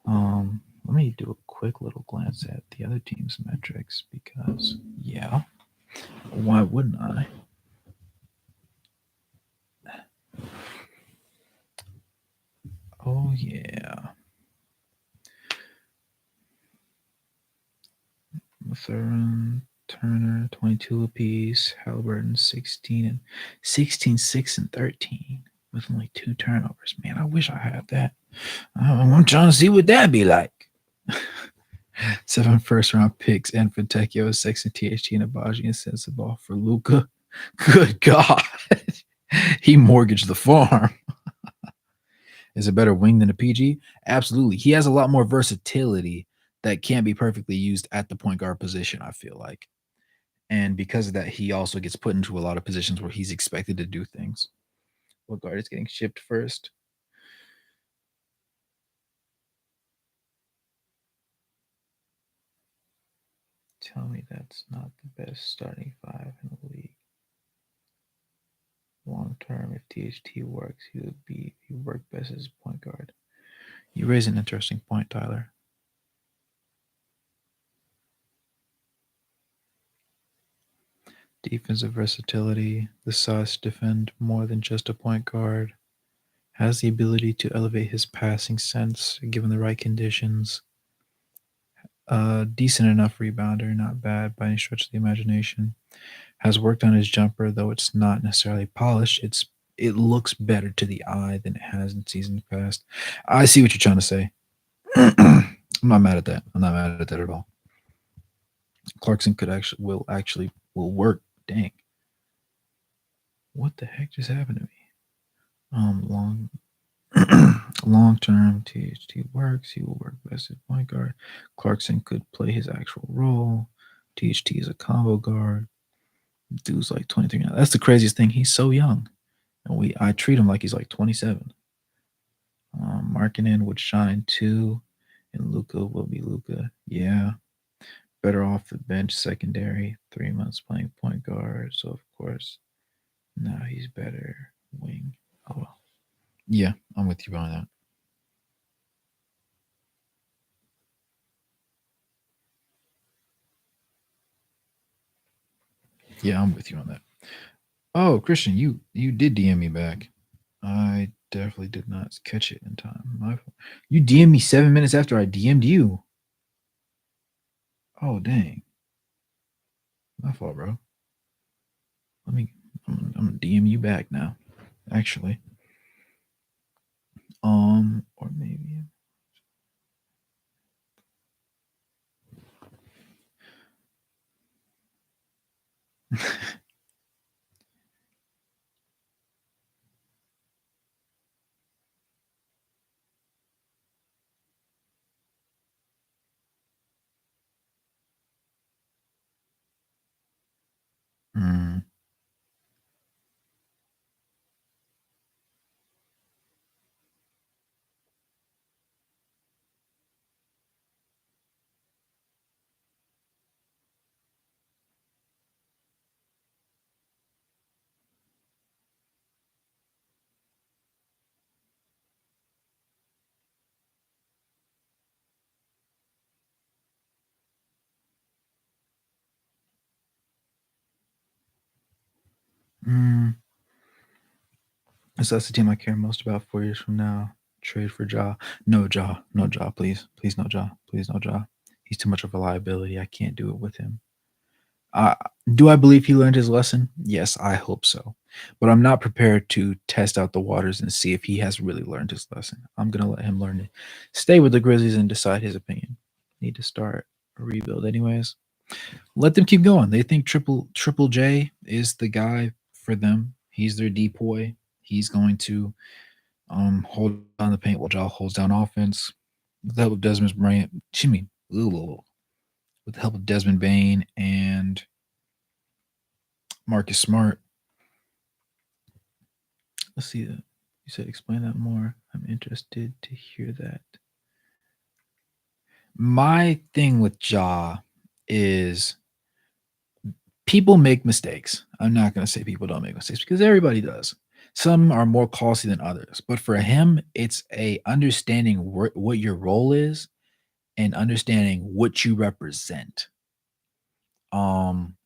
Let me do a quick little glance at the other team's metrics because, yeah, why wouldn't I? Oh, yeah. Mathurin, Turner, 22 apiece. Halliburton, 16 and 16, 6 and 13 with only 2 turnovers. Man, I wish I had that. I'm trying to see what that'd be like. 7 first round picks and Fontecchio, Sexton, THT, and Abaji and Sensible for Luca. Good God. He mortgaged the farm. Is a better wing than a PG? Absolutely. He has a lot more versatility that can't be perfectly used at the point guard position, I feel like. And because of that, he also gets put into a lot of positions where he's expected to do things. What guard is getting shipped first? Tell me that's not the best starting 5 in the league. Long term, if THT works, he work best as a point guard. You raise an interesting point, Tyler. Defensive versatility, the size to defend more than just a point guard, has the ability to elevate his passing sense given the right conditions. Decent enough rebounder, not bad by any stretch of the imagination. Has worked on his jumper, though it's not necessarily polished. It looks better to the eye than it has in seasons past. I see what you're trying to say. I'm not mad at that. I'm not mad at that at all. Clarkson will work. Dang, what the heck just happened to me? Long long term THT works. He will work best at point guard. Clarkson could play his actual role. THT is a combo guard. Dude's like 23 now. That's the craziest thing. He's so young, and I treat him like he's like 27. Markkinen would shine too, and Luca will be Luca. Yeah, better off the bench secondary. 3 months playing point guard, so of course now he's better wing. Oh well. Yeah, I'm with you on that. Yeah, I'm with you on that. Oh, Christian, you did DM me back. I definitely did not catch it in time. You DM'd me 7 minutes after I DM'd you. Oh dang, my fault, bro. Let me. I'm gonna DM you back now. Actually, or maybe. mm, mm. So that's the team I care most about 4 years from now. Trade for Ja. No Ja. No Ja. Please. Please no Ja. Please no Ja. He's too much of a liability. I can't do it with him. Uh, do I believe he learned his lesson? Yes, I hope so. But I'm not prepared to test out the waters and see if he has really learned his lesson. I'm going to let him learn it. Stay with the Grizzlies and decide his opinion. Need to start a rebuild anyways. Let them keep going. They think Triple J is the guy for them. He's their depoy. He's going to hold down the paint while Jaw holds down offense. With the help of Desmond Bryant, excuse me, with the help of Desmond Bain and Marcus Smart. Let's see that. You said explain that more. I'm interested to hear that. My thing with Ja is people make mistakes. I'm not going to say people don't make mistakes because everybody does. Some are more costly than others, but for him, it's a understanding what your role is and understanding what you represent. Um,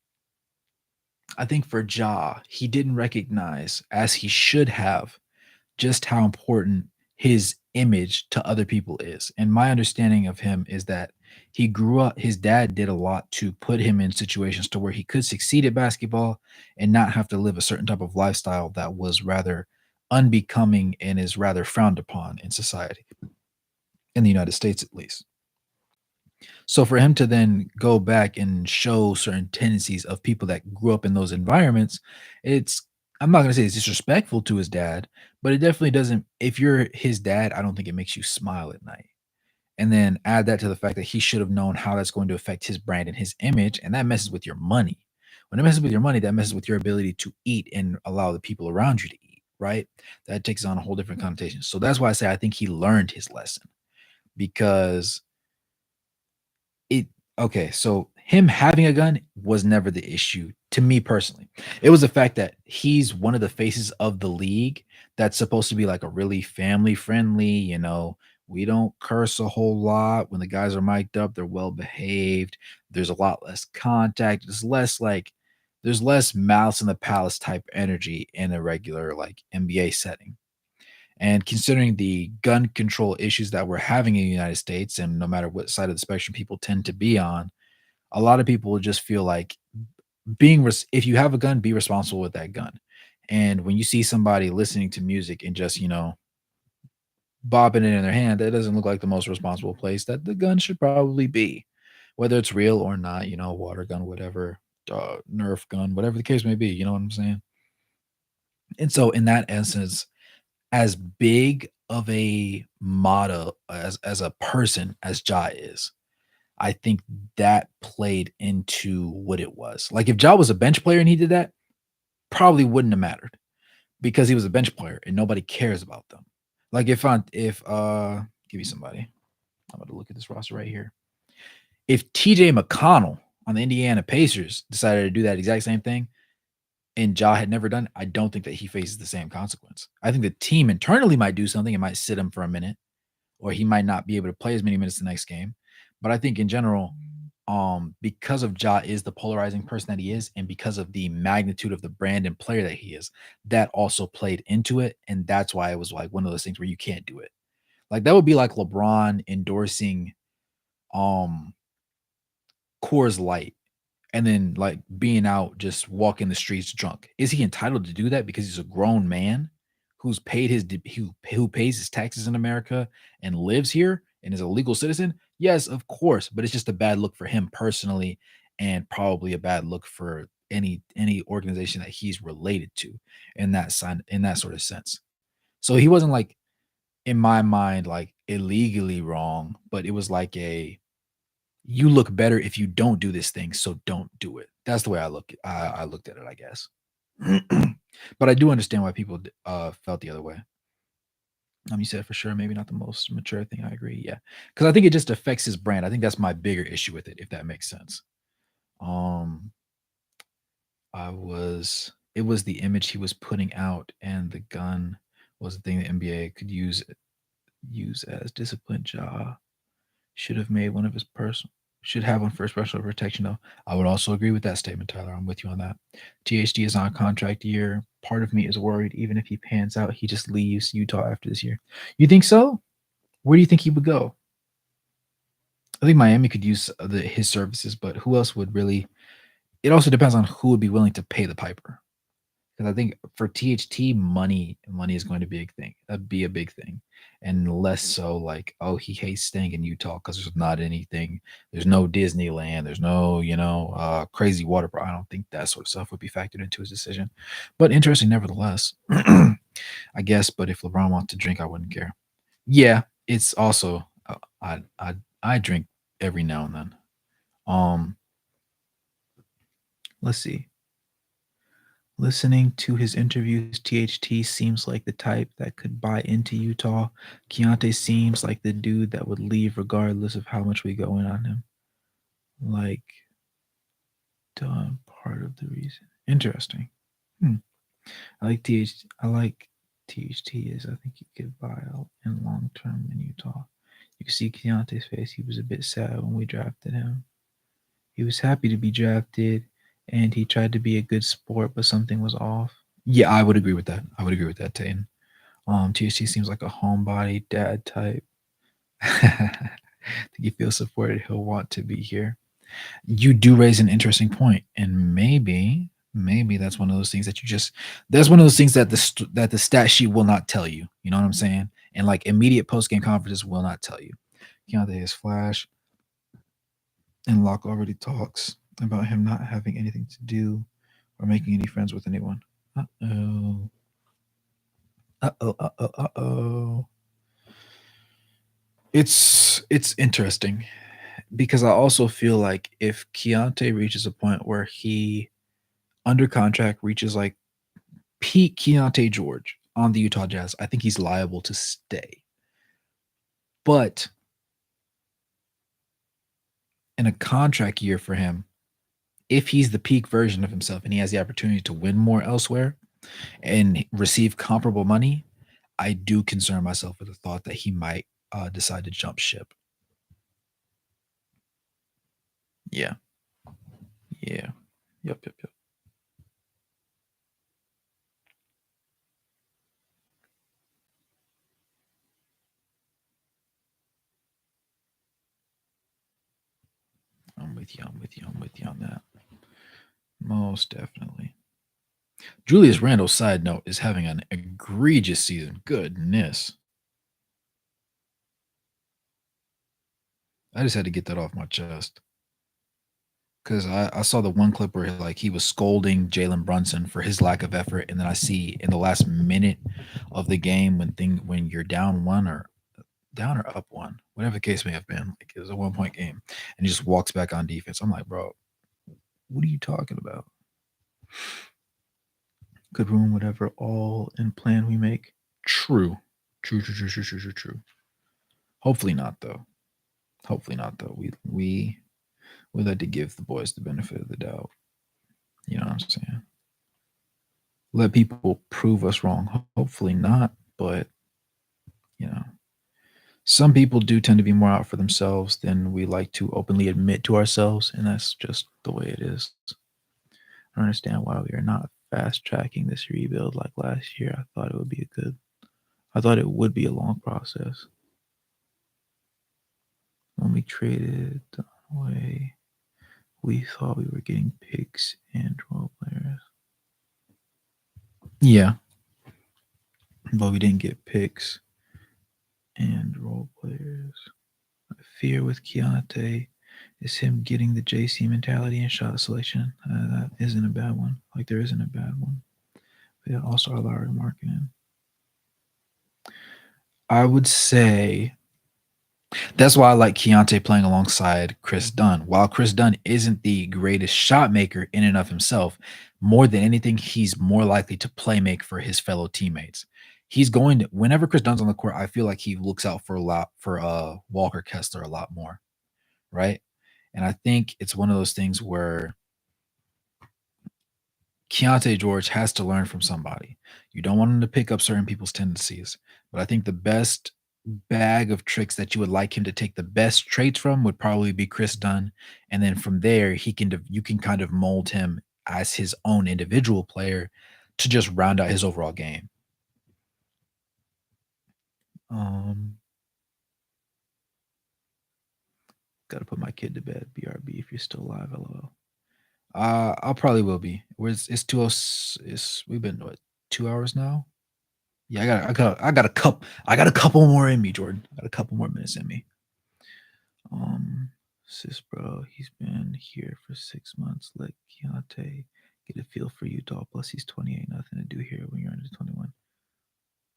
I think for Ja, he didn't recognize as he should have just how important his image to other people is. And my understanding of him is that he grew up, his dad did a lot to put him in situations to where he could succeed at basketball and not have to live a certain type of lifestyle that was rather unbecoming and is rather frowned upon in society, in the United States at least. So for him to then go back and show certain tendencies of people that grew up in those environments, it's I'm not gonna say it's disrespectful to his dad, but it definitely doesn't if you're his dad, I don't think it makes you smile at night. And then add that to the fact that he should have known how that's going to affect his brand and his image, and that messes with your money. When it messes with your money, that messes with your ability to eat and allow the people around you to eat, right? That takes on a whole different connotation. So that's why I say I think he learned his lesson because it okay, so him having a gun was never the issue to me personally. It was the fact that he's one of the faces of the league that's supposed to be like a really family friendly, we don't curse a whole lot. When the guys are mic'd up, they're well behaved. There's a lot less contact. There's less mouse in the palace type energy in a regular like NBA setting. And considering the gun control issues that we're having in the United States, and no matter what side of the spectrum people tend to be on, a lot of people just feel like if you have a gun, be responsible with that gun. And when you see somebody listening to music and just, bobbing it in their hand, that doesn't look like the most responsible place that the gun should probably be. whether it's real or not, water gun, whatever, Nerf gun, whatever the case may be. You know what I'm saying? And so, in that essence, as big of a model as a person as Ja is, I think that played into what it was. Like if Ja was a bench player and he did that, probably wouldn't have mattered because he was a bench player and nobody cares about them. Like if give me somebody. I'm about to look at this roster right here. If TJ McConnell on the Indiana Pacers decided to do that exact same thing and Ja had never done it, I don't think that he faces the same consequence. I think the team internally might do something. It might sit him for a minute, or he might not be able to play as many minutes the next game. But I think in general, because of Ja is the polarizing person that he is, and because of the magnitude of the brand and player that he is, that also played into it. And that's why it was like one of those things where you can't do it. Like that would be like LeBron endorsing um Coors Light and then like being out just walking the streets drunk. Is he entitled to do that because he's a grown man who's paid who pays his taxes in America and lives here and is a legal citizen? Yes, of course, but it's just a bad look for him personally and probably a bad look for any organization that he's related to in that sort of sense. So he wasn't like in my mind like illegally wrong, but it was like a you look better if you don't do this thing, so don't do it. That's the way I looked at it, I guess. But I do understand why people felt the other way. You said for sure, maybe not the most mature thing. I agree. Yeah, because I think it just affects his brand. I think that's my bigger issue with it, if that makes sense. Um, it was the image he was putting out, and the gun was the thing the NBA could use as discipline. Should have made one of his personal should have one for special protection though. I would also agree with that statement, Tyler. I'm with you on that. THD is on a contract year. Part of me is worried, even if he pans out, he just leaves Utah after this year. You think so? Where do you think he would go? I think Miami could use his services, but who else would really? It also depends on who would be willing to pay the piper. Because I think for THT, money is going to be a thing. Be a big thing, and less so like, oh, he hates staying in Utah because there's not anything. There's no Disneyland. There's no crazy water park. I don't think that sort of stuff would be factored into his decision. But interesting, nevertheless. I guess. But if LeBron wants to drink, I wouldn't care. Yeah, it's also I drink every now and then. Um, let's see. Listening to his interviews, THT seems like the type that could buy into Utah. Keontae seems like the dude that would leave regardless of how much we go in on him. Like, done part of the reason. Interesting. I like THT. I like THT is I think he could buy out in long term in Utah. You can see Keontae's face. He was a bit sad when we drafted him. He was happy to be drafted and he tried to be a good sport, but something was off. Yeah, I would agree with that. I would agree with that, Tane. THC seems like a homebody dad type. I think he feels supported. He'll want to be here. You do raise an interesting point, and maybe that's one of those things that that's one of those things that that the stat sheet will not tell you. You know what I'm saying? And like immediate post game conferences will not tell you. Keontae is flash, and Locke already talks about him not having anything to do or making any friends with anyone. Uh-oh. Uh-oh, uh-oh, uh-oh. It's interesting because I also feel like if Keontae reaches a point where he under contract reaches like peak Keontae George on the Utah Jazz, I think he's liable to stay. But in a contract year for him, if he's the peak version of himself and he has the opportunity to win more elsewhere and receive comparable money, I do concern myself with the thought that he might decide to jump ship. Yeah. Yeah. Yep. I'm with you. I'm with you on that. Most definitely. Julius Randle, side note, is having an egregious season. Goodness. I just had to get that off my chest. Because I saw the one clip where like he was scolding Jalen Brunson for his lack of effort, and then I see in the last minute of the game when you're down one or down or up one, whatever the case may have been, like it was a 1 point game, and he just walks back on defense. I'm like, bro, what are you talking about? Could ruin whatever all in plan we make. True, true, true, true, true, true, true, true. Hopefully not though. Hopefully not though. We like to give the boys the benefit of the doubt. You know what I'm saying? Let people prove us wrong. Hopefully not, but you know, some people do tend to be more out for themselves than we like to openly admit to ourselves, and that's just the way it is. I don't understand why we are not fast tracking this rebuild like last year. I thought it would be a good. I thought it would be a long process. When we traded away, we thought we were getting picks and role players. Yeah, but we didn't get picks and role players. My fear with Keontae is him getting the JC mentality and shot selection. That isn't a bad one. Like there isn't a bad one. But yeah, All-Star Larry Marketing. I would say that's why I like Keontae playing alongside Chris Dunn. While Chris Dunn isn't the greatest shot maker in and of himself, more than anything, he's more likely to play make for his fellow teammates. He's going to whenever Chris Dunn's on the court, I feel like he looks out for a lot for Walker Kessler a lot more, right? And I think it's one of those things where Keontae George has to learn from somebody. You don't want him to pick up certain people's tendencies, but I think the best bag of tricks that you would like him to take the best traits from would probably be Chris Dunn, and then from there you can kind of mold him as his own individual player to just round out his overall game. Um, Gotta put my kid to bed. BRB if you're still alive. LOL. I'll probably will be. Where's it's 2 it's we've been what 2 hours now? Yeah, I got a couple more in me, Jordan. I got a couple more minutes in me. Sis bro, he's been here for 6 months. Let Keontae get a feel for Utah. Plus he's 28, nothing to do here when you're under 21.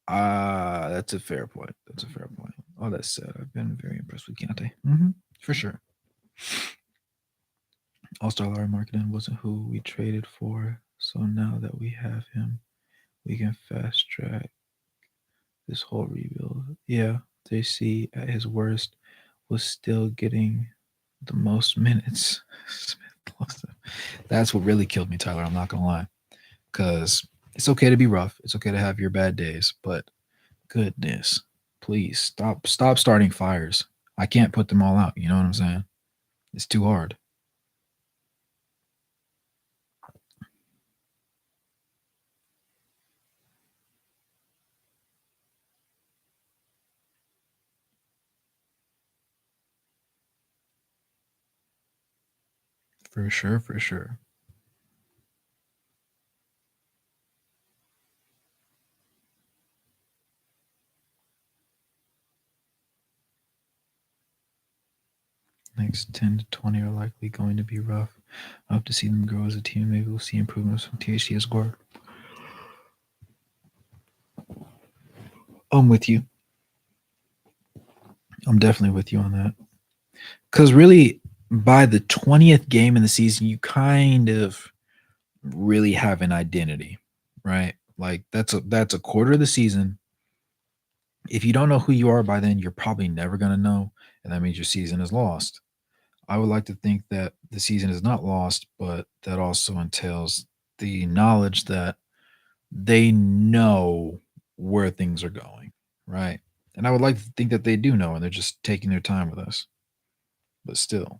That's a fair point. That's a fair point. All that said, I've been very impressed with Keontae. For sure. All-Star Larry Marketing wasn't who we traded for, so now that we have him, we can fast track this whole rebuild. Yeah, JC at his worst was still getting the most minutes. That's what really killed me, Tyler. I'm not gonna lie, because it's okay to be rough. It's okay to have your bad days, but goodness, please stop starting fires. I can't put them all out. You know what I'm saying? It's too hard. For sure, for sure. Next 10 to 20 are likely going to be rough. I hope to see them grow as a team. Maybe we'll see improvements from THC as guard. I'm with you. I'm definitely with you on that. Because really, by the 20th game in the season, you kind of really have an identity, right? Like that's a quarter of the season. If you don't know who you are by then, you're probably never gonna know, and that means your season is lost. I would like to think that the season is not lost, but that also entails the knowledge that they know where things are going, right? And I would like to think that they do know, and they're just taking their time with us. But still.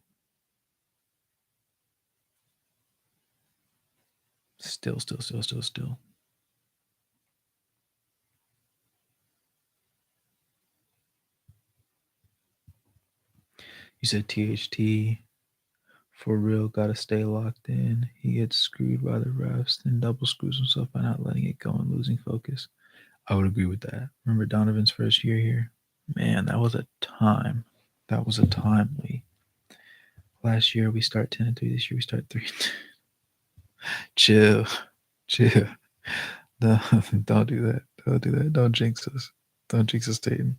You said THT for real, gotta stay locked in. He gets screwed by the refs, then double screws himself by not letting it go and losing focus. I would agree with that. Remember Donovan's first year here? Man, that was a time. That was a time, Lee. Last year we start 10-3. This year we start 3. Chill, chill. No, don't do that. Don't do that. Don't jinx us. Don't jinx us, Dayton.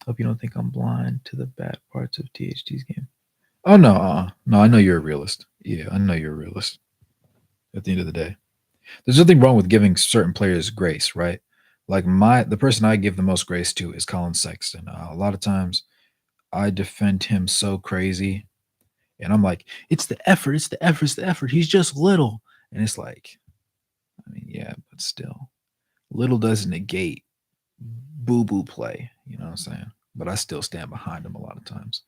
Hope you don't think I'm blind to the bad parts of THT's game. Oh no, no. I know you're a realist. Yeah, I know you're a realist. At the end of the day, there's nothing wrong with giving certain players grace, right? Like the person I give the most grace to is Colin Sexton. A lot of times I defend him so crazy, and I'm like, it's the effort, it's the effort, it's the effort. He's just little, and it's like, I mean, yeah, but still, little doesn't negate boo boo play. You know what I'm saying? But I still stand behind him a lot of times.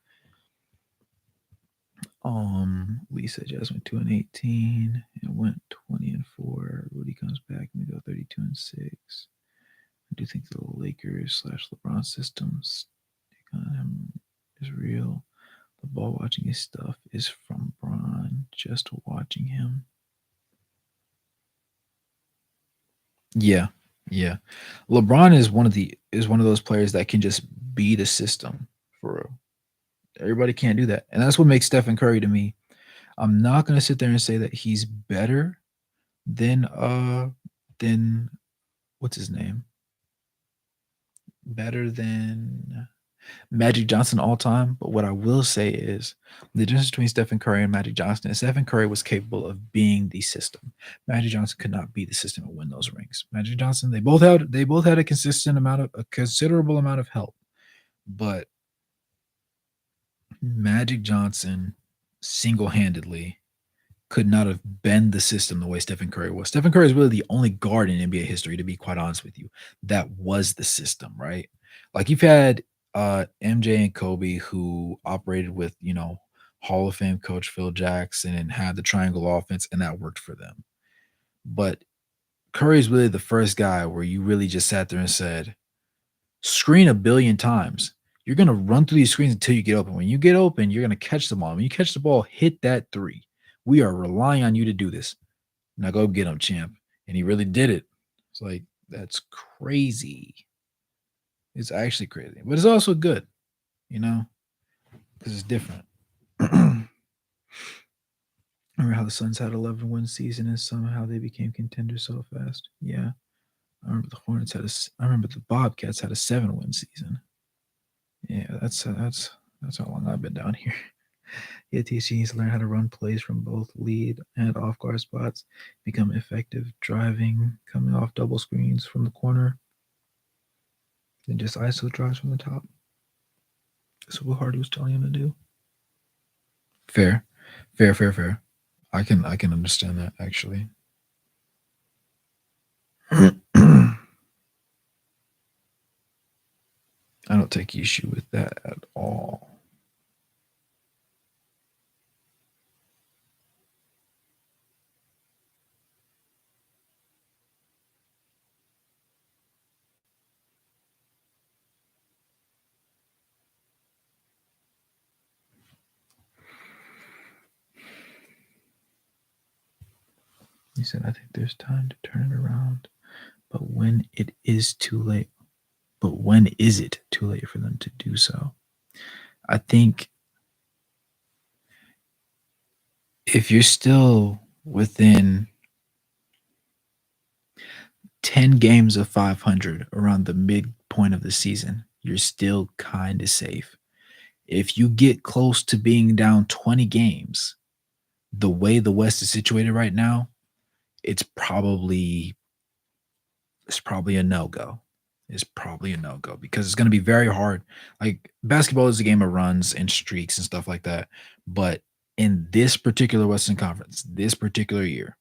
Lisa just went 2-18 and went 20-4. Rudy comes back and we go 32-6. I do think the Lakers / LeBron systems is real. The ball watching his stuff is from Bron. Just watching him. Yeah, yeah. LeBron is one of those players that can just beat a system for real. Everybody can't do that, and that's what makes Stephen Curry to me. I'm not gonna sit there and say that he's better than what's his name? Better than Magic Johnson all time. But what I will say is the difference between Stephen Curry and Magic Johnson is Stephen Curry was capable of being the system. Magic Johnson could not be the system and win those rings. Magic Johnson, they both had a considerable amount of help, but Magic Johnson single handedly could not have bent the system the way Stephen Curry was. Stephen Curry is really the only guard in NBA history, to be quite honest with you, that was the system, right? Like you've had MJ and Kobe who operated with, Hall of Fame coach Phil Jackson and had the triangle offense, and that worked for them. But Curry is really the first guy where you really just sat there and said, screen a billion times. You're going to run through these screens until you get open. When you get open, you're going to catch the ball. When you catch the ball, hit that three. We are relying on you to do this. Now go get him, champ. And he really did it. It's like, that's crazy. It's actually crazy. But it's also good, because it's different. Remember how the Suns had 11 win season and somehow they became contenders so fast? Yeah. I remember the Hornets I remember the Bobcats had a 7 win season. Yeah, that's how long I've been down here. Yeah, TC needs to learn how to run plays from both lead and off guard spots, become effective driving, coming off double screens from the corner, then just ISO drives from the top. That's what Hardy was telling him to do. Fair, fair, fair, fair. I can understand that actually. I don't take issue with that at all. He said, I think there's time to turn it around, but when it is too late, but when is it too late for them to do so? I think if you're still within 10 games of 500 around the midpoint of the season, you're still kind of safe. If you get close to being down 20 games, the way the West is situated right now, it's probably a no go. It's probably a no go because it's going to be very hard. Like basketball is a game of runs and streaks and stuff like that. But in this particular Western Conference, this particular year,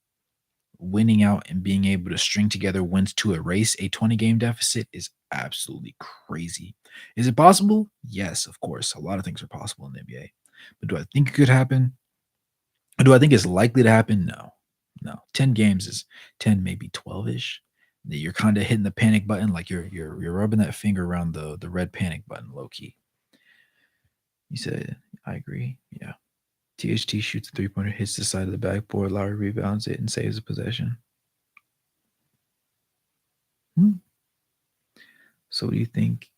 winning out and being able to string together wins to erase a 20 game deficit is absolutely crazy. Is it possible? Yes, of course. A lot of things are possible in the NBA. But do I think it could happen? Do I think it's likely to happen? No. No. 10 games is 10, maybe 12-ish. You're kind of hitting the panic button, like you're rubbing that finger around the red panic button, low key. You said, I agree. Yeah. THT shoots a 3-pointer, hits the side of the backboard. Lowry rebounds it and saves the possession. Hmm. So what do you think?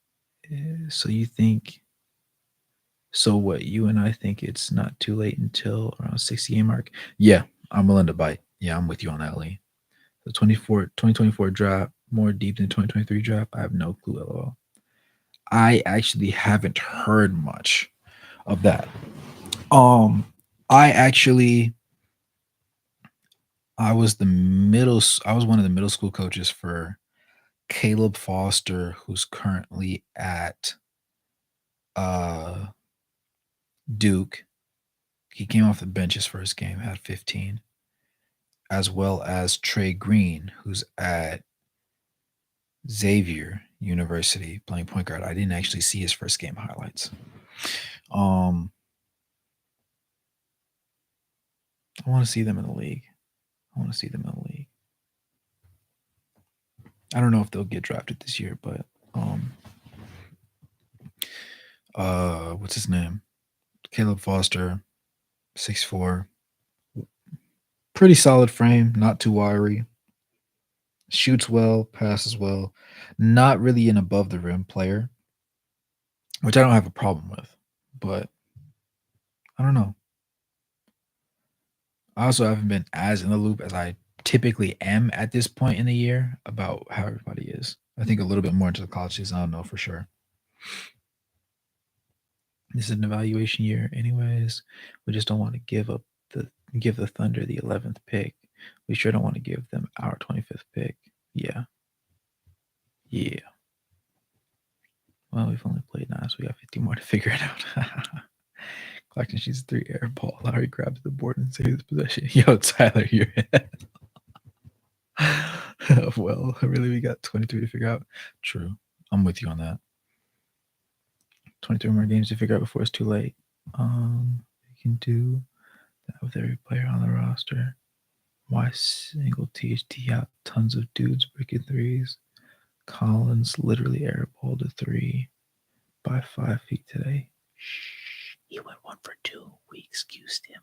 So you think So what, you and I think it's not too late until around 60 game mark? Yeah, I'm willing to bite. Yeah, I'm with you on that, Lee. The 2024 draft, more deep than 2023 draft, I have no clue at all. I actually haven't heard much of that. Um, I actually I was I was one of the middle school coaches for Caleb Foster, who's currently at uh Duke. He came off the bench his first game, had 15, as well as Trey Green, who's at Xavier University playing point guard. I didn't actually see his first game highlights. Um, I want to see them in the league. I want to see them in the league. I don't know if they'll get drafted this year, but what's his name? Caleb Foster, 6'4", pretty solid frame, not too wiry. Shoots well, passes well. Not really an above the rim player, which I don't have a problem with, but I don't know. I also haven't been as in the loop as I typically am at this point in the year about how everybody is. I think a little bit more into the college season. I don't know for sure. This is an evaluation year, anyways. We just don't want to give the Thunder the 11th pick. We sure don't want to give them our 25th pick. Yeah, yeah. Well, we've only played 9, so we got 50 more to figure it out. Collecting she's 3 air ball. Larry grabs the board and saves possession. Yo, Tyler, you're well, really, we got 23 to figure out. True. I'm with you on that. 23 more games to figure out before it's too late. We can do that with every player on the roster. Why single THT out tons of dudes breaking threes? Collins literally airballed a 3 by 5 feet today. Shh, he went 1 for 2. We excused him.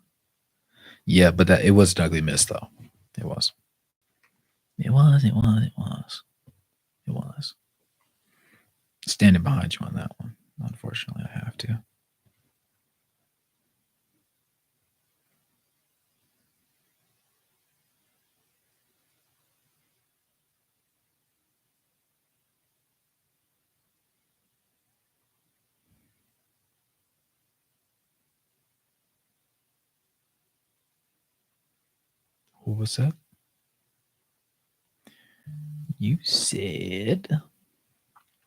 Yeah, but it was an ugly miss, though. It was. It was. Standing behind you on that one. Unfortunately, I have to. Who was that? You said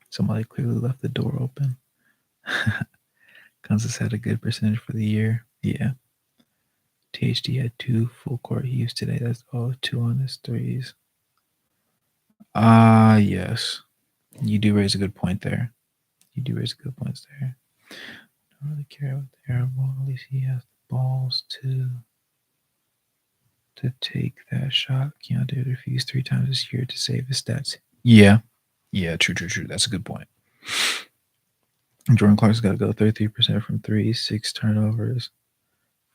somebody clearly left the door open. Kansas had a good percentage for the year. Yeah. THD had 2 full court heaves today. That's all 2 on his threes. Yes. You do raise a good point there. You do raise good points there. Don't really care about the air ball. At least he has the balls to take that shot. Keontae refused 3 times this year to save his stats. Yeah. Yeah, true. That's a good point. Jordan Clark's got to go 33% from 3, 6 turnovers.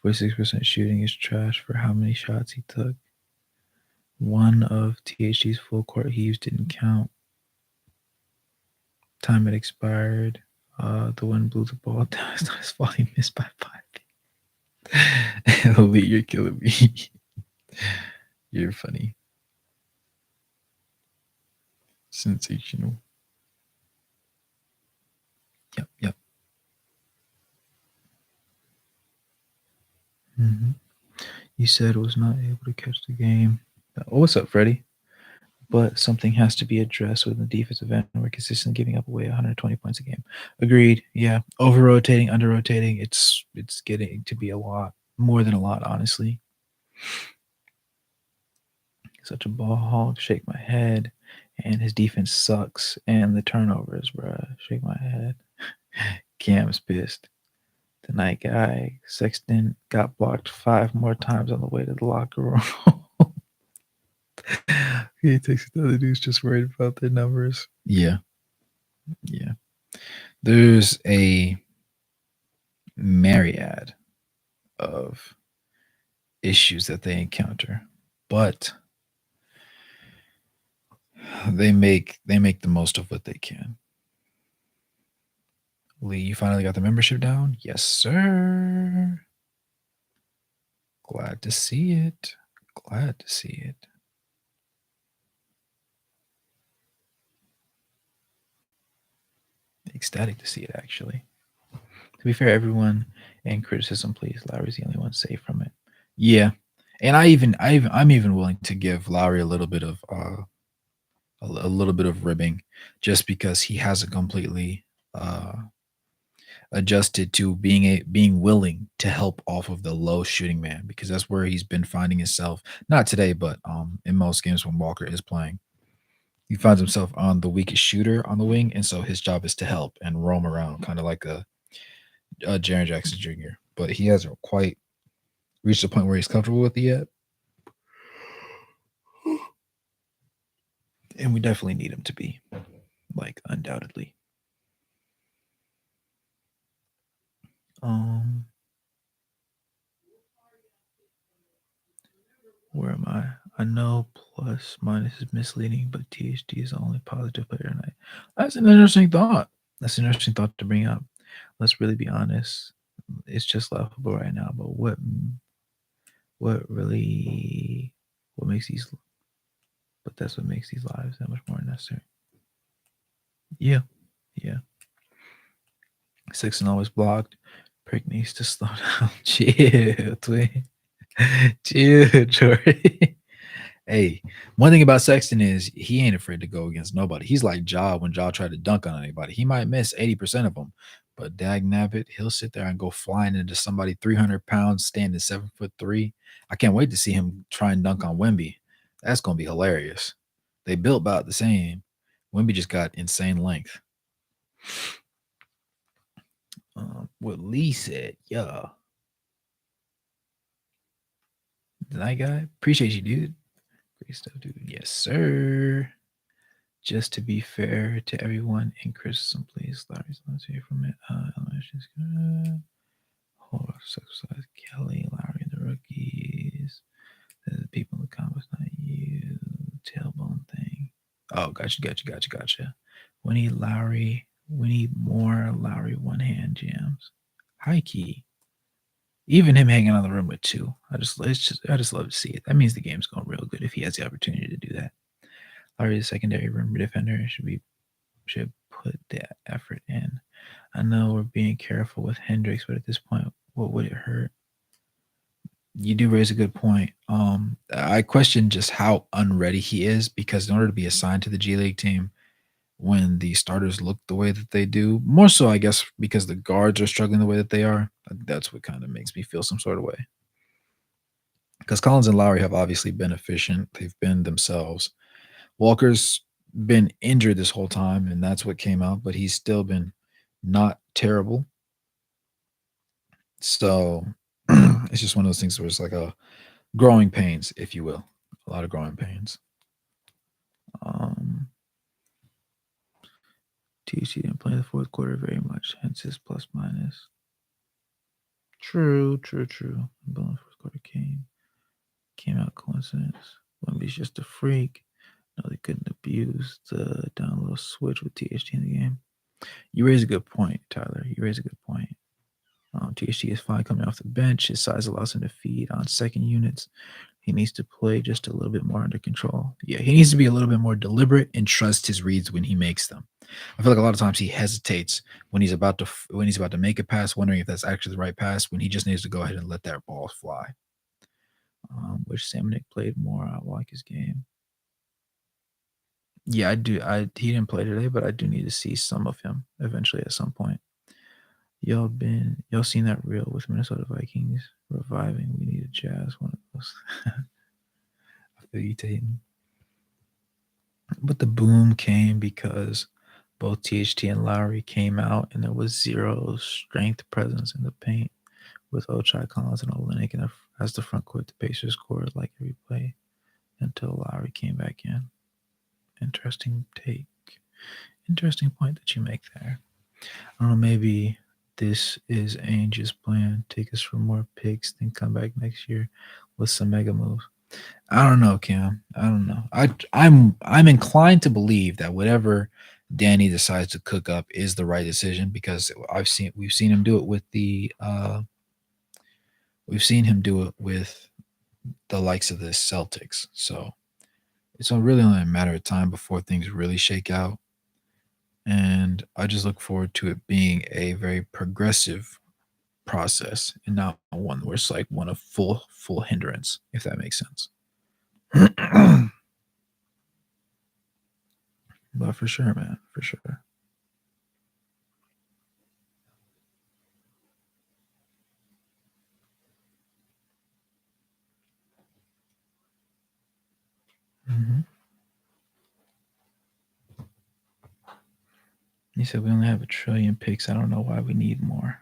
46% shooting is trash for how many shots he took. One of THG's full court heaves didn't count. Time had expired. The one blew the ball down. It's not his fault. He missed by 5 feet. Lee, you're killing me. You're funny. Sensational. Yep. Mm-hmm. You said was not able to catch the game. Oh, what's up, Freddie? But something has to be addressed with the defensive end. We're consistently giving up away 120 points a game. Agreed. Yeah, over rotating, under rotating. It's getting to be a lot, more than a lot, honestly. Such a ball hog. Shake my head, and his defense sucks, and the turnovers, bruh. Shake my head. Cam's pissed. The night guy Sexton got blocked 5 more times on the way to the locker room. He takes the other dudes just worried about their numbers. Yeah. There's a myriad of issues that they encounter, but they make the most of what they can. Lee, you finally got the membership down? Yes, sir. Glad to see it. Glad to see it. Ecstatic to see it, actually. To be fair, everyone in criticism, please. Lowry's the only one safe from it. Yeah, and I'm even willing to give Lowry a little bit of a little bit of ribbing, just because he hasn't completely uh adjusted to being willing to help off of the low shooting man, because that's where he's been finding himself. Not today, but in most games when Walker is playing, he finds himself on the weakest shooter on the wing, and so his job is to help and roam around, kind of like a Jaren Jackson Jr. But he hasn't quite reached the point where he's comfortable with it yet, and we definitely need him to be, like, undoubtedly. Um, where am I? I know plus minus is misleading, but THD is the only positive player tonight. That's an interesting thought. That's an interesting thought to bring up. Let's really be honest. It's just laughable right now, but what really what makes these but that's what makes these lives that much more necessary. Yeah. Yeah. Sexton always blocked. Prick needs to slow down. Chill, twin. Chill, Jordy. Hey, one thing about Sexton is he ain't afraid to go against nobody. He's like Ja when Ja tried to dunk on anybody. He might miss 80% of them, but dag nabbit, he'll sit there and go flying into somebody 300 pounds, standing 7'3". I can't wait to see him try and dunk on Wemby. That's gonna be hilarious. They built about the same. Wemby just got insane length. What Lee said, yeah. The night guy, appreciate you, dude. Great stuff, dude. Yes, sir. Just to be fair to everyone in criticism, please. Larry's let's hear from it. Elementary school. Hold on, size Kelly, Lowry, and the rookies. The people in the comments, not you. Tailbone thing. Oh, gotcha. We need Lowry. We need more Lowry one hand jams. High key. Even him hanging on the rim with two. I just love to see it. That means the game's going real good if he has the opportunity to do that. Lowry, the secondary rim defender, should put that effort in. I know we're being careful with Hendricks, but at this point, what would it hurt? You do raise a good point. I question just how unready he is, because in order to be assigned to the G League team, when the starters look the way that they do, more so, I guess, because the guards are struggling the way that they are, that's what kind of makes me feel some sort of way. Because Collins and Lowry have obviously been efficient. They've been themselves. Walker's been injured this whole time, and that's what came out, but he's still been not terrible. So it's just one of those things where it's like a growing pains, if you will. A lot of growing pains. TC didn't play the fourth quarter very much, hence his plus minus. True. But the fourth quarter came out coincidence. Wemby's just a freak. No, they couldn't abuse the down low switch with THT in the game. You raise a good point, Tyler. You raise a good point. THT is fine coming off the bench. His size allows him to feed on second units. He needs to play just a little bit more under control. Yeah, he needs to be a little bit more deliberate and trust his reads when he makes them. I feel like a lot of times he hesitates when he's about to make a pass, wondering if that's actually the right pass, when he just needs to go ahead and let that ball fly. Wish Samanic played more. I like his game. Yeah, I do. He didn't play today, but I do need to see some of him eventually at some point. Y'all seen that reel with Minnesota Vikings reviving? We need a Jazz one of those. I feel you, Tatum. But the boom came because both THT and Lowry came out, and there was zero strength presence in the paint with Ochai, Collins, and Olynyk as the front court. The Pacers scored like every play until Lowry came back in. Interesting take. Interesting point that you make there. I don't know, maybe this is Ainge's plan. Take us for more picks, then come back next year with some mega moves. I don't know, Cam. I don't know. I'm inclined to believe that whatever Danny decides to cook up is the right decision because we've seen him do it with we've seen him do it with the likes of the Celtics. So it's really only a matter of time before things really shake out. And I just look forward to it being a very progressive process and not one where it's like one of full hindrance, if that makes sense. But for sure, man, for sure. Hmm. He said we only have 1 trillion picks. I don't know why we need more.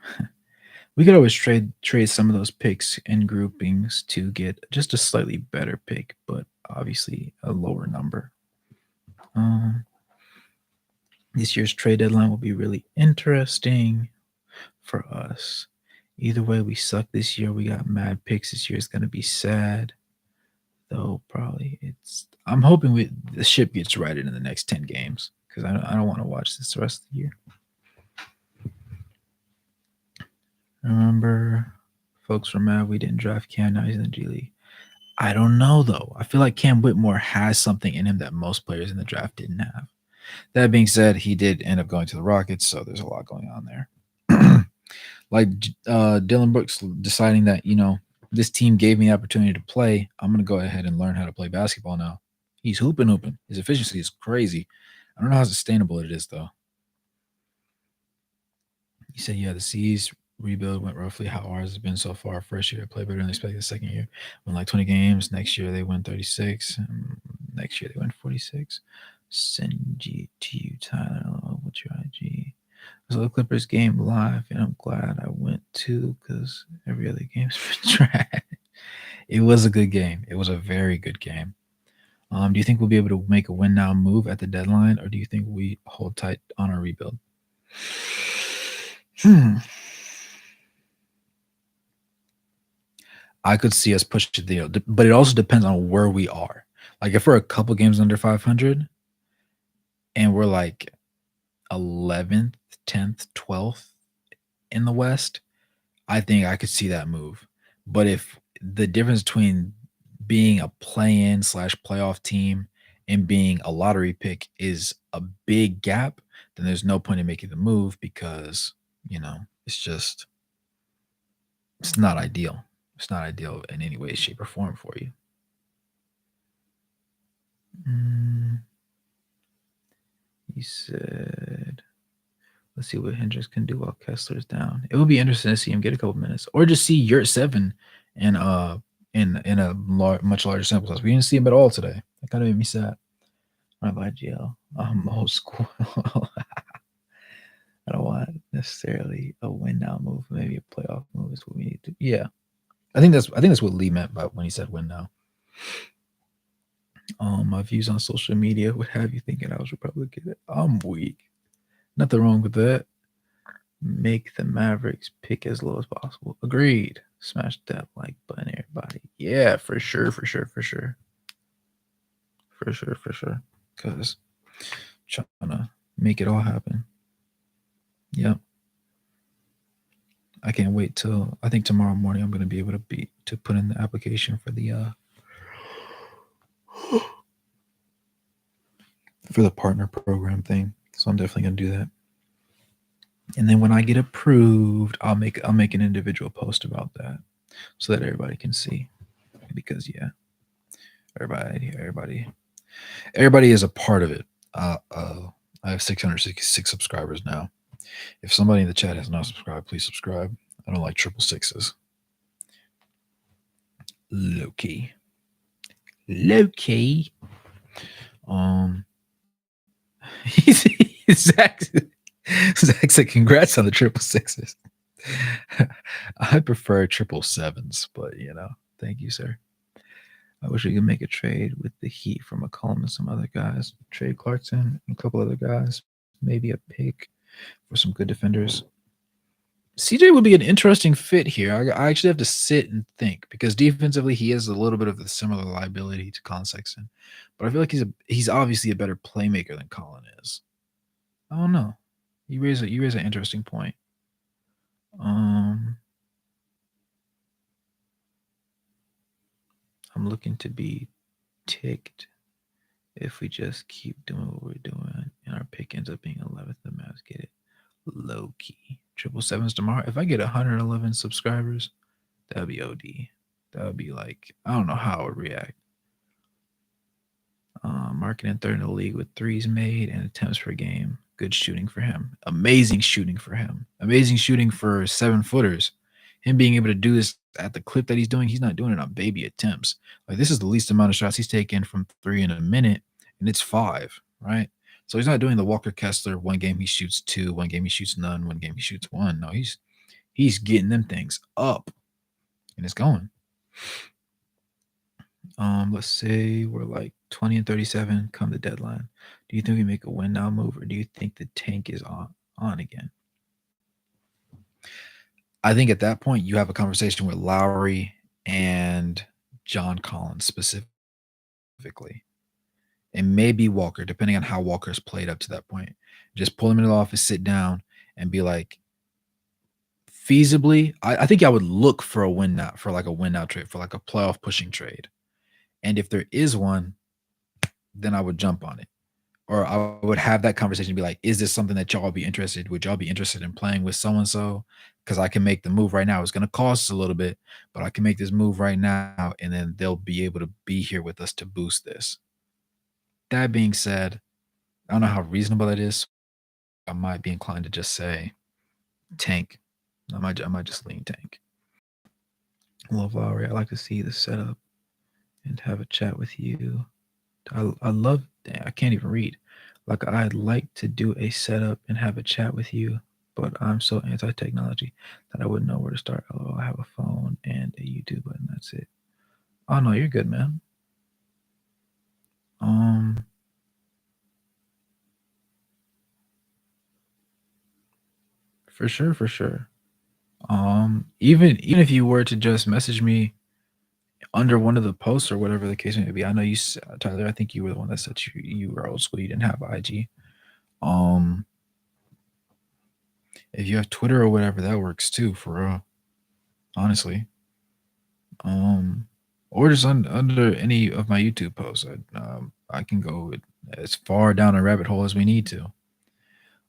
We could always trade some of those picks and groupings to get just a slightly better pick, but obviously a lower number. Um, this year's trade deadline will be really interesting for us. Either way, we suck this year. We got mad picks this year. It's gonna be sad, though. Probably it's. I'm hoping the ship gets righted in the next 10 games because I don't want to watch this the rest of the year. Remember, folks were mad we didn't draft Cam. Now he's in the G League. I don't know though. I feel like Cam Whitmore has something in him that most players in the draft didn't have. That being said, he did end up going to the Rockets, so there's a lot going on there. Like Dylan Brooks deciding that this team gave me the opportunity to play. I'm gonna go ahead and learn how to play basketball now. He's hooping. His efficiency is crazy. I don't know how sustainable it is though. He said, "Yeah, the C's rebuild went roughly how ours has been so far. First year, play better than expected. Second year, won like 20 games. Next year, they win 36. Next year, they win 46. Send G to you, Tyler. What's your IG? So the Clippers game live, and I'm glad I went to because every other game's been trash. It was a good game. It was a very good game. Do you think we'll be able to make a win now move at the deadline, or do you think we hold tight on our rebuild? I could see us push the deal, but it also depends on where we are. Like if we're a couple games under 500 and we're like 11th, 10th, 12th in the West, I think I could see that move. But if the difference between being a play-in slash playoff team and being a lottery pick is a big gap, then there's no point in making the move because, it's not ideal. It's not ideal in any way, shape, or form for you. He said, let's see what Hendricks can do while Kessler's down. It would be interesting to see him get a couple minutes, or just see Yurt 7 in a much larger sample size. We didn't see him at all today. That kind of made me sad. Right by GL. Old school. I don't want necessarily a win now move. Maybe a playoff move is what we need to. Yeah, I think that's what Lee meant by when he said win now. My views on social media would have you thinking I was Republican. I'm weak. Nothing wrong with that. Make the Mavericks pick as low as possible. Agreed. Smash that like button, everybody. Yeah, for sure. Because trying to make it all happen. Yep. I can't wait till I think tomorrow morning I'm going to be able to put in the application for the partner program thing. So I'm definitely going to do that. And then when I get approved, I'll make an individual post about that so that everybody can see. Because yeah, everybody is a part of it. I have 666 subscribers now. If somebody in the chat has not subscribed, please subscribe. I don't like triple sixes. Low key. Zach said, "Congrats on the triple sixes." I prefer triple sevens, but thank you, sir. I wish we could make a trade with the Heat for McCollum and some other guys. Trade Clarkson and a couple other guys. Maybe a pick for some good defenders. CJ would be an interesting fit here. I actually have to sit and think because defensively he has a little bit of a similar liability to Colin Sexton, but I feel like he's obviously a better playmaker than Colin is. I don't know. You raise an interesting point. Um, I'm looking to be ticked if we just keep doing what we're doing and our pick ends up being 11th. The Mavs get it low key. Triple sevens tomorrow. If I get 111 subscribers, that'd be OD. That would be like, I don't know how I would react. Marking in third in the league with threes made and attempts per game. Good shooting for him. Amazing shooting for him. Amazing shooting for 7-footers. Him being able to do this at the clip that he's doing, he's not doing it on baby attempts. Like, this is the least amount of shots he's taken from three in a minute, and it's 5, right? So he's not doing the Walker Kessler. One game he shoots 2, one game he shoots none, one game he shoots 1. No, he's getting them things up, and it's going. Let's say we're like 20 and 37 come the deadline. Do you think we make a win now move, or do you think the tank is on again? I think at that point you have a conversation with Lowry and John Collins specifically, and maybe Walker, depending on how Walker's played up to that point. Just pull him into the office, sit down, and be like, feasibly, I think I would look for a win now, for like a win now trade, for like a playoff pushing trade. And if there is one, then I would jump on it. Or I would have that conversation and be like, is this something that y'all be interested? Would y'all be interested in playing with so and so? Because I can make the move right now. It's going to cost us a little bit, but I can make this move right now, and then they'll be able to be here with us to boost this. That being said, I don't know how reasonable that is. I might be inclined to just say tank. I might just lean tank. Love Lowry. I like to see the setup and have a chat with you. I love. I can't even read. Like, I'd like to do a setup and have a chat with you, but I'm so anti-technology that I wouldn't know where to start. Oh, I have a phone and a YouTube button. That's it. Oh no, you're good, man. Um, for sure, for sure. Even if you were to just message me under one of the posts or whatever the case may be. I know you, Tyler. I think you were the one that said you were old school. You didn't have IG. Um, if you have Twitter or whatever, that works too. For real, honestly. Um, or just under any of my YouTube posts. I can go as far down a rabbit hole as we need to.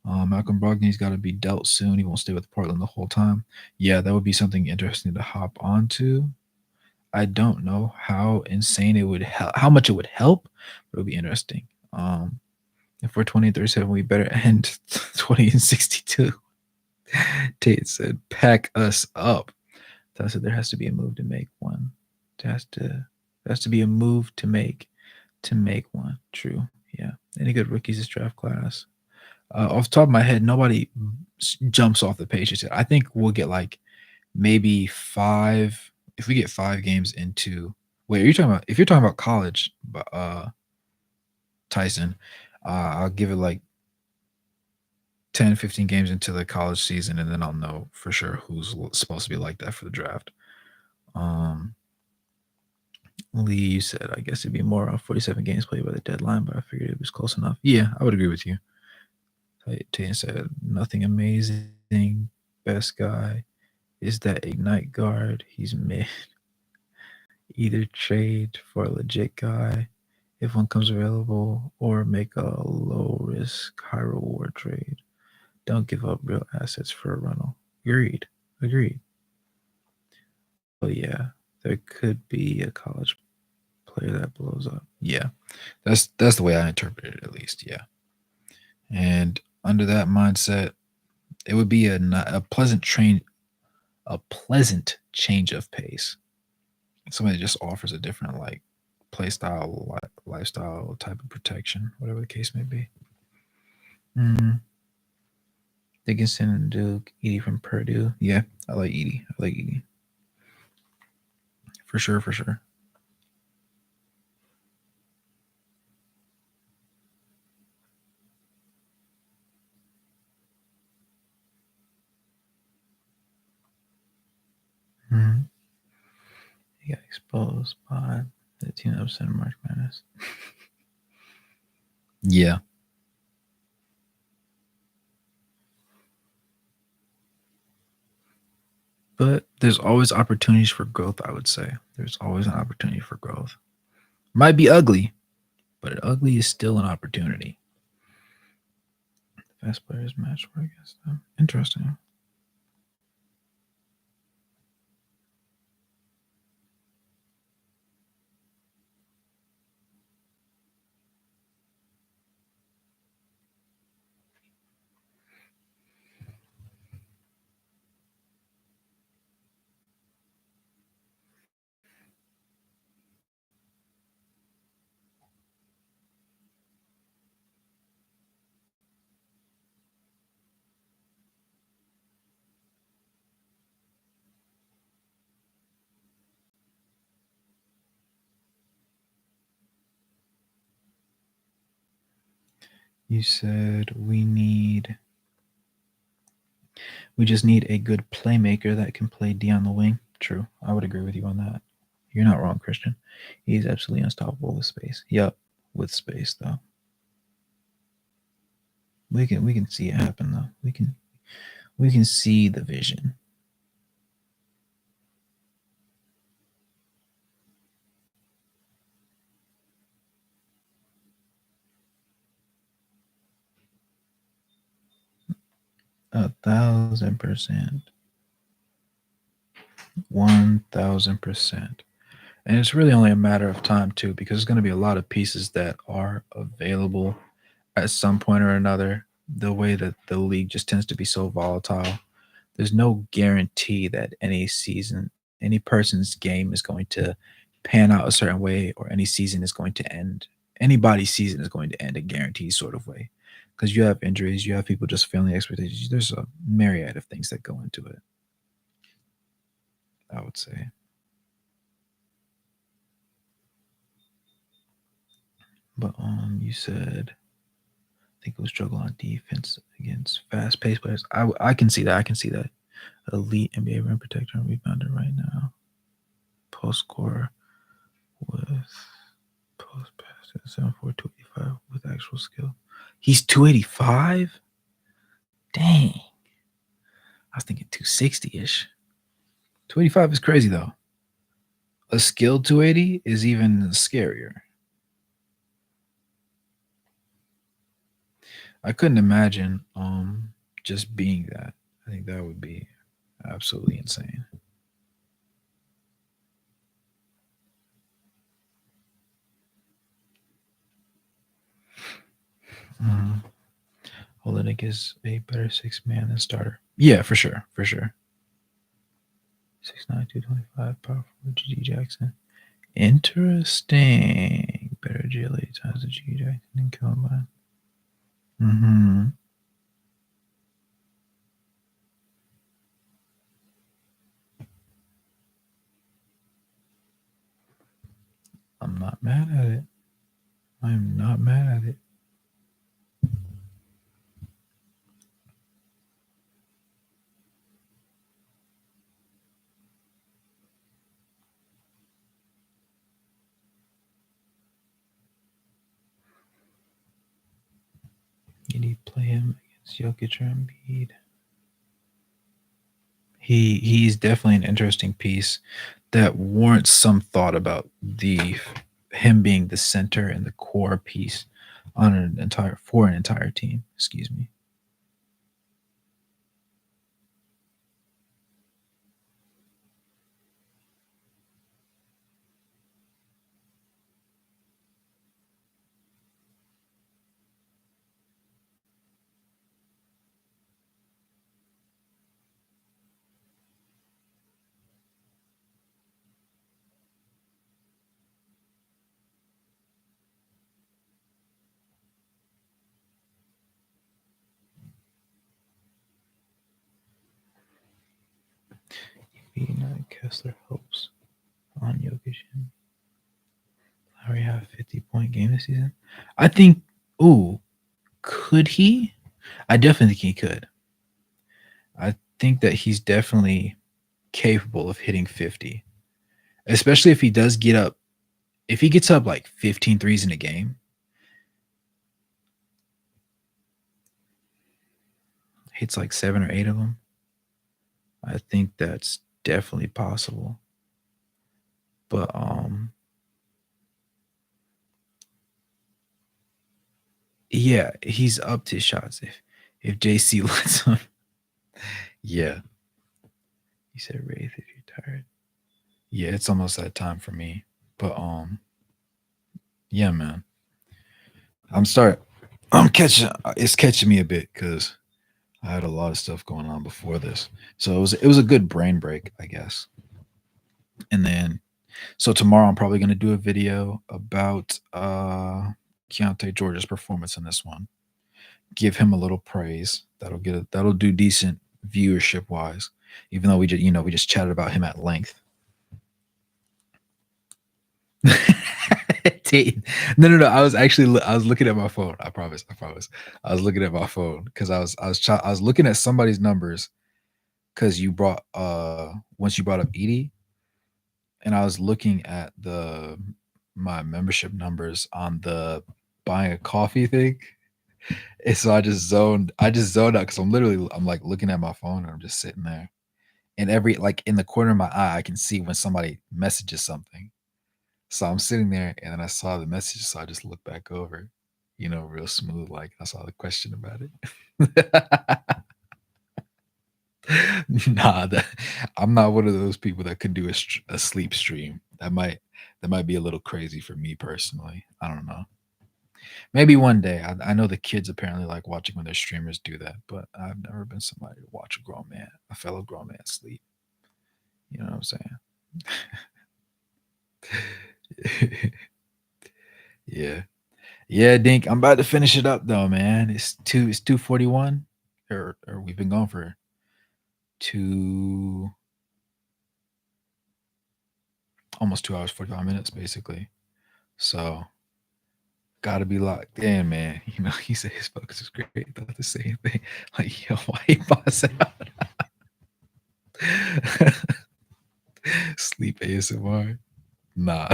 Malcolm Brogdon's got to be dealt soon. He won't stay with Portland the whole time. Yeah, that would be something interesting to hop onto. I don't know how insane it would how much it would help, but it would be interesting. If we're 20 and 37, we better end 20 and 62. Tate said, pack us up. I said there has to be a move to make one. There has to be a move to make one. True. Yeah. Any good rookies this draft class? Off the top of my head, nobody jumps off the page. I think we'll get like maybe 5. If we get 5 games into, wait, are you talking about? If you're talking about college, Tyson, I'll give it like 10, 15 games into the college season, and then I'll know for sure who's supposed to be like that for the draft. Lee, you said, I guess it'd be more 47 games played by the deadline, but I figured it was close enough. Yeah, I would agree with you. Tatum said, nothing amazing. Best guy is that Ignite guard. He's mid. Either trade for a legit guy if one comes available, or make a low risk, high reward trade. Don't give up real assets for a rental. Agreed. But yeah, there could be a college player that blows up. Yeah, that's the way I interpret it, at least. Yeah, and under that mindset, it would be a pleasant change of pace. Somebody that just offers a different like play style, lifestyle type of protection, whatever the case may be. Dickinson and Duke, Edie from Purdue. Yeah, I like Edie. For sure. He got exposed by the team that was in March Madness. Yeah. but there's always opportunities for growth, I would say. There's always an opportunity for growth. Might be ugly, but ugly is still an opportunity. The best players match were against them. Interesting. You said we just need a good playmaker that can play D on the wing. True. I would agree with you on that. You're not wrong, Christian. He's absolutely unstoppable with space. Yup, with space though. We can see it happen though. We can see the vision. 1,000%. 1,000%. And it's really only a matter of time too, because there's going to be a lot of pieces that are available at some point or another. The way that the league just tends to be so volatile, there's no guarantee that any person's game is going to pan out a certain way, or any season is going to end. Anybody's season is going to end a guaranteed sort of way, because you have injuries, you have people just failing expectations. There's a myriad of things that go into it. I would say, but you said I think it was struggle on defense against fast-paced players. I can see that. I can see that. Elite NBA rim protector and rebounder right now. Post scorer with post pass at 7'4", 285 with actual skill. He's 285? Dang. I was thinking 260-ish. 285 is crazy though. A skilled 280 is even scarier. I couldn't imagine just being that. I think that would be absolutely insane. Mhm. Olenek is a better six man than starter. Yeah, for sure, for sure. 6'9", 225, power forward, G. Jackson. Interesting. Better agility times the G. Jackson and combine. Mm-hmm. I'm not mad at it. I'm not mad at it. You need to play him against Jokic or Embiid. He's definitely an interesting piece that warrants some thought about the him being the center and the core piece on an entire team. Excuse me. Kessler helps on Jokic and Lowry have a 50-point game this season. I think. Ooh, could he? I definitely think he could. I think that he's definitely capable of hitting 50, especially if he does get up. If he gets up like 15 threes in a game, hits like 7 or 8 of them, I think that's definitely possible. But yeah, he's up to shots if JC lets him. Yeah. He said Wraith if you're tired. Yeah, it's almost that time for me. But yeah, man. I'm start I'm catching it's catching me a bit because I had a lot of stuff going on before this. So it was a good brain break, I guess. And then so tomorrow I'm probably gonna do a video about Keontae George's performance in this one. Give him a little praise. That'll do decent viewership wise. Even though we just chatted about him at length. No. I was looking at my phone. I promise. I promise. I was looking at my phone because I was looking at somebody's numbers because you brought once you brought up Edie, and I was looking at the my membership numbers on the buying a coffee thing. And so I just zoned out because I'm like looking at my phone and I'm just sitting there. And every like in the corner of my eye, I can see when somebody messages something. So I'm sitting there and then I saw the message, so I just looked back over, real smooth, like I saw the question about it. Nah, I'm not one of those people that could do a sleep stream. That might be a little crazy for me personally. I don't know. Maybe one day. I know the kids apparently like watching when their streamers do that, but I've never been somebody to watch a fellow grown man sleep. You know what I'm saying? Yeah. Yeah, Dink. I'm about to finish it up though, man. It's 2:41. Or we've been going for two almost 2 hours, 45 minutes, basically. So gotta be locked in, man. He said his focus is great. Thought the same thing. Like, yo, why he pass out? Sleep ASMR. Nah.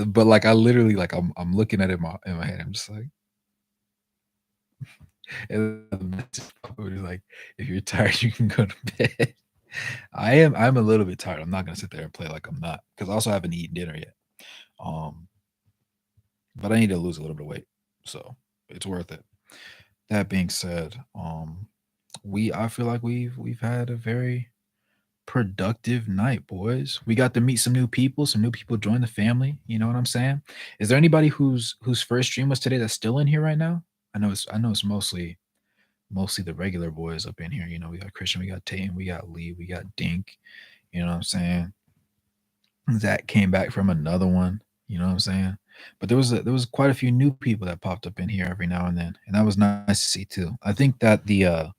But like I literally like I'm looking at it in my head. I'm just like, and the message like, if you're tired, you can go to bed. I'm a little bit tired. I'm not gonna sit there and play like I'm not, because I also haven't eaten dinner yet. Um, but I need to lose a little bit of weight, so it's worth it. That being said, I feel like we've had a very productive night, boys. We got to meet some new people. Some new people joined the family. You know what I'm saying? Is there anybody whose first stream was today that's still in here right now? I know it's mostly the regular boys up in here. We got Christian, we got Tatum, we got Lee, we got Dink. You know what I'm saying? Zach came back from another one. You know what I'm saying? But there was quite a few new people that popped up in here every now and then, and that was nice to see too. I think that the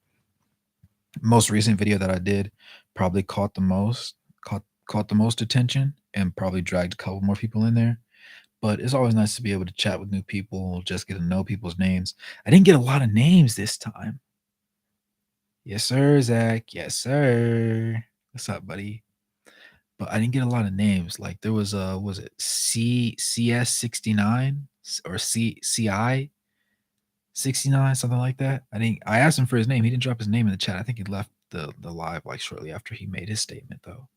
most recent video that I did probably caught the most attention and probably dragged a couple more people in there. But it's always nice to be able to chat with new people, just get to know people's names. I didn't get a lot of names this time. Yes, sir, Zach. Yes, sir. What's up, buddy? But I didn't get a lot of names. Like there was it CS 69 or CI 69, something like that. I asked him for his name. He didn't drop his name in the chat. I think he left the live like shortly after he made his statement though.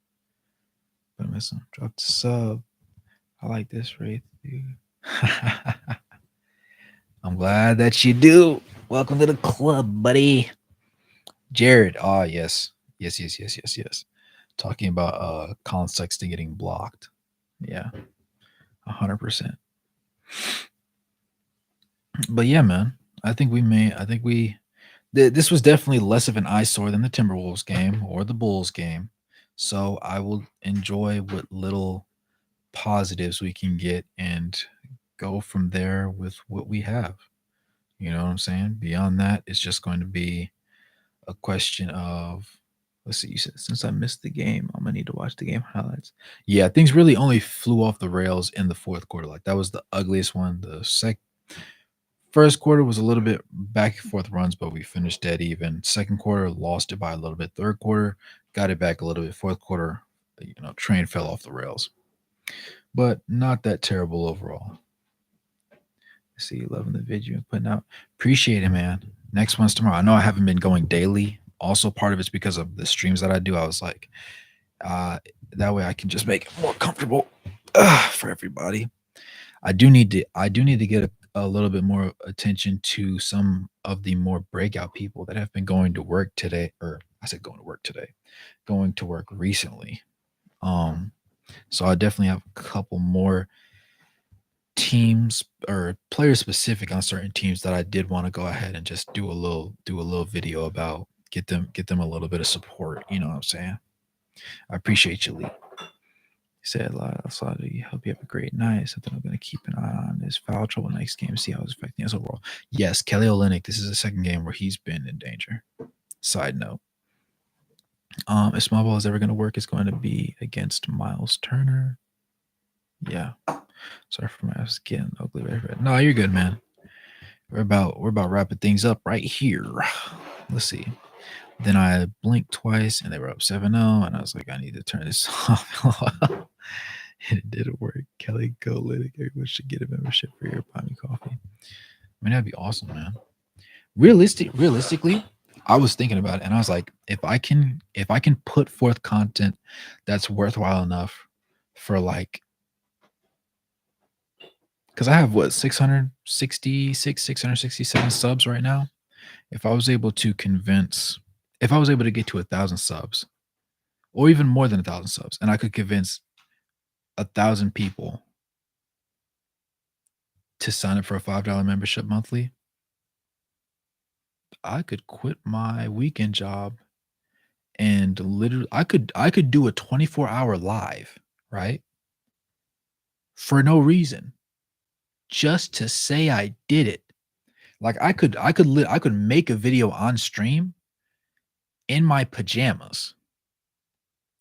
But I miss him. Drop the sub. I like this Wraith, dude. I'm glad that you do. Welcome to the club, buddy. Jared. Oh yes. Yes. Talking about Colin Sexton getting blocked. Yeah. 100%. But yeah, man. I think this was definitely less of an eyesore than the Timberwolves game or the Bulls game. So I will enjoy what little positives we can get and go from there with what we have. You know what I'm saying? Beyond that, it's just going to be a question of, let's see, you said since I missed the game, I'm gonna need to watch the game highlights. Yeah, things really only flew off the rails in the fourth quarter. Like that was the ugliest one. The first quarter was a little bit back and forth runs, but we finished dead even. Second quarter lost it by a little bit. Third quarter got it back a little bit. Fourth quarter, train fell off the rails, but not that terrible overall. See, loving the video you're putting out. Appreciate it, man. Next one's tomorrow. I know I haven't been going daily, Also, part of it's because of the streams that I do. I was like, uh, that way I can just make it more comfortable for everybody. I do need to get a little bit more attention to some of the more breakout people that have been going to work today, or I said going to work today, going to work recently. Um, so I definitely have a couple more teams or players specific on certain teams that I did want to go ahead and just do a little video about, get them a little bit of support. You know what I'm saying? I appreciate you, Lee. He said, "Slaughter, hope you have a great night. Something I'm going to keep an eye on is foul trouble next game, see how it's affecting us overall." Yes, Kelly Olynyk. This is the second game where he's been in danger. Side note, if small ball is ever going to work, it's going to be against Miles Turner. Yeah. Sorry for my ass getting ugly right here. No, you're good, man. We're about wrapping things up right here. Let's see. Then I blinked twice and they were up 7-0, and I was like, I need to turn this off. And it didn't work. Kelly Olynyk, everyone should get a membership for your buy me coffee. I mean, that'd be awesome, man. Realistically, I was thinking about it and I was like, if I can put forth content that's worthwhile enough for like, because I have what 667 subs right now. If I was able to convince, if I was able to get to 1,000 subs, or even more than 1,000 subs, and I could convince 1,000 people to sign up for a $5 membership monthly, I could quit my weekend job and literally I could do a 24-hour live, right? For no reason, just to say I did it. Like I could make a video on stream in my pajamas,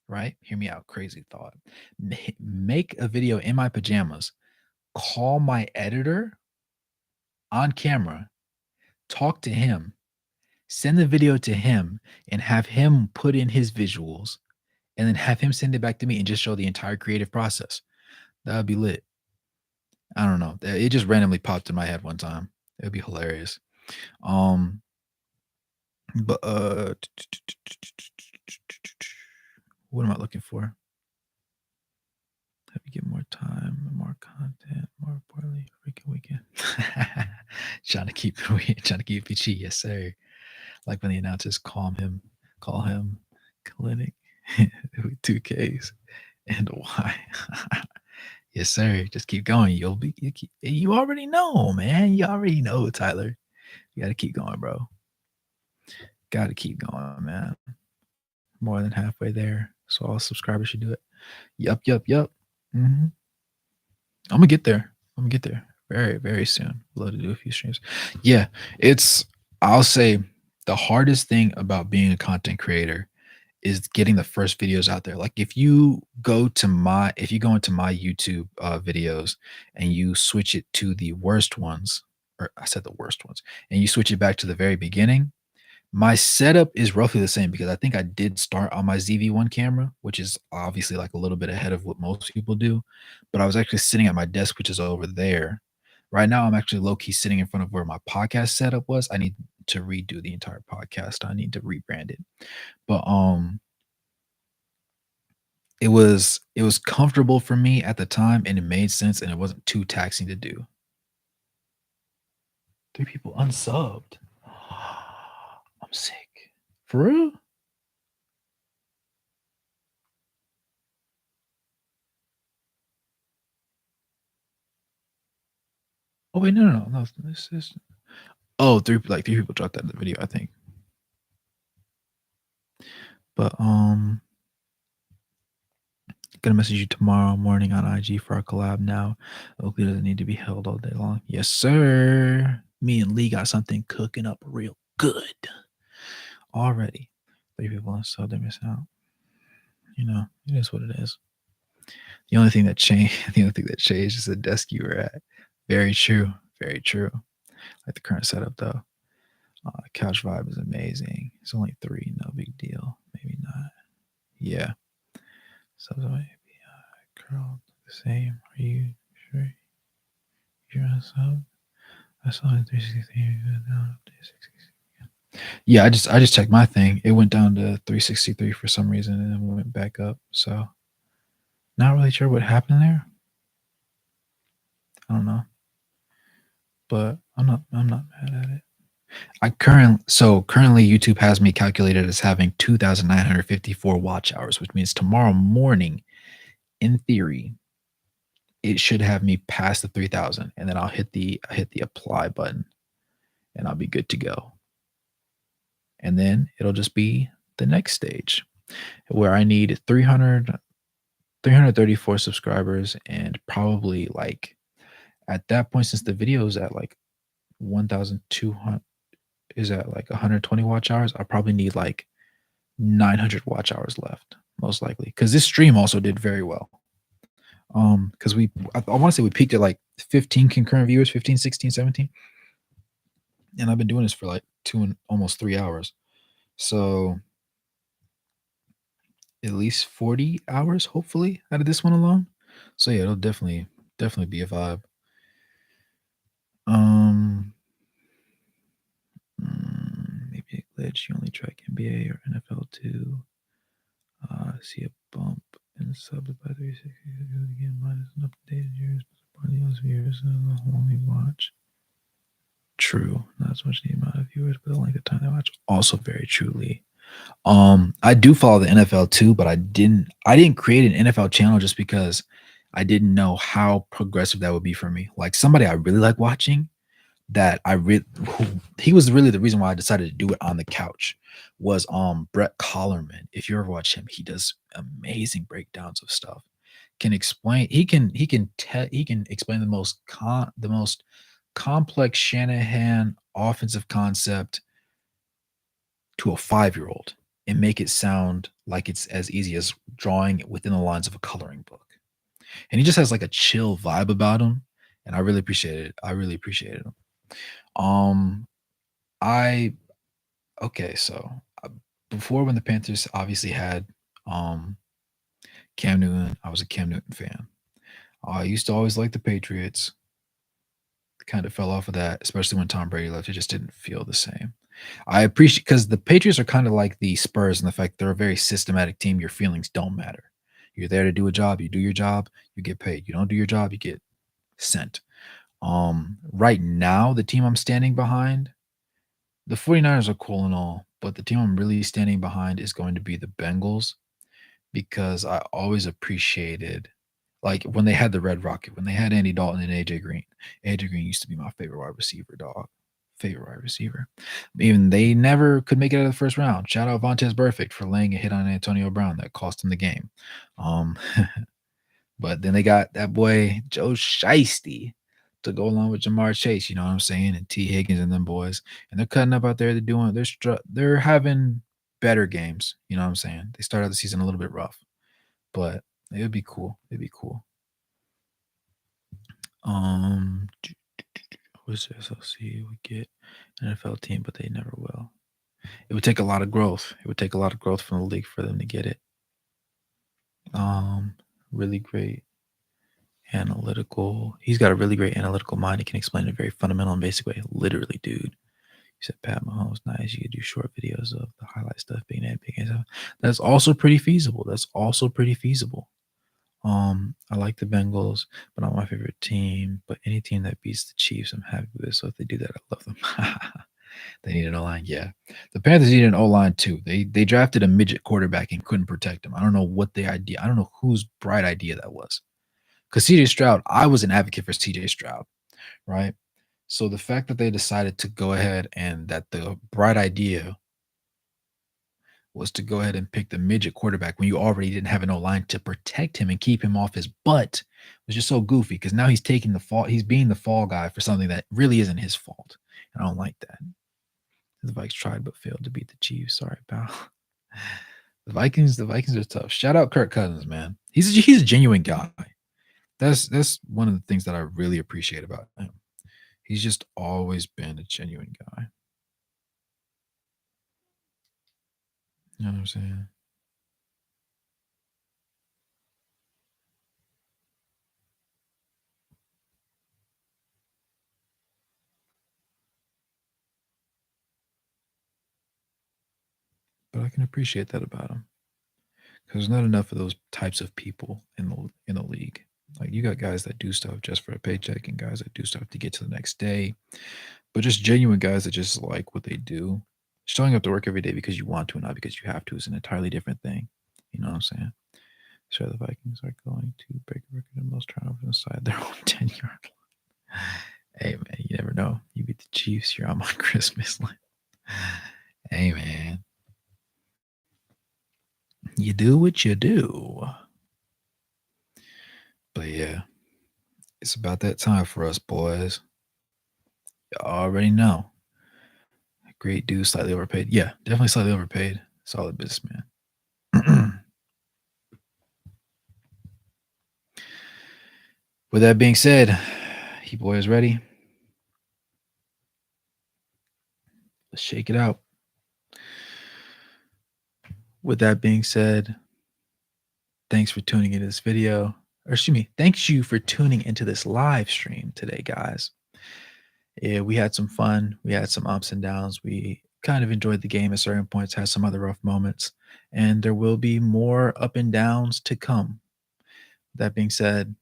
right? Hear me out, crazy thought. Make a video in my pajamas, call my editor on camera, talk to him, send the video to him, and have him put in his visuals, and then have him send it back to me and just show the entire creative process. That would be lit. I don't know. It just randomly popped in my head one time. It would be hilarious. Um, but what am I looking for? Have you get more time, more content, more importantly, freaking weekend. Trying to keep it cheap, yes sir. Like when the announcers call him clinic with 2Ks and a Y. Yes sir. Just keep going. You already know, man. You already know, Tyler. You gotta keep going, bro. Gotta keep going, man. More than halfway there. So all subscribers should do it. Yup. hmm I'm gonna get there. I'm gonna get there very, very soon. Love to do a few streams. Yeah, it's I'll say the hardest thing about being a content creator is getting the first videos out there. Like if you go into my YouTube videos and you switch it to the worst ones, or I said the worst ones, and you switch it back to the very beginning, my setup is roughly the same because I think I did start on my ZV-1 camera, which is obviously like a little bit ahead of what most people do. But I was actually sitting at my desk, which is over there. Right now, I'm actually low key sitting in front of where my podcast setup was. I need to redo the entire podcast. I need to rebrand it. But it was comfortable for me at the time and it made sense and it wasn't too taxing to do. 3 people unsubbed. I'm sick. For real? Oh wait, no. This is three people dropped out of the video, I think. But gonna message you tomorrow morning on IG for our collab now. Oakley doesn't need to be held all day long. Yes, sir. Me and Lee got something cooking up real good already. 3 people so they miss out. You know, it is what it is. The only thing that changed, is the desk you were at. Very true. Very true. Like the current setup though. Couch vibe is amazing. It's only 3, no big deal. Maybe not. Yeah. So curled the same. Are you sure you're on sub? I saw it 360. Yeah, I just checked my thing. It went down to 363 for some reason and then went back up. So not really sure what happened there. I don't know, but I'm not mad at it. Currently YouTube has me calculated as having 2,954 watch hours, which means tomorrow morning, in theory, it should have me past the 3,000, and then I'll hit the apply button, and I'll be good to go. And then it'll just be the next stage where I need 334 subscribers, and probably like at that point, since the video is at like 1,200, is at like 120 watch hours, I probably need like 900 watch hours left, most likely, because this stream also did very well. Because I want to say we peaked at like 15 concurrent viewers, 15, 16, 17, and I've been doing this for like 2 and almost 3 hours, so at least 40 hours, hopefully, out of this one alone. So yeah, it'll definitely be a vibe. Um, maybe a glitch. You only track NBA or NFL too. See a bump in subs by 360 again minus an updated years, but the those viewers only watch. True, not as much the amount of viewers, but the length of time they watch. Also very truly. I do follow the NFL too, but I didn't create an NFL channel just because I didn't know how progressive that would be for me. Like somebody I really like watching, that I really he was really the reason why I decided to do it on the couch, was Brett Collerman. If you ever watch him, he does amazing breakdowns of stuff. He can explain the most complex Shanahan offensive concept to a 5-year-old and make it sound like it's as easy as drawing within the lines of a coloring book. And he just has like a chill vibe about him, and I really appreciate it. I really appreciated him. Um, I okay, so before, when the Panthers obviously had um Cam Newton, I was a Cam Newton fan. I used to always like the Patriots. Kind of fell off of that, especially when Tom Brady left. It just didn't feel the same. I appreciate, because the Patriots are kind of like the Spurs in the fact they're a very systematic team. Your feelings don't matter. You're there to do a job. You do your job, you get paid. You don't do your job, you get sent. Right now, the team I'm standing behind, the 49ers are cool and all, but the team I'm really standing behind is going to be the Bengals, because I always appreciated, like when they had the Red Rocket, when they had Andy Dalton and AJ Green. AJ Green used to be my favorite wide receiver, dog. Favorite wide receiver. Even they never could make it out of the first round. Shout out Vontez Burfict for laying a hit on Antonio Brown that cost him the game. Um, but then they got that boy Joe Shiesty to go along with Jamar Chase. You know what I'm saying? And T Higgins and them boys, and they're cutting up out there. They're having better games. You know what I'm saying? They started the season a little bit rough, but it would be cool. It'd be cool. Um, what's SLC would get NFL team, but they never will. It would take a lot of growth. It would take a lot of growth from the league for them to get it. Um, Really great analytical. He's got a really great analytical mind. He can explain it in a very fundamental and basic way. Literally, dude. You said Pat Mahomes, nice. You could do short videos of the highlight stuff being at big and stuff. That's also pretty feasible. That's also pretty feasible. I like the Bengals, but not my favorite team. But any team that beats the Chiefs, I'm happy with it. So if they do that, I love them. They need an O line. Yeah, the Panthers need an O line too. They drafted a midget quarterback and couldn't protect him. I don't know what the idea. I don't know whose bright idea that was. Because CJ Stroud, I was an advocate for CJ Stroud, right? So the fact that they decided to go ahead, and that the bright idea was to go ahead and pick the midget quarterback when you already didn't have an O line to protect him and keep him off his butt was just so goofy, because now he's taking the fall. He's being the fall guy for something that really isn't his fault. And I don't like that. The Vikes tried but failed to beat the Chiefs. Sorry, pal. The Vikings are tough. Shout out Kirk Cousins, man. He's a genuine guy. That's one of the things that I really appreciate about him. He's just always been a genuine guy. You know what I'm saying? but I can appreciate that about him because there's not enough of those types of people in the league. Like you got guys that do stuff just for a paycheck, and guys that do stuff to get to the next day, but just genuine guys that just like what they do. Showing up to work every day because you want to, and not because you have to, is an entirely different thing. You know what I'm saying? So the Vikings are going to break a record in most turnovers inside their own 10-yard line. Hey man, you never know. You beat the Chiefs, you're on my Christmas line. Hey man, you do what you do. But yeah, it's about that time for us, boys. You already know. Great dude, slightly overpaid. Yeah, definitely slightly overpaid. Solid businessman. With that being said, you boys ready? Let's shake it out. With that being said, thanks for tuning into this video. Or excuse me, thanks you for tuning into this live stream today, guys. Yeah, we had some fun. We had some ups and downs. We kind of enjoyed the game at certain points, had some other rough moments, and there will be more up and downs to come. That being said,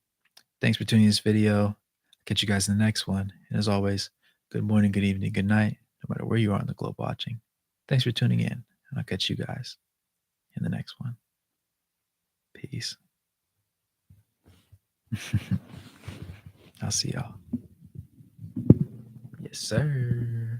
thanks for tuning in this video. Catch you guys in the next one. And as always, good morning, good evening, good night, no matter where you are on the globe watching. Thanks for tuning in, and I'll catch you guys in the next one. Peace. I'll see y'all. Yes, sir.